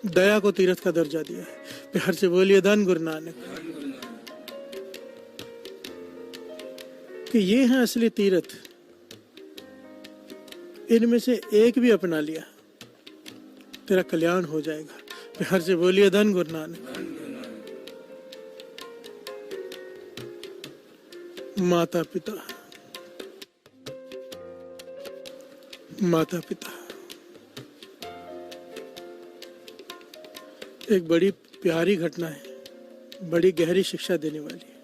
दया को तीर्थ का दर्जा दिया है। प्यार से बोलिए धन गुरु नानक। कि ये है असली तीर्थ। इनमें से एक भी अपना लिया तेरा कल्याण हो जाएगा। प्यार से बोलिए धन गुरु नानक। माता पिता, माता पिता एक बड़ी प्यारी घटना है, बड़ी गहरी शिक्षा देने वाली है।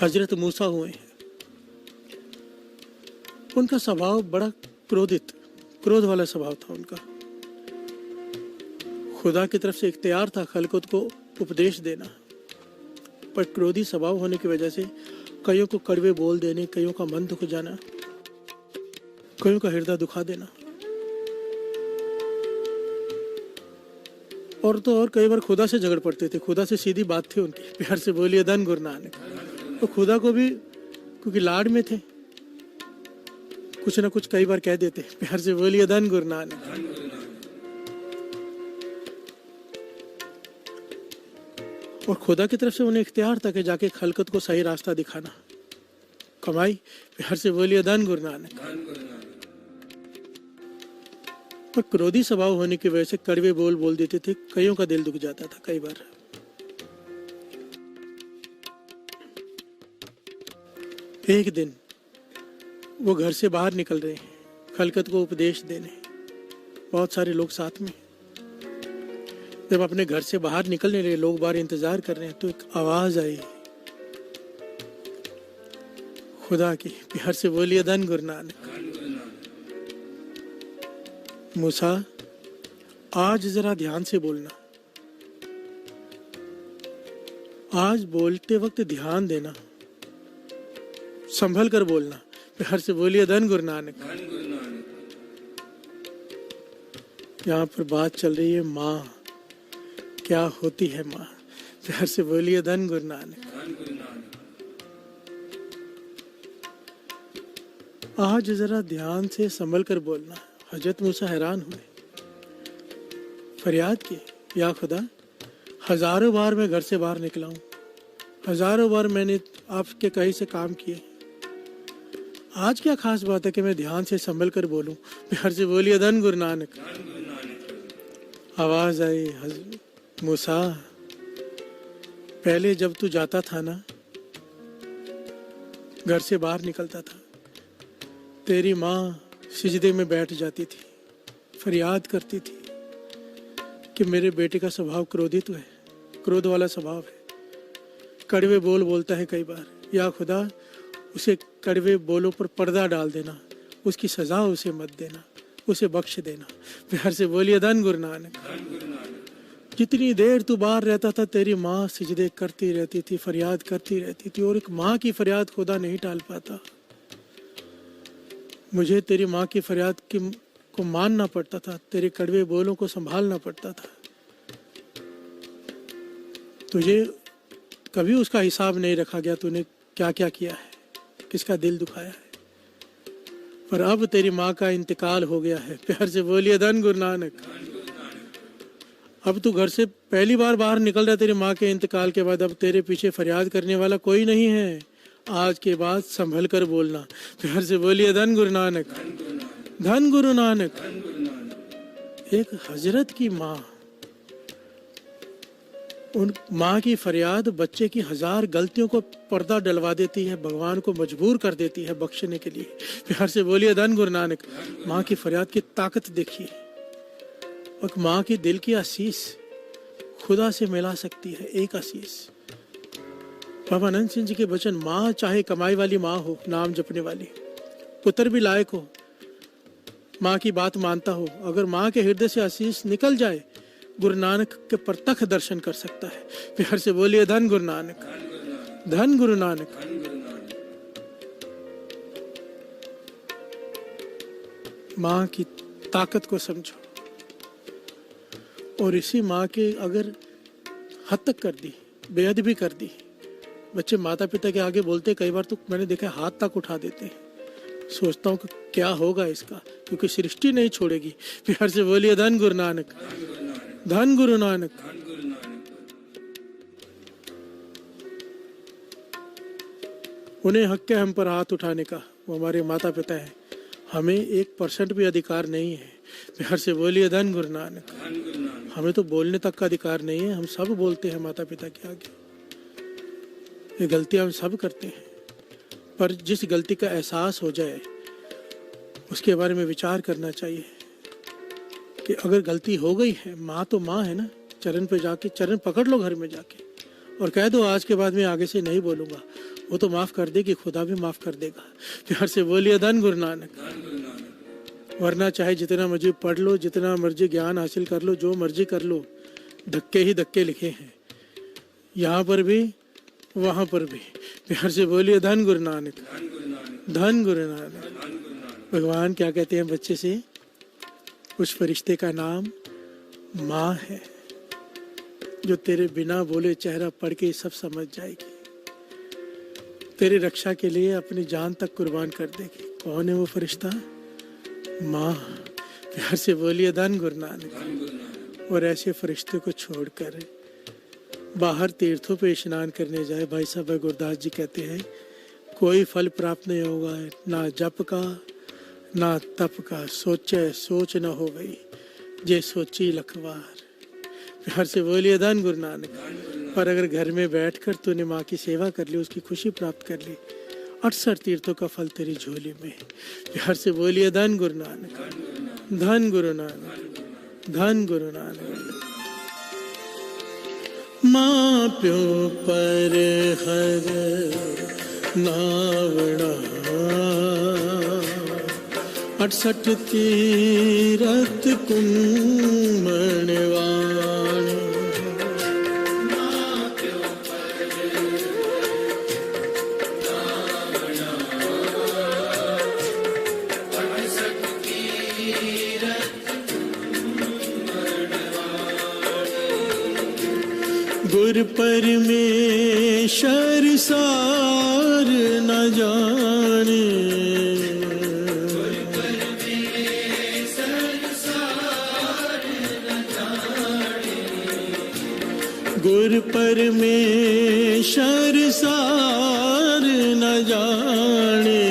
हजरत मूसा हुए हैं। उनका स्वभाव बड़ा क्रोध वाला स्वभाव था उनका। खुदा की तरफ से इख्तियार था खलकुत को उपदेश देना, पर क्रोधी स्वभाव होने की वजह से कईयों को कड़वे बोल देने, कईयों का मन दुख जाना, कईयों का हृदय दुखा देना। और तो और कई बार खुदा से झगड़ पड़ते थे। खुदा से सीधी बात थी उनकी। प्यार से बोलिए धन गुरु नानक। तो खुदा को भी क्योंकि लाड में थे, कुछ ना कुछ कई बार कह देते। प्यार से बोलिए धन गुरु नानक। और खुदा की तरफ से उन्हें इख्तियार था कि जाके खलकत को सही रास्ता दिखाना, कमाई। प्यार से बोलिए धन गुरु नानक। पर क्रोधी स्वभाव होने की वजह से कड़वे बोल देते थे, कईयों का दिल दुख जाता था कई बार। एक दिन वो घर से बाहर निकल रहे हैं खलकत को उपदेश देने, बहुत सारे लोग साथ में। जब अपने घर से बाहर निकलने लगे, लोग बाहर इंतजार कर रहे हैं, तो एक आवाज आई खुदा की। प्यार से बोलिए धन गुरु नानक। मूसा, आज जरा ध्यान से बोलना, आज बोलते वक्त ध्यान देना, संभल कर बोलना। प्यार से बोलिए धन गुरु नानक। यहाँ पर बात चल रही है माँ, क्या होती है माँ। प्यार से बोलिए धन गुरु नानक। आज जरा ध्यान से संभल कर बोलना। हजरत मूसा हैरान हुए, फरियाद की, या खुदा, हजारों बार मैं घर से बाहर निकला हूँ, हजारों बार मैंने आपके कहीं से काम किए, आज क्या खास बात है कि मैं ध्यान से संभल कर बोलूं। प्यार से बोलिए धन गुरु नानक। आवाज आई, मूसा पहले जब तू जाता था ना, घर से बाहर निकलता था, तेरी माँ सिजदे में बैठ जाती थी, फरियाद करती थी कि मेरे बेटे का स्वभाव क्रोधित है, क्रोध वाला स्वभाव है, कड़वे बोल बोलता है कई बार, या खुदा उसे कड़वे बोलों पर पर्दा डाल देना, उसकी सजा उसे मत देना, उसे बख्श देना। प्यार से बोलिए धन गुरु नानक। जितनी देर तू बाहर रहता था तेरी माँ सिजदे करती रहती थी, फरियाद करती रहती थी, और एक माँ की फरियाद खुदा नहीं टाल पाता। मुझे तेरी माँ की फरियाद को मानना पड़ता था, तेरे कड़वे बोलों को संभालना पड़ता था। तुझे कभी उसका हिसाब नहीं रखा गया, तूने क्या क्या किया है, किसका दिल दुखाया है। पर अब तेरी माँ का इंतकाल हो गया है। प्यार से बोलिए धन गुरु नानक। अब तू घर से पहली बार बाहर निकल रहा, तेरी माँ के इंतकाल के बाद अब तेरे पीछे फरियाद करने वाला कोई नहीं है। आज के बाद संभल कर बोलना। प्यार से बोलिए धन गुरु नानक, धन गुरु नानक। एक हजरत की माँ, उन माँ की फरियाद बच्चे की 1000 गलतियों को पर्दा डलवा देती है, भगवान को मजबूर कर देती है बख्शने के लिए। प्यार से बोलिए धन गुरु नानक। माँ की फरियाद की ताकत देखिए, और माँ की दिल की आशीष खुदा से मिला सकती है। एक आशीष बाबा अनंत सिंह जी के वचन, माँ चाहे कमाई वाली माँ हो, नाम जपने वाली, पुत्र भी लायक हो, माँ की बात मानता हो, अगर माँ के हृदय से आशीष निकल जाए, गुरु नानक के प्रत्यक्ष दर्शन कर सकता है। प्यार से बोलिए धन गुरु नानक, धन गुरु नानक। माँ की ताकत को समझो, और इसी माँ के अगर हद तक कर दी, बेहद भी कर दी। बच्चे माता पिता के आगे बोलते, कई बार तो मैंने देखा हाथ तक उठा देते हैं। सोचता हूँ कि क्या होगा इसका, क्योंकि सृष्टि नहीं छोड़ेगी। प्यार से बोलिए धन गुरु नानक, धन गुरु नानक। उन्हें हक है हम पर हाथ उठाने का, वो हमारे माता पिता हैं, हमें 1% भी अधिकार नहीं है। प्यार से बोलिए धन गुरु नानक। हमें तो बोलने तक का अधिकार नहीं है, हम सब बोलते हैं माता पिता के आगे। ये गलतियां हम सब करते हैं, पर जिस गलती का एहसास हो जाए उसके बारे में विचार करना चाहिए कि अगर गलती हो गई है, माँ तो माँ है ना, चरण पे जाके चरण पकड़ लो घर में जाके, और कह दो आज के बाद मैं आगे से नहीं बोलूंगा। वो तो माफ कर देगी, खुदा भी माफ कर देगा। प्यार से बोलिए धन गुरु नानक। वरना चाहे जितना मर्जी पढ़ लो, जितना मर्जी ज्ञान हासिल कर लो, जो मर्जी कर लो, धक्के ही धक्के लिखे हैं, यहाँ पर भी वहां पर भी। प्यार से बोलिए धन गुरु नानक, धन गुरु नानक। भगवान क्या कहते हैं बच्चे से, उस फरिश्ते का नाम माँ है, जो तेरे बिना बोले चेहरा पढ़ के सब समझ जाएगी, तेरी रक्षा के लिए अपनी जान तक कुर्बान कर देगी। कौन है वो फरिश्ता? माँ। प्यार से बोलिए धन गुरु नानक। और ऐसे फरिश्ते को छोड़कर बाहर तीर्थों पे स्नान करने जाए, भाई साहब गुरदास जी कहते हैं, कोई फल प्राप्त नहीं होगा, ना जप का ना तप का, सोचे सोच न हो गई, जे सोची लखवार। प्यार से बोलिए धन गुरु नानक। पर अगर घर में बैठकर तूने माँ की सेवा कर ली, उसकी खुशी प्राप्त कर ली, 68 तीर्थों का फल तेरी झोली में। प्यार से बोलिए धन गुरु नानक, धन गुरु नानक, धन गुरु नानक। माँ प्यो पर हर नावड़ा, 68 तीरथ कुंभण वाणी। गुर परमेश्वर सार न जाने, गुर परमेश्वर सार न जाने,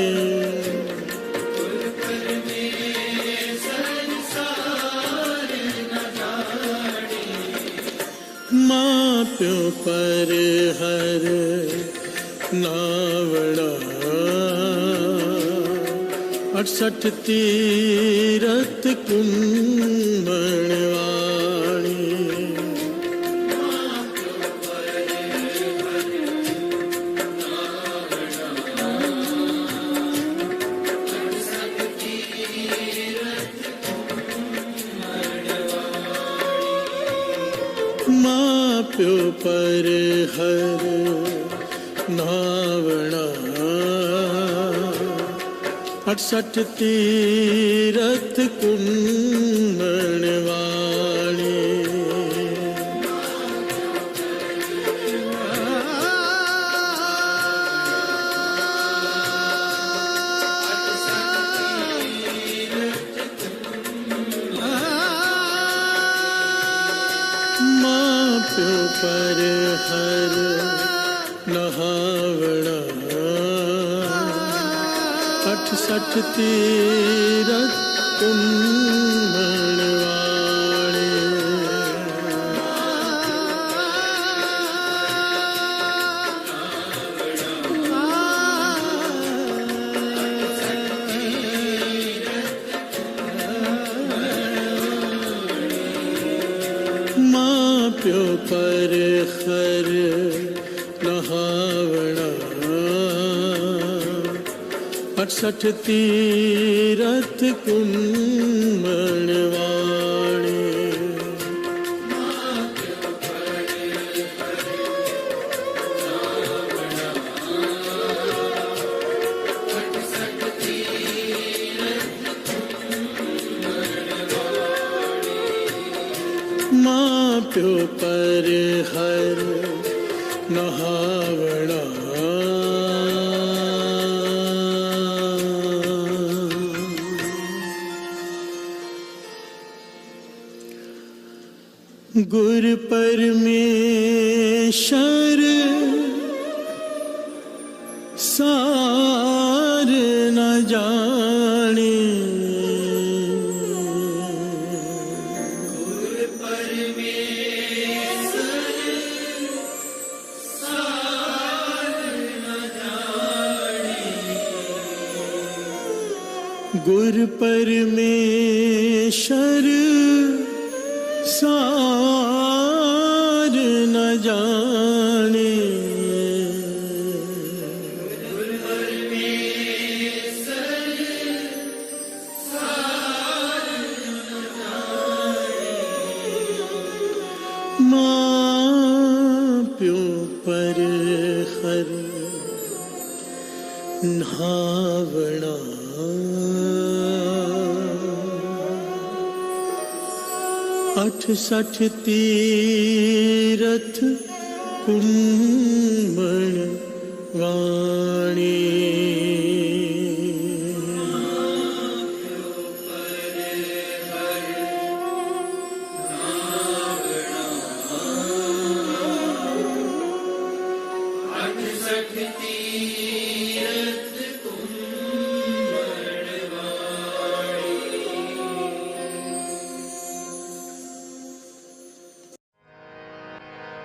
माँ प्यो पर हर नावड़ा 68 तीरथ कुंभणवाणी माँ प्यो पर हर नावड़ा 68 तीरथ कुंभणवाणी माँ प्यो पर हर नहावड़ा 68 तीरथ कुंभणवाणी माँ प्यो पर हर नहावड़ा 68 तीरथ कुंभणवाणी माँ प्यो पर हर नहावड़ा गुर परमेश्वर सार न जाने गुर परमेश्वर सार न जाने माँ प्यो पर हर नावड़ा 68 तीरथ कुंभणवाणी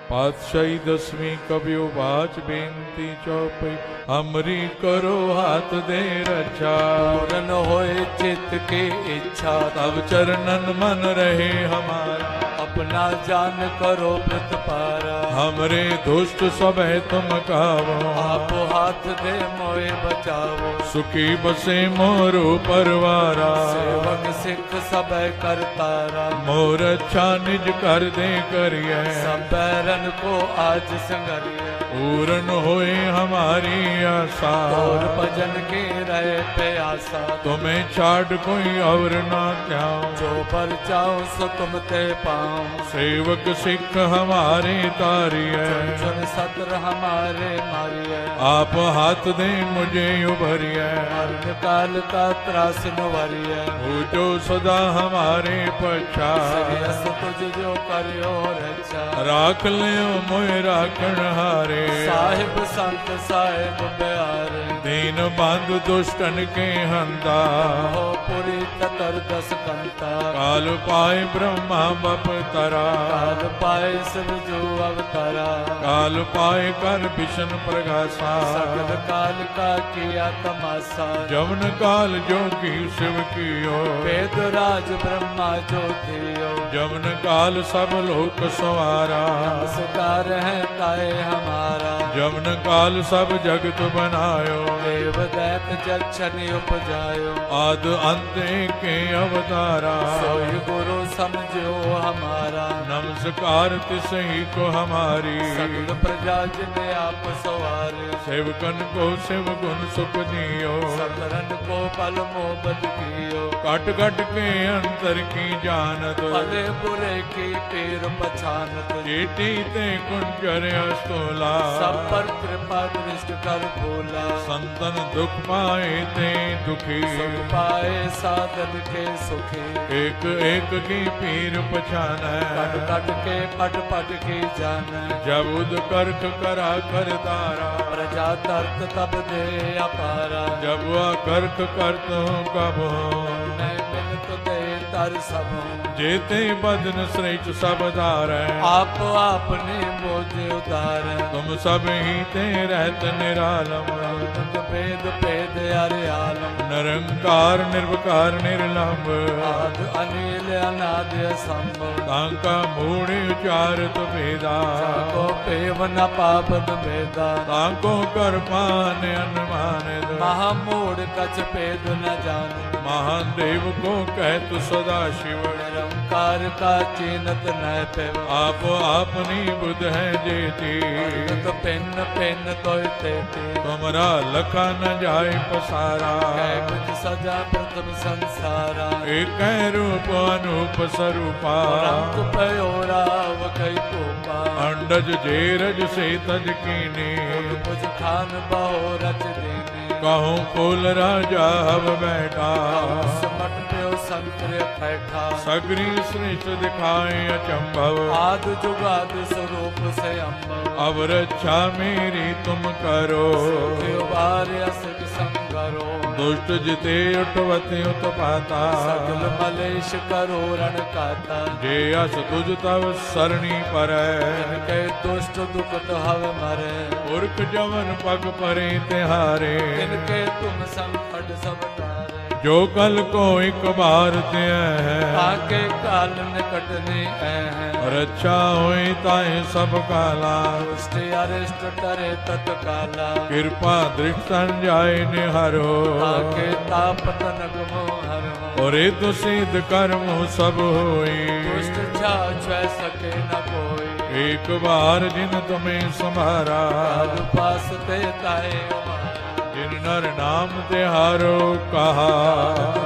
पातशाही 10वीं कवियो बाच बेनती चौपई हमरी करो हाथ दे रक्षा पूरन होए चित्त के इच्छा तब चरणन मन रहे हमारा अपना जान करो प्रतिपारा हमरे दुष्ट सब तुम कावो आप हाथ दे मोए बचावो सुखी बसे मोरो परवारा सेवक सिख सब करतारा मोर अच्छा निज कर दे करिए सब बैरन को आज संगरिए पूर्ण होए हमारी आशा और भजन के रहे प्यासा तुम्हें छाड़ कोई और ना त्याओ जो पर जाओ सो तुम ते पाओ सेवक सिख हमारे तारिए चुन सत्र हमारे मारिए आप हाथ दे मुझे उभरिए मरण काल का त्रास नुवरिए हो जो सदा हमारे पछा श्रेयस तुझ जो करियो रक्षा राख लियो मोय राखण हारे साहिब संत साहिब प्यारे दीन बंद दुष्टन के हंता हो पुरी चतुर्दश कंता काल पाए ब्रह्मा बप तरा काल पाए शिव जो अवतारा काल पाए कर विष्णु प्रगासा सगल काल का किया तमाशा जवन काल जोगी शिव कियो वेद राज ब्रह्मा जो थियो जवन काल सब लोक सवारा नमस्कार है ताए हमारा जवन काल सब जगत बनायो देव दैत जक्षनि उपजायो आद अंत के अवतारा सोई गुरु समझो हमारा नमस्कार तिसही को हमारी सगल प्रजा जिने आप सवारे सेवकन को शिव गुण सुख दियो सकरन को पल मोहब्बत कियो कट कट के अंतर की जानत भले बुरे की पीर पछानत चेटी ते कुंजर अस्तोला सब पर कृपा दृष्ट कर भोला संतन दुख पाए ते दुखी सुख पाए साधन के सुखी एक एक की पीर पछान कट कट के पट पट की जान जब उद करख करा कर तारा प्रजा तर्क तब दे अपारा जब वह करख करत हूँ कब हूँ मैं मिलत दे तर सब जेते बदन श्रेष्ठ सब धार आप आपने मोजे उतार तुम सब ही ते रहत निरालम भेद भेद अरे आलम निरंकार निर्विकार निर्लंब आद अनिल अनाद संभव तांका मूढ़ उचारत भेदा को पेव न पापद भेदा तांको कर पान अनुमान महामूढ़ कछ भेद न जान महान देव को कहत सदा शिव निरंकार का चीनत न पेव आप अपनी बुध है जेती तो पेन पेन तो तेती तुमरा लखा न जाय पसारा कै कुछ सजा प्रथम संसारा एक रूप अनूप स्वरूपा रंग पयोराव कई कोपा अंडज जेरज से तज कीनी कुछ खान बहो रच देने कहूँ कुल राजा हव बैठा समट प्यो संकर बैठा सगरी श्रेष्ठ दिखाए अचंभव आद जुगाद स्वरूप से अम्ब अब रक्षा मेरी तुम करो असक संगरो दुष्ट जिते उठवते उत्पाता सगल मलेश करो रण काता जे अस तुझ तव सरणी पर के दुष्ट दुखत हव मरे पुरख जवन पग परे तिहारे इनके तुम संकट सब तारे जो कल को एक बार ते है आके काल निकटने है रक्षा होई ताए सब काला दुष्ट अरिष्ट डरे तत्काला कृपा दृष्ट जाय निहरो आके ताप तनक मोहर और तो सिद्ध कर्म सब होई दुष्ट छा सके न कोई एक बार जिन तुम्हें संभारा काल पास ते ताए हमारा जिन नर नाम तिहारो कहा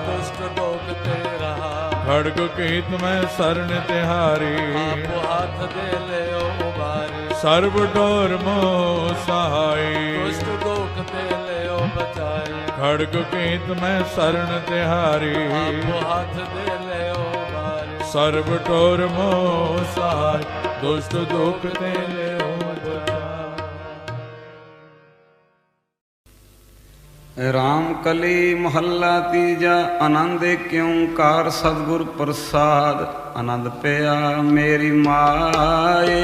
दुष्ट लोग ते रहा खड़ग कीत में शरण तिहारी आप हाथ दे ले उबारी सर्व डोर मोह सहाय दुष्ट लोग ते ले बचाई खड़ग कीत में शरण तिहारी आप हाथ दे ले उबारी सर्व डोर मोह सहाय दुष्ट दुख ते ले राम कली महला तीजा आनंद क्योंकार सतगुर प्रसाद आनंद पया मेरी माए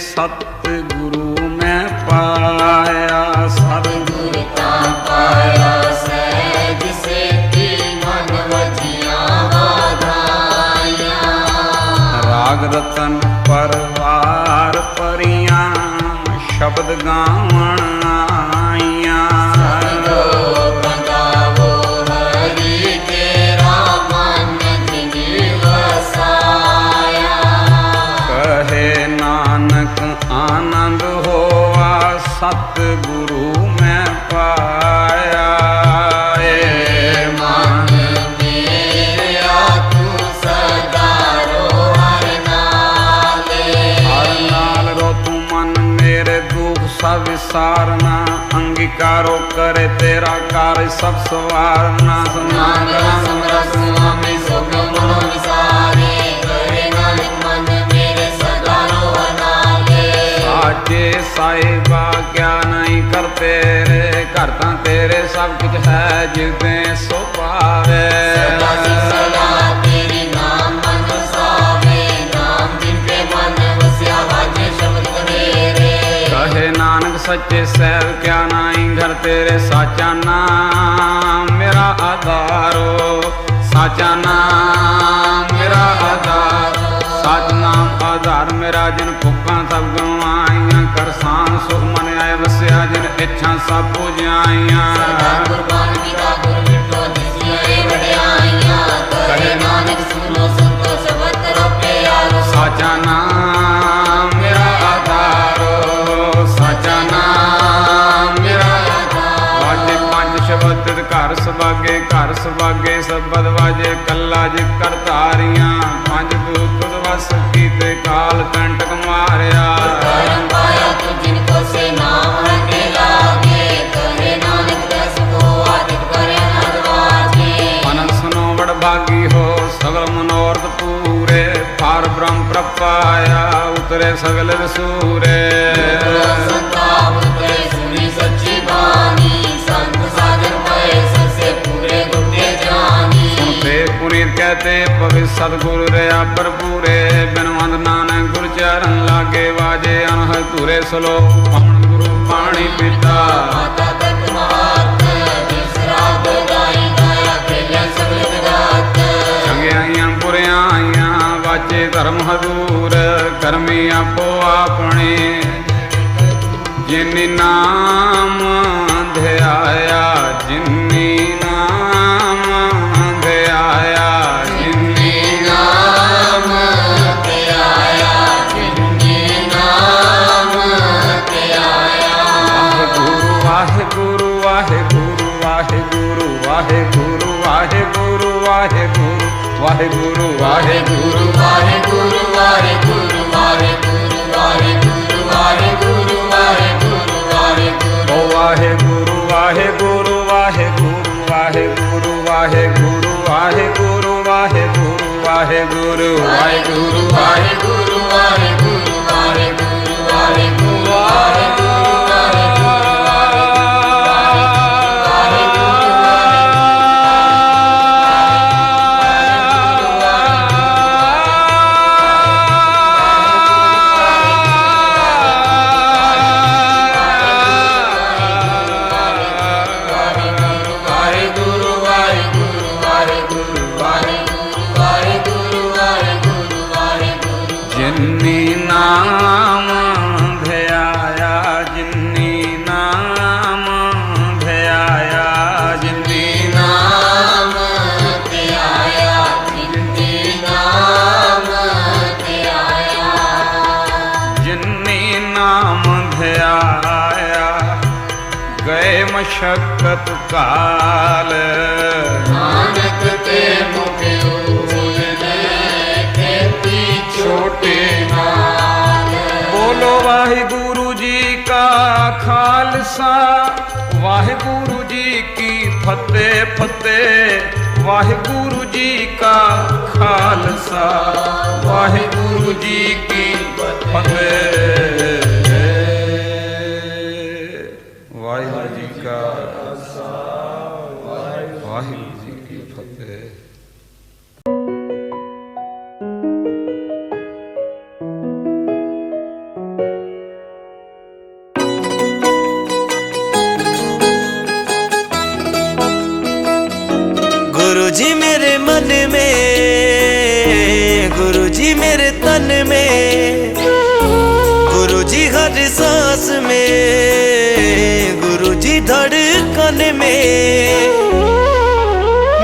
सतगुरु मैं पाया सतगुर का पाया सहज से मन वजिया वाधाया राग रतन परवार परियां शब्द गावण आइया आनंद होवा सतगुरु मैं पाया मन मेरा तू सदा रो हर नाल रो तू मन मेरे दुख सब विसारना अंगीकारो करे तेरा कार्य सब सवारना साहिबा क्या नहीं करते रे घर तां तेरे सब कुछ है जिदे सो पावे तेरी नाम मन सावे नाम जिनके मन वसिया वाजे शब्द मेरे कहे नानक सच्चे सैव क्या नाई घर तेरे साचा नाम मेरा आधारो साचा नाम मेरा आधार सच नाम आधार मेरा जिन भुखा सब गवाइया करसान सुख मन आए वसिया जिन इच्छा सब पूजाइया कुर्बान पिता गुरु मिटो दिसिए वड्याइया कहे नानक सुन लो संतो शब्द करो प्यारो साचा नाम मेरा आधारो साचा नाम मेरा वाजे पंज शब्द घर सबागे सबद वाजे कल्ला जित कर तारियां पंज दूत वस कीते काल कंटक मारिया परम पाया तू जिनको से नाम रखे लागे कहे नानक दस को आदित करे नरवाजे अनंत सुनो बड़ भागी हो सगल मनोरथ पूरे पार ब्रह्म प्रपाया उतरे सगल सूरे संताप उतरे सुनी सच्ची बानी संत सागर पाए सबसे पूरे गुप्ते जानी सुनते पुनीत कहते पवित्र सतगुरु रया भरपूरे बिनवंत नानक गुरु चरण लागे वाजे अनहद तुरे सलो पवन गुरु पानी पिता माता तक महात विश्राम गाई गाया खेलिया सगल जगत चंगियाइयां बुरियाइयां वाजे धर्म हदूर करमी आपो अपने जिन्नी नाम ध्याया जिन्नी नाम ध्याया जिन्नी नाम ते आया जिन्नी नाम ते आया वाहेगुरु वाहेगुरु वाहेगुरु वाहेगुरु वाहेगुरु वाहेगुरु वाहेगुरु वाहेगुरु वाहेगुरु वाहेगुरु वाहेगुरु वाहेगुरु वाहेगुरु वाहेगुरु वाहेगुरु वाहेगुरु ओ वाहेगुरु वाहेगुरु वाहेगुरु वाहेगुरु वाहेगुरु वाहेगुरु वाहेगुरु वाहेगुरु वाहेगुरु वाहेगुरु वाहेगुरु वाहेगुरु वाहेगुरु जिन्नी नाम ध्याया जिन्नी नाम ध्याया जिन्नी नाम ते आया जिन्नी नाम ते आया जिन्नी नाम ध्याया गए मशक्कत काल नानक ते मुख उजले खेती छोटे नाल बोलो वाहिगुरु जी का खालसा वाहिगुरु जी की फतेह फतेह वाहिगुरु जी का खालसा वाहिगुरु जी की फतेह वाहिगुरु जी का वाहिगुरु जी की फतेह। गुरु जी मेरे मन में गुरु जी मेरे तन में गुरु जी हर सांस में गुरु जी धड़कन में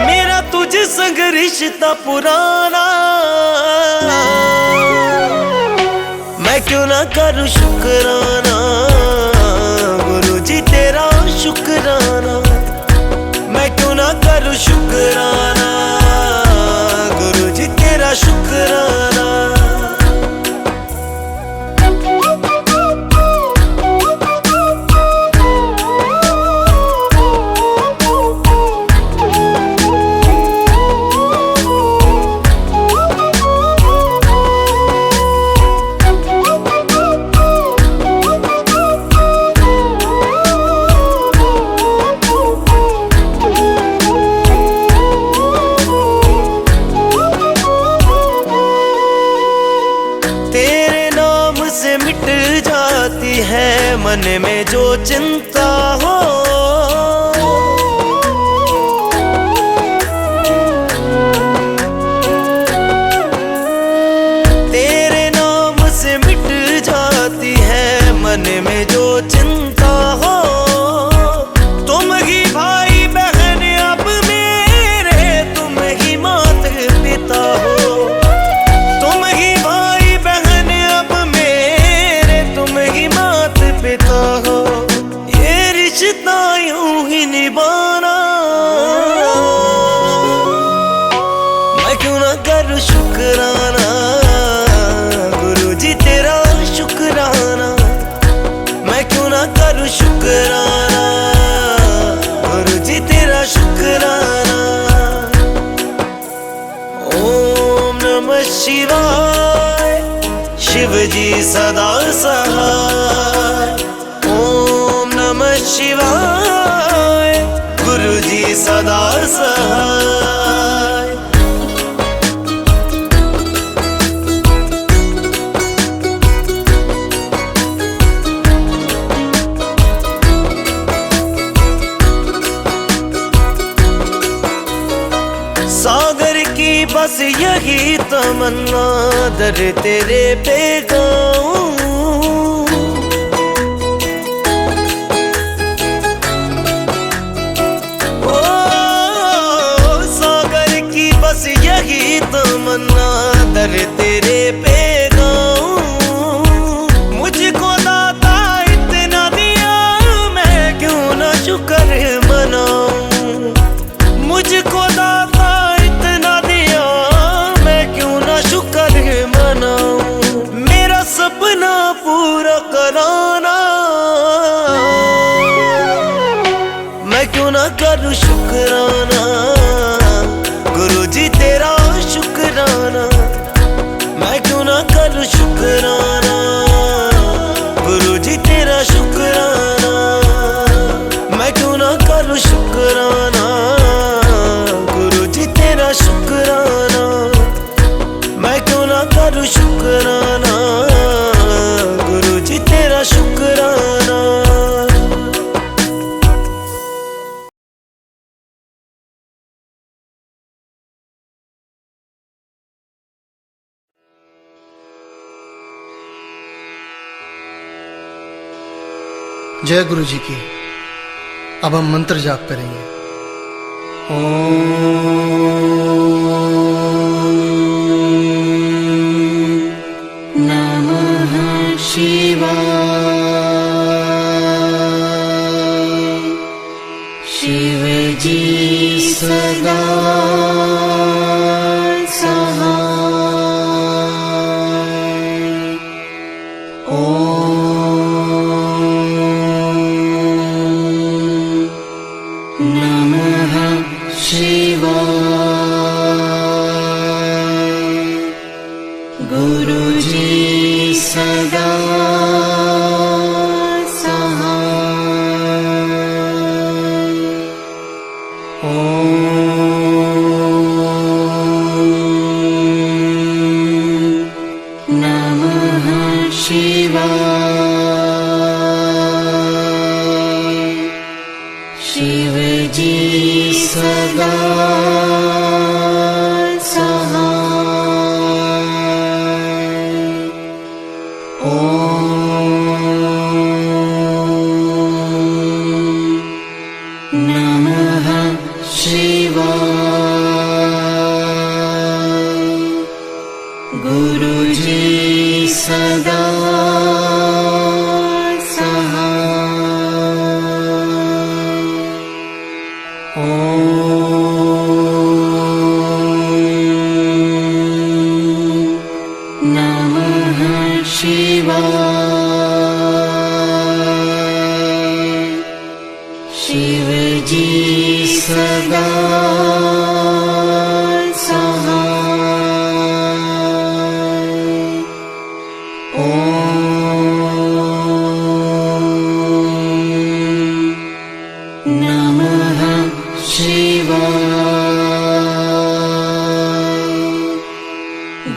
मेरा तुझ संग रिश्ता पुराना मैं क्यों ना करूं शुक्राना गुरु जी तेरा शुक्राना मैं क्यों ना करूं शुक्राना गुरु जी तेरा शुक्राना। मन में जो चिंता हो। तेरे नाम से मिट जाती है मन में जो चिंता हो। तुम ही भाई बहन अब मेरे, तुम ही माता पिता हो। तुम ही भाई बहन अब मेरे, तुम ही माता पिता हो। ये रिश्ता यूं ही निभाना, मैं क्यों ना करूं शुक्राना। गुरु जी तेरा शुक्राना, मैं क्यों ना करूं शुक्राना। गुरु जी तेरा शुक्राना। ओम नमः शिवाय, शिव जी सदा सहाय। ओम नमः शिवाय, गुरु जी सदा सहाय। सागर की बस यही तमन्ना, दर तेरे पे गाऊं। ओ सागर की बस यही तमन्ना, दर तेरे पे गाऊं। मुझको दाता इतना दिया, मैं क्यों ना शुक्र मनाऊं। मुझको दाता इतना दिया, मैं क्यों ना शुक्र मनाऊं। मेरा सपना पूरा कराना, मैं क्यों ना करूं शुक्राना। गुरु जी तेरा शुक्राना, मैं क्यों ना करूं शुक्राना। गुरु जी तेरा शुक्राना, मैं क्यों ना करूं शुक्राना। गुरु जी तेरा शुक्राना, मैं क्यों ना करूं शुक्राना। गुरु जी तेरा शुक्राना। जय गुरु जी की। अब हम मंत्र जाप करेंगे। नमः शिवाय। शिव जी सदा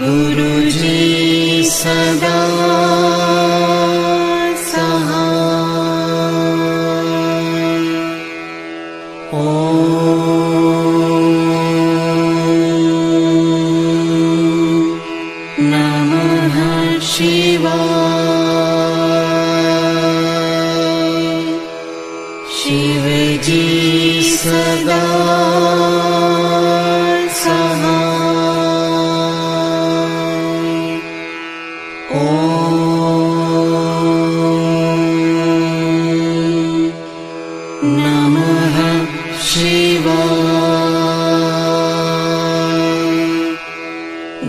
गुरुजी सदा सहाय।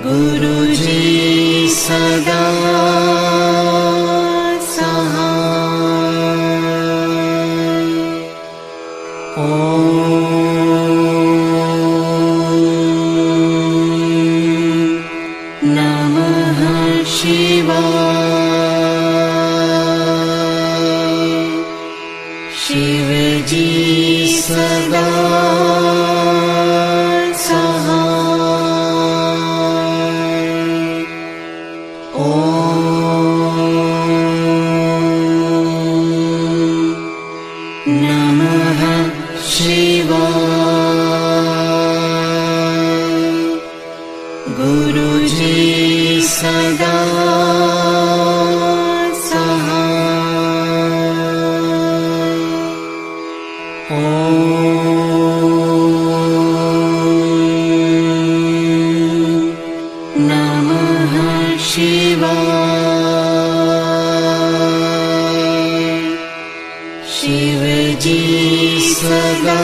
गुरु जी सदा सहाय। ओम नमः शिवाय। शिव जी सदा गुरु जी सदा सहाय। ओम नमः शिवाय। शिव जी सदा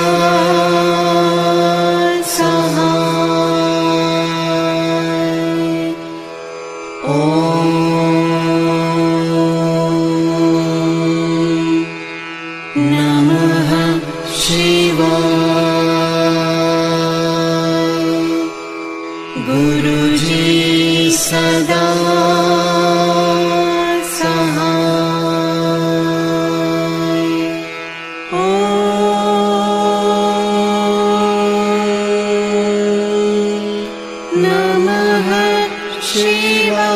गुरु जी सदा सहाय। ओम नमः शिवाय।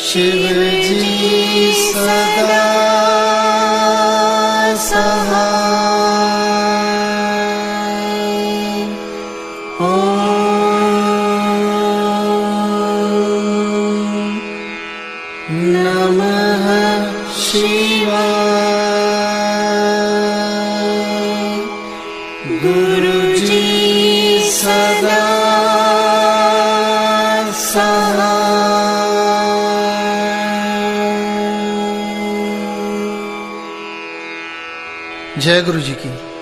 शिव जी सदा सहाय। नमः शिवाय। गुरु जी सदा सहाय। जय गुरु जी की।